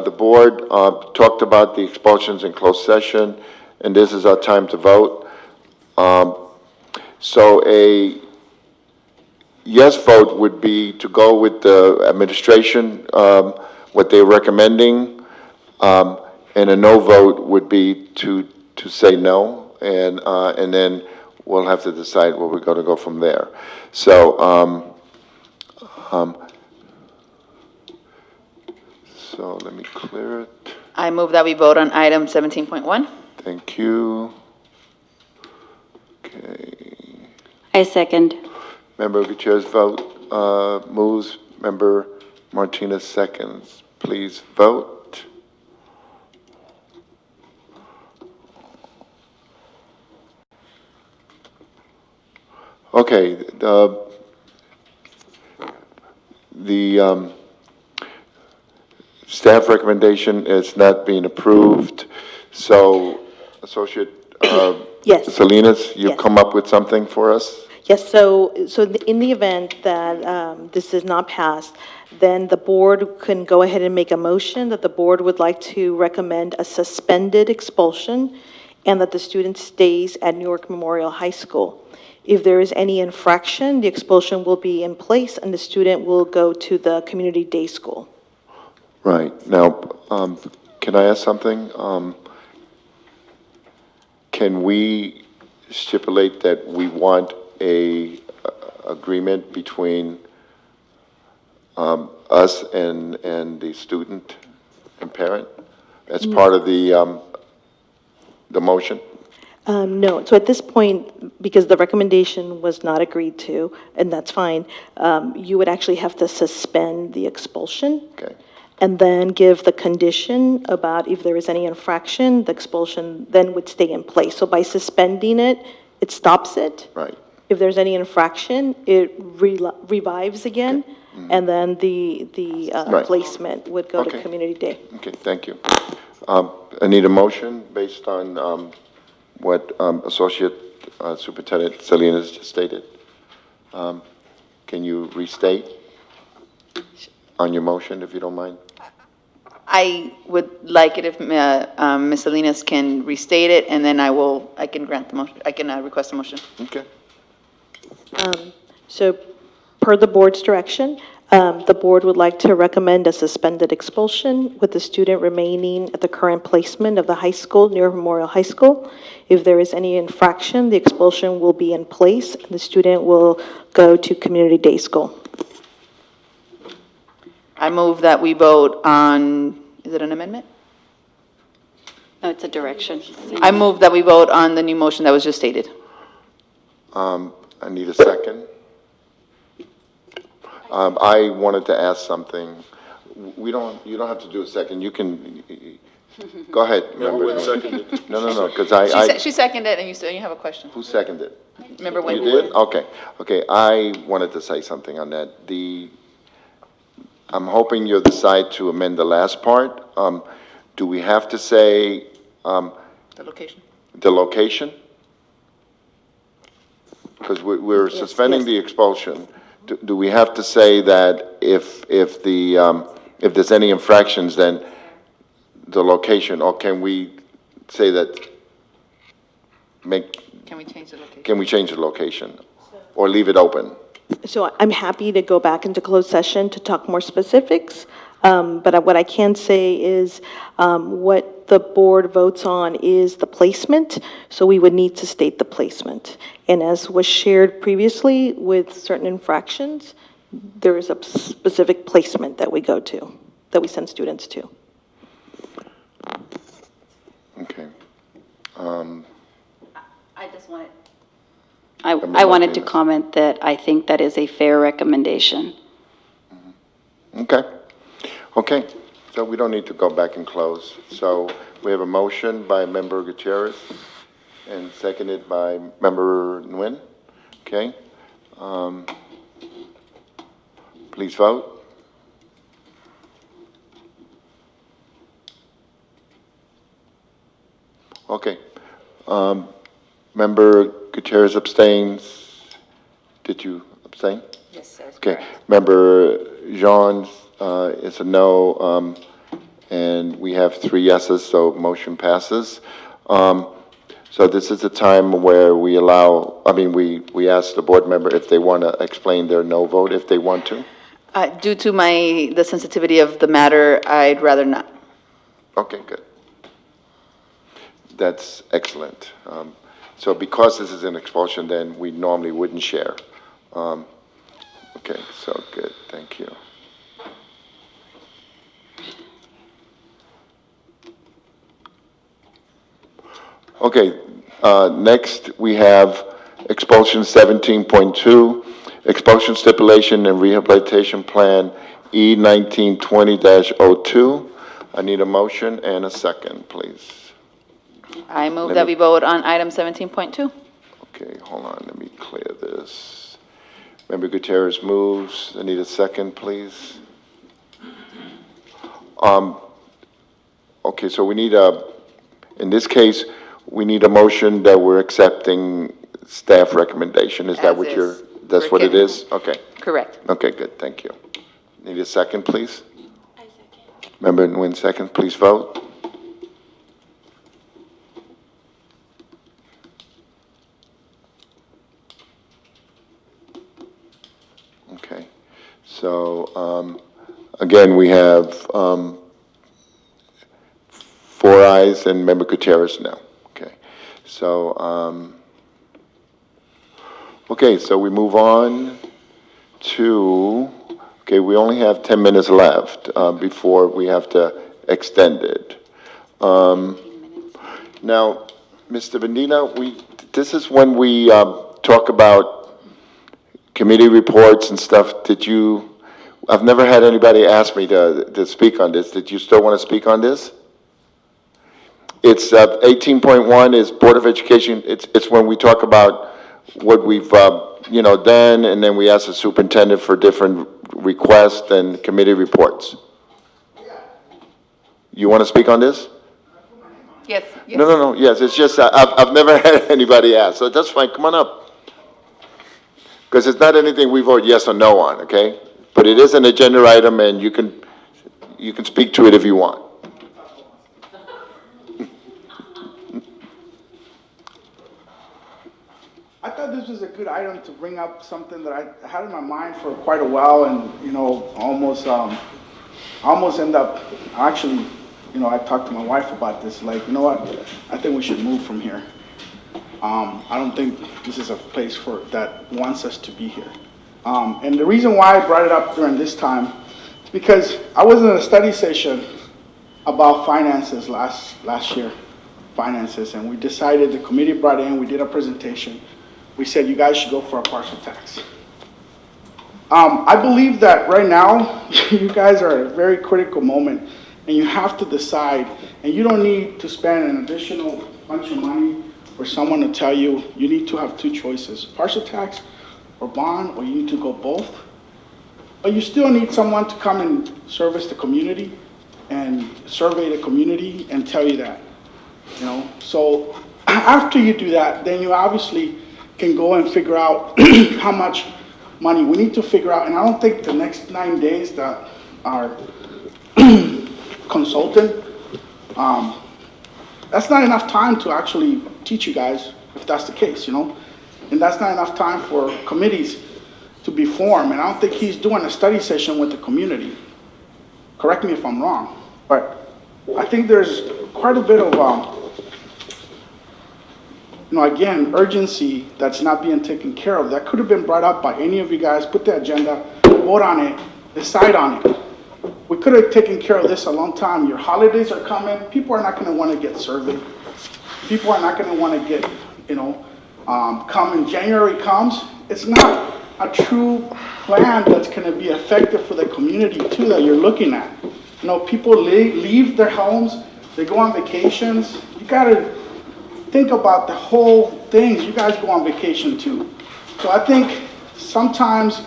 The board talked about the expulsions in closed session, and this is our time to vote. So a yes vote would be to go with the administration, what they're recommending, and a no vote would be to say no, and then we'll have to decide where we're going to go from there. So, so let me clear it. I move that we vote on item 17.1. Thank you. Okay. I second. Member Gutierrez vote, moves. Member Martinez seconds. Please vote. Okay, the staff recommendation is not being approved. So, Associate Yes. Salinas, you've Yes. come up with something for us? Yes, so in the event that this is not passed, then the board can go ahead and make a motion that the board would like to recommend a suspended expulsion and that the student stays at Newark Memorial High School. If there is any infraction, the expulsion will be in place and the student will go to the community day school. Right. Now, can I ask something? Can we stipulate that we want a agreement between us and the student and parent as part of the motion? No, so at this point, because the recommendation was not agreed to, and that's fine, you would actually have to suspend the expulsion. Okay. And then give the condition about if there is any infraction, the expulsion then would stay in place. So by suspending it, it stops it. Right. If there's any infraction, it revives again, and then the Right. placement would go to Okay. community day. Okay, thank you. I need a motion based on what Associate Superintendent Salinas just stated. Can you restate on your motion, if you don't mind? I would like it if Ms. Salinas can restate it, and then I can grant the motion, I can request a motion. Okay. So per the board's direction, the board would like to recommend a suspended expulsion with the student remaining at the current placement of the high school, Newark Memorial High School. If there is any infraction, the expulsion will be in place and the student will go to community day school. I move that we vote on, is it an amendment? No, it's a direction. I move that we vote on the new motion that was just stated. I need a second. I wanted to ask something. You don't have to do a second. You can, go ahead. Member Nguyen seconded. No, because She seconded it, and you have a question. Who seconded? Member Nguyen. You did? Okay, I wanted to say something on that. I'm hoping you'll decide to amend the last part. Do we have to say, The location. the location? Because we're suspending the expulsion. Do we have to say that if there's any infractions, then the location, or can we say that, Can we change the location? can we change the location? Or leave it open? So I'm happy to go back into closed session to talk more specifics. But what I can say is what the board votes on is the placement. So we would need to state the placement. And as was shared previously with certain infractions, there is a specific placement that we go to, that we send students to. Okay. I just wanted, I wanted to comment that I think that is a fair recommendation. Okay, so we don't need to go back and close. So we have a motion by Member Gutierrez and seconded by Member Nguyen. Okay. Please vote. Okay. Member Gutierrez abstains. Did you abstain? Yes, sir. Okay. Member Jean is a no, and we have 3 yeses, so motion passes. So this is a time where we allow, we ask the board member if they want to explain their no vote, if they want to. Due to the sensitivity of the matter, I'd rather not. Okay, good. That's excellent. So because this is an expulsion, then we normally wouldn't share. Okay, so good, thank you. Okay, next we have expulsion 17.2, expulsion stipulation and rehabilitation plan E1920-02. I need a motion and a second, please. I move that we vote on item 17.2. Okay, hold on, let me clear this. Member Gutierrez moves. I need a second, please. Okay, so we need in this case, we need a motion that we're accepting staff recommendation. Is that what that's what it is? Okay. Correct. Okay, good, thank you. Need a second, please? I second. Member Nguyen, second, please vote. Okay, so, again, we have 4 ayes and Member Gutierrez no. Okay, so, okay, so we move on to, okay, we only have 10 minutes left before we have to extend it. Now, Mr. Vendina, this is when we talk about committee reports and stuff. I've never had anybody ask me to speak on this. Did you still want to speak on this? It's 18.1 is Board of Education. It's when we talk about what we've done, and then we ask the superintendent for different requests and committee reports. You want to speak on this? Yes. No. Yes, it's just I've never had anybody ask, so that's fine. Come on up. Because it's not anything we vote yes or no on, okay? But it is an agenda item, and you can speak to it if you want. I thought this is a good item to bring up, something that I had in my mind for quite a while, and, almost end up, actually, I talked to my wife about this, like, you know what, I think we should move from here. I don't think this is a place that wants us to be here. And the reason why I brought it up during this time is because I was in a study session about finances last year, and we decided, the committee brought in, we did a presentation. We said, you guys should go for a partial tax. I believe that right now, you guys are at a very critical moment, and you have to decide, and you don't need to spend an additional bunch of money for someone to tell you, you need to have two choices, partial tax or bond, or you need to go both. But you still need someone to come and service the community and survey the community and tell you that, So after you do that, then you obviously can go and figure out how much money we need to figure out. And I don't think the next 9 days that our consultant, that's not enough time to actually teach you guys, if that's the case, And that's not enough time for committees to be formed. And I don't think he's doing a study session with the community. Correct me if I'm wrong, but I think there's quite a bit of, again, urgency that's not being taken care of. That could have been brought up by any of you guys, put the agenda, vote on it, decide on it. We could have taken care of this a long time. Your holidays are coming. People are not going to want to get surveyed. People are not going to want to get, come and January comes. It's not a true plan that's going to be effective for the community too that you're looking at. People leave their homes. They go on vacations. You got to think about the whole things. You guys go on vacation too. So I think sometimes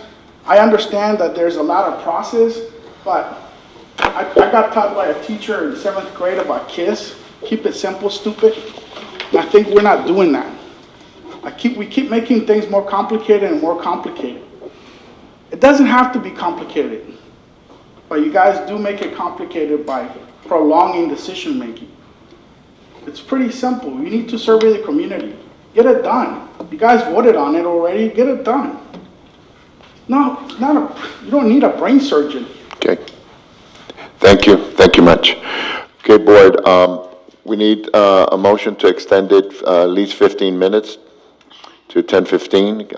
I understand that there's a lot of process, but I got taught by a teacher in 7th grade about KISS, keep it simple, stupid. And I think we're not doing that. We keep making things more complicated and more complicated. It doesn't have to be complicated, but you guys do make it complicated by prolonging decision making. It's pretty simple. You need to survey the community. Get it done. You guys voted on it already. Get it done. No, it's not you don't need a brain surgeon. Okay. Thank you. Thank you much. Okay, board, we need a motion to extend it at least 15 minutes to 10:15.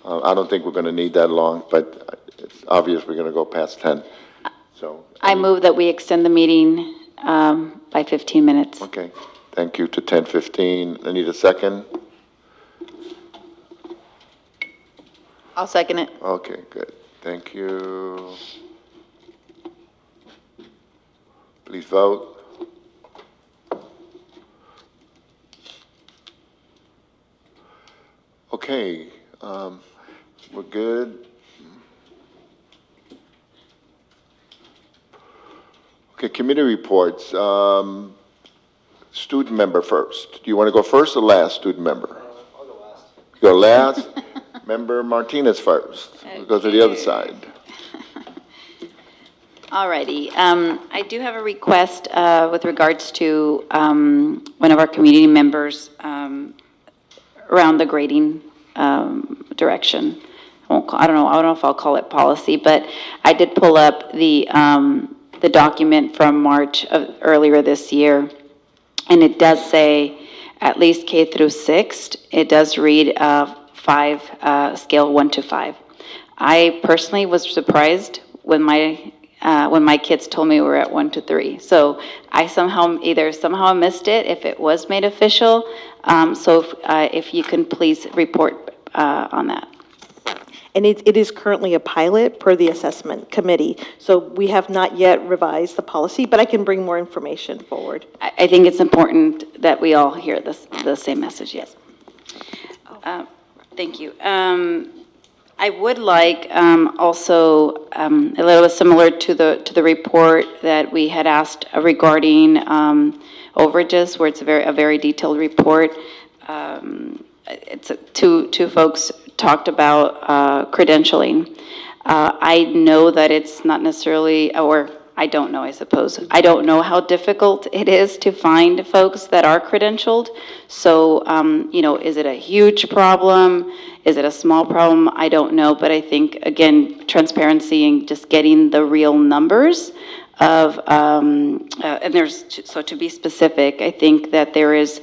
I don't think we're going to need that long, but it's obvious we're going to go past 10. So I move that we extend the meeting by 15 minutes. okay. Thank you, to 10:15. I need a second. I'll second it. Okay, good. Thank you. Please vote. Okay, we're good. Okay, committee reports. Student member first. Do you want to go first or last, student member? I'll go last. Go last? Member Martinez first. We'll go to the other side. Alrighty, I do have a request with regards to one of our community members around the grading direction. I don't know if I'll call it policy, but I did pull up the document from March of earlier this year, and it does say at least K through 6. It does read 5, scale 1 to 5. I personally was surprised when my kids told me we were at 1 to 3. So I somehow missed it if it was made official. So if you can please report on that. And it is currently a pilot per the assessment committee. So we have not yet revised the policy, but I can bring more information forward. I think it's important that we all hear the same message, yes. Thank you. I would like also a little bit similar to the report that we had asked regarding overages, where it's a very detailed report. It's two folks talked about credentialing. I know that it's not necessarily, or I don't know, I suppose. I don't know how difficult it is to find folks that are credentialed. So, is it a huge problem? Is it a small problem? I don't know, but I think, again, transparency and just getting the real numbers of, so to be specific, I think that there is,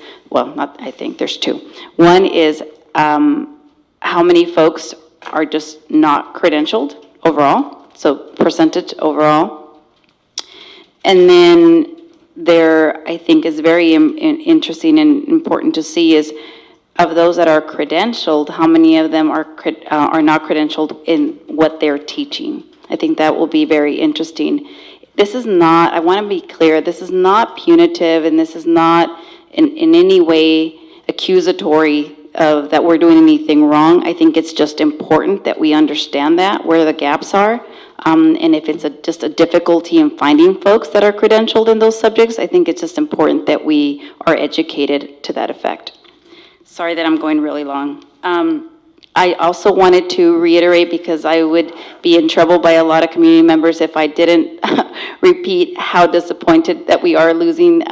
there's two. One is how many folks are just not credentialed overall, so percentage overall. And then there, I think, is very interesting and important to see is of those that are credentialed, how many of them are not credentialed in what they're teaching. I think that will be very interesting. This is not, I want to be clear, this is not punitive, and this is not in any way accusatory of that we're doing anything wrong. I think it's just important that we understand that, where the gaps are. And if it's just a difficulty in finding folks that are credentialed in those subjects, I think it's just important that we are educated to that effect. Sorry that I'm going really long. I also wanted to reiterate, because I would be in trouble by a lot of community members if I didn't repeat how disappointed that we are losing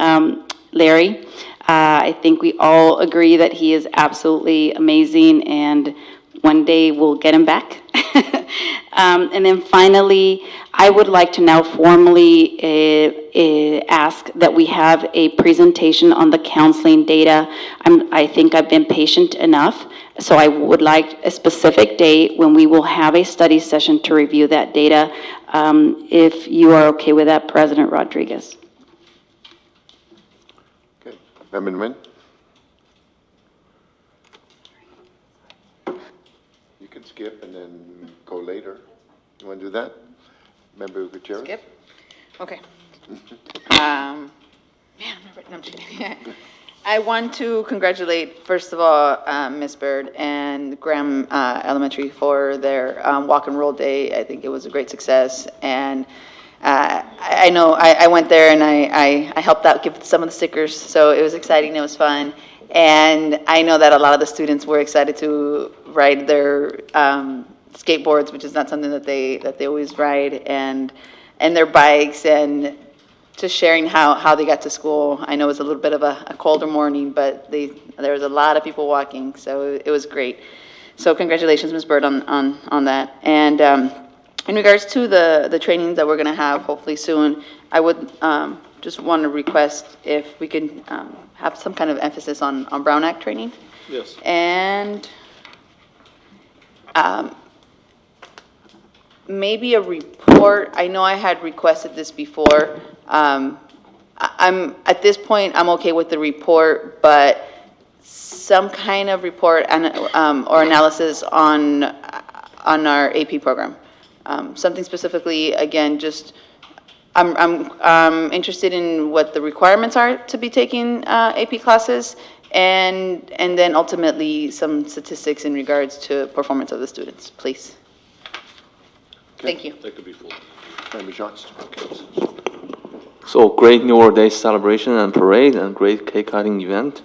Larry. I think we all agree that he is absolutely amazing, and one day we'll get him back. And then finally, I would like to now formally ask that we have a presentation on the counseling data. I think I've been patient enough, so I would like a specific date when we will have a study session to review that data, if you are okay with that, President Rodriguez. Okay, Member Nguyen? You can skip and then go later. You want to do that? Member Gutierrez? Skip? Okay. I'm just kidding. I want to congratulate, first of all, Ms. Bird and Graham Elementary for their walk and roll day. I think it was a great success, and I know I went there and I helped out give some of the stickers, so it was exciting, it was fun. And I know that a lot of the students were excited to ride their skateboards, which is not something that they always ride, and their bikes, and just sharing how they got to school. I know it was a little bit of a colder morning, but there was a lot of people walking, so it was great. So congratulations, Ms. Bird, on that. And in regards to the trainings that we're going to have hopefully soon, I would just want to request if we can have some kind of emphasis on Brown Act training. Yes. And maybe a report. I know I had requested this before. I'm at this point, I'm okay with the report, but some kind of report and or analysis on our AP program. Something specifically, again, just I'm interested in what the requirements are to be taking AP classes, and then ultimately some statistics in regards to performance of the students, please. Thank you. That could be full. Member Johnston? So great Newark Day celebration and parade and great cake cutting event.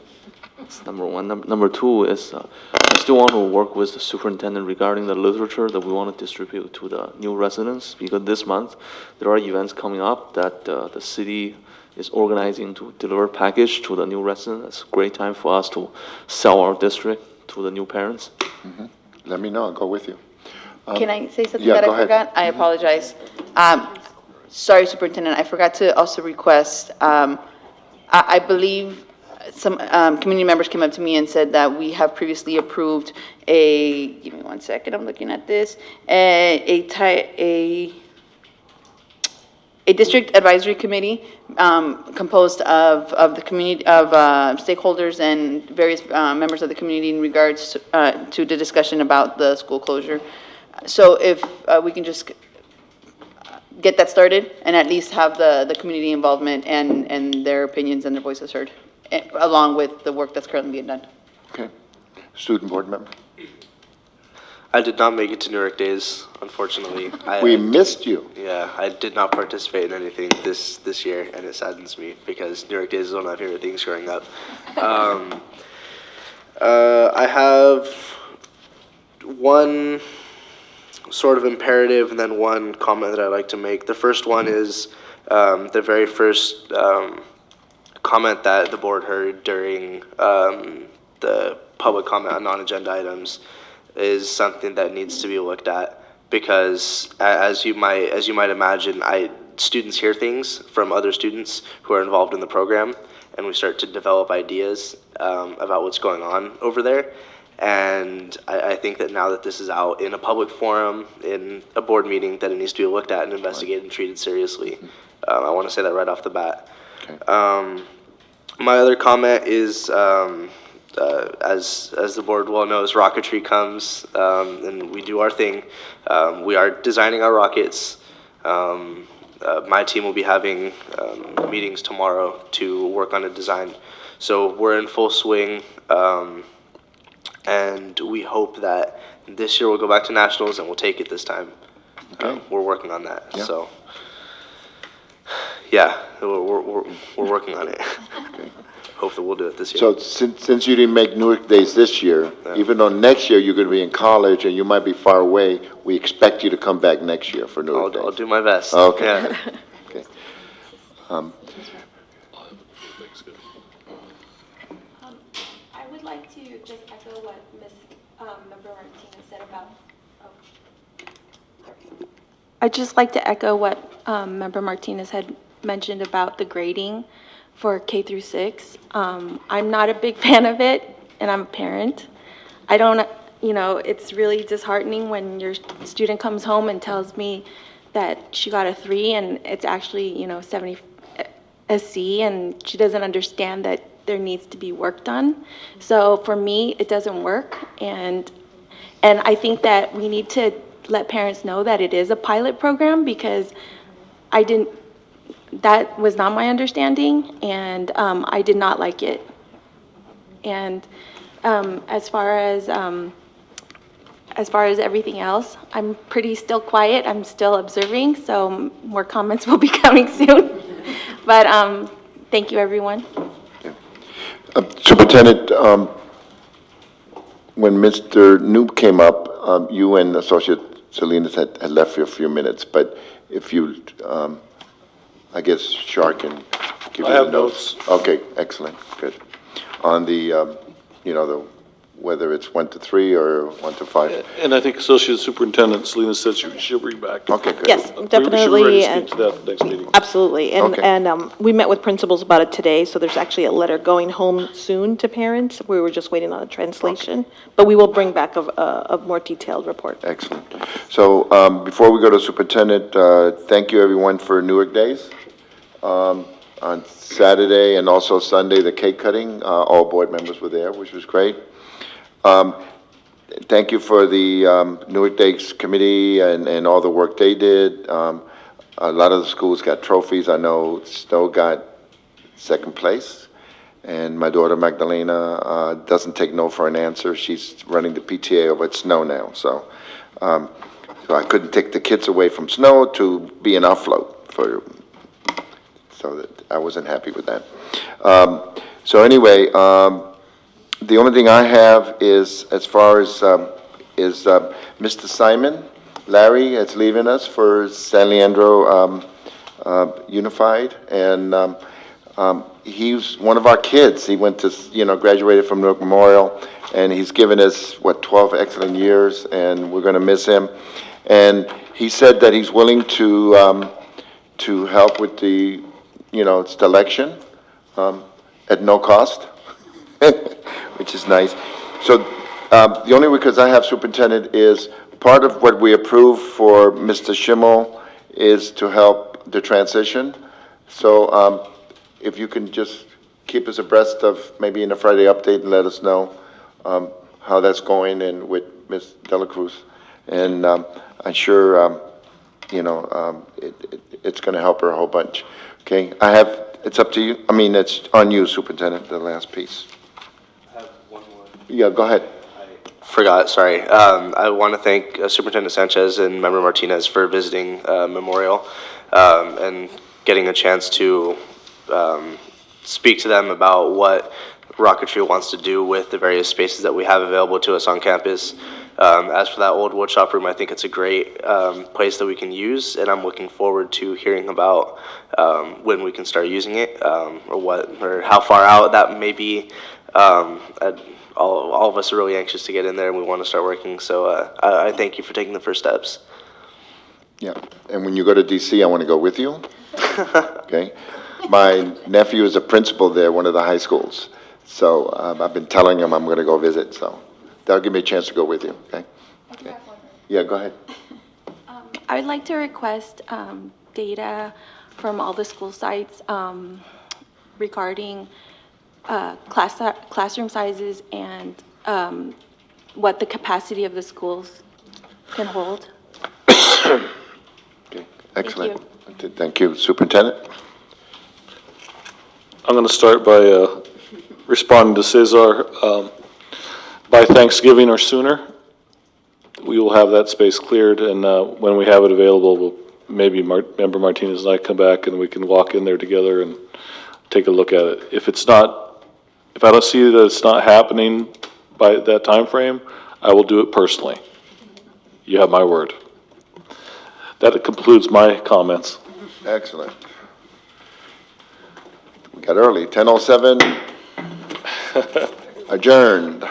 That's number one. Number two is I still want to work with the superintendent regarding the literature that we want to distribute to the new residents, because this month there are events coming up that the city is organizing to deliver package to the new residents. It's a great time for us to sell our district to the new parents. Mm-hmm. Let me know, I'll go with you. Can I say something yeah, that go I ahead. forgot? I apologize. Sorry, Superintendent, I forgot to also request, I believe some community members came up to me and said that we have previously approved give me 1 second, I'm looking at this, a district advisory committee composed of the community, of stakeholders and various members of the community in regards to the discussion about the school closure. So if we can just get that started and at least have the community involvement and their opinions and their voices heard, along with the work that's currently being done. Okay. Student board member? I did not make it to Newark Days, unfortunately. We missed you. Yeah, I did not participate in anything this year, and it saddens me because Newark Days is one of my favorite things growing up. I have one sort of imperative and then one comment that I'd like to make. The first one is the very first comment that the board heard during the public comment on non-agenda items is something that needs to be looked at, because as you might imagine, students hear things from other students who are involved in the program, and we start to develop ideas about what's going on over there. And I think that now that this is out in a public forum, in a board meeting, that it needs to be looked at and investigated and treated seriously. I want to say that right off the bat. Okay. My other comment is, as the board well knows, rocketry comes, and we do our thing. We are designing our rockets. My team will be having meetings tomorrow to work on a design. So we're in full swing. And we hope that this year we'll go back to nationals and we'll take it this time. Okay. We're working on that. Yeah. So, yeah, we're working on it. Okay. Hope that we'll do it this year. So since you didn't make Newark Days this year, even though next year you're going to be in college and you might be far away, we expect you to come back next year for Newark Days. I'll do my best. Okay. Yeah. Okay. I would like to just echo what Member Martinez said about. I'd just like to echo what Member Martinez had mentioned about the grading for K through 6. I'm not a big fan of it, and I'm a parent. I don't, it's really disheartening when your student comes home and tells me that she got a 3 and it's actually, 70 a C, and she doesn't understand that there needs to be work done. So for me, it doesn't work, and I think that we need to let parents know that it is a pilot program, because that was not my understanding, and I did not like it. And as far as everything else, I'm pretty still quiet. I'm still observing, so more comments will be coming soon. But thank you, everyone. Superintendent, when Mr. Noob came up, you and Associate Salinas had left for a few minutes, but if you, I guess Shar can give you the notes. Okay, excellent, good. On the, whether it's 1 to 3 or 1 to 5. And I think Associate Superintendent Salinas said she'll bring back. Okay, good. Yes, We should definitely. be ready to speak to that next meeting. Absolutely. Okay. And we met with principals about it today, so there's actually a letter going home soon to parents. We were just waiting on a translation. Okay. But we will bring back a more detailed report. Excellent. So before we go to Superintendent, thank you everyone for Newark Days. On Saturday and also Sunday, the cake cutting, all board members were there, which was great. Thank you for the Newark Days Committee and all the work they did. A lot of the schools got trophies. I know Stowe got 2nd place, and my daughter Magdalena doesn't take no for an answer. She's running the PTA over at Snow now, so I couldn't take the kids away from Snow to be in our float so that I wasn't happy with that. So anyway. The only thing I have is, as far as Mr. Simon, Larry is leaving us for San Leandro Unified, and he's one of our kids. He went to, graduated from Newark Memorial, and he's given us, 12 excellent years, and we're going to miss him. And he said that he's willing to help with the, selection at no cost. Which is nice. So the only because I have superintendent is part of what we approve for Mr. Schimmel is to help the transition. So if you can just keep us abreast of maybe in a Friday update and let us know how that's going and with Ms. Dela Cruz. And I'm sure, it's going to help her a whole bunch. Okay, it's up to you. I mean, it's on you, Superintendent, the last piece. Yeah, go ahead. Forgot, sorry. I want to thank Superintendent Sanchez and Member Martinez for visiting Memorial and getting a chance to speak to them about what rocketry wants to do with the various spaces that we have available to us on campus. As for that old wood shop room, I think it's a great place that we can use, and I'm looking forward to hearing about when we can start using it, or how far out that may be. All of us are really anxious to get in there, and we want to start working. So I thank you for taking the first steps. Yeah, and when you go to DC, I want to go with you. Okay, my nephew is a principal there, one of the high schools. So I've been telling him I'm going to go visit. So that'll give me a chance to go with you. Okay. Okay. Yeah, go ahead. I would like to request data from all the school sites regarding classroom sizes and what the capacity of the schools can hold. Okay, excellent. Thank you. Superintendent? I'm going to start by responding to Cesar. By Thanksgiving or sooner, we will have that space cleared, and when we have it available, we'll maybe Member Martinez and I come back and we can walk in there together and take a look at it. If I don't see that it's not happening by that time frame, I will do it personally. You have my word. That concludes my comments. Excellent. We got early, 10:07. Adjourned.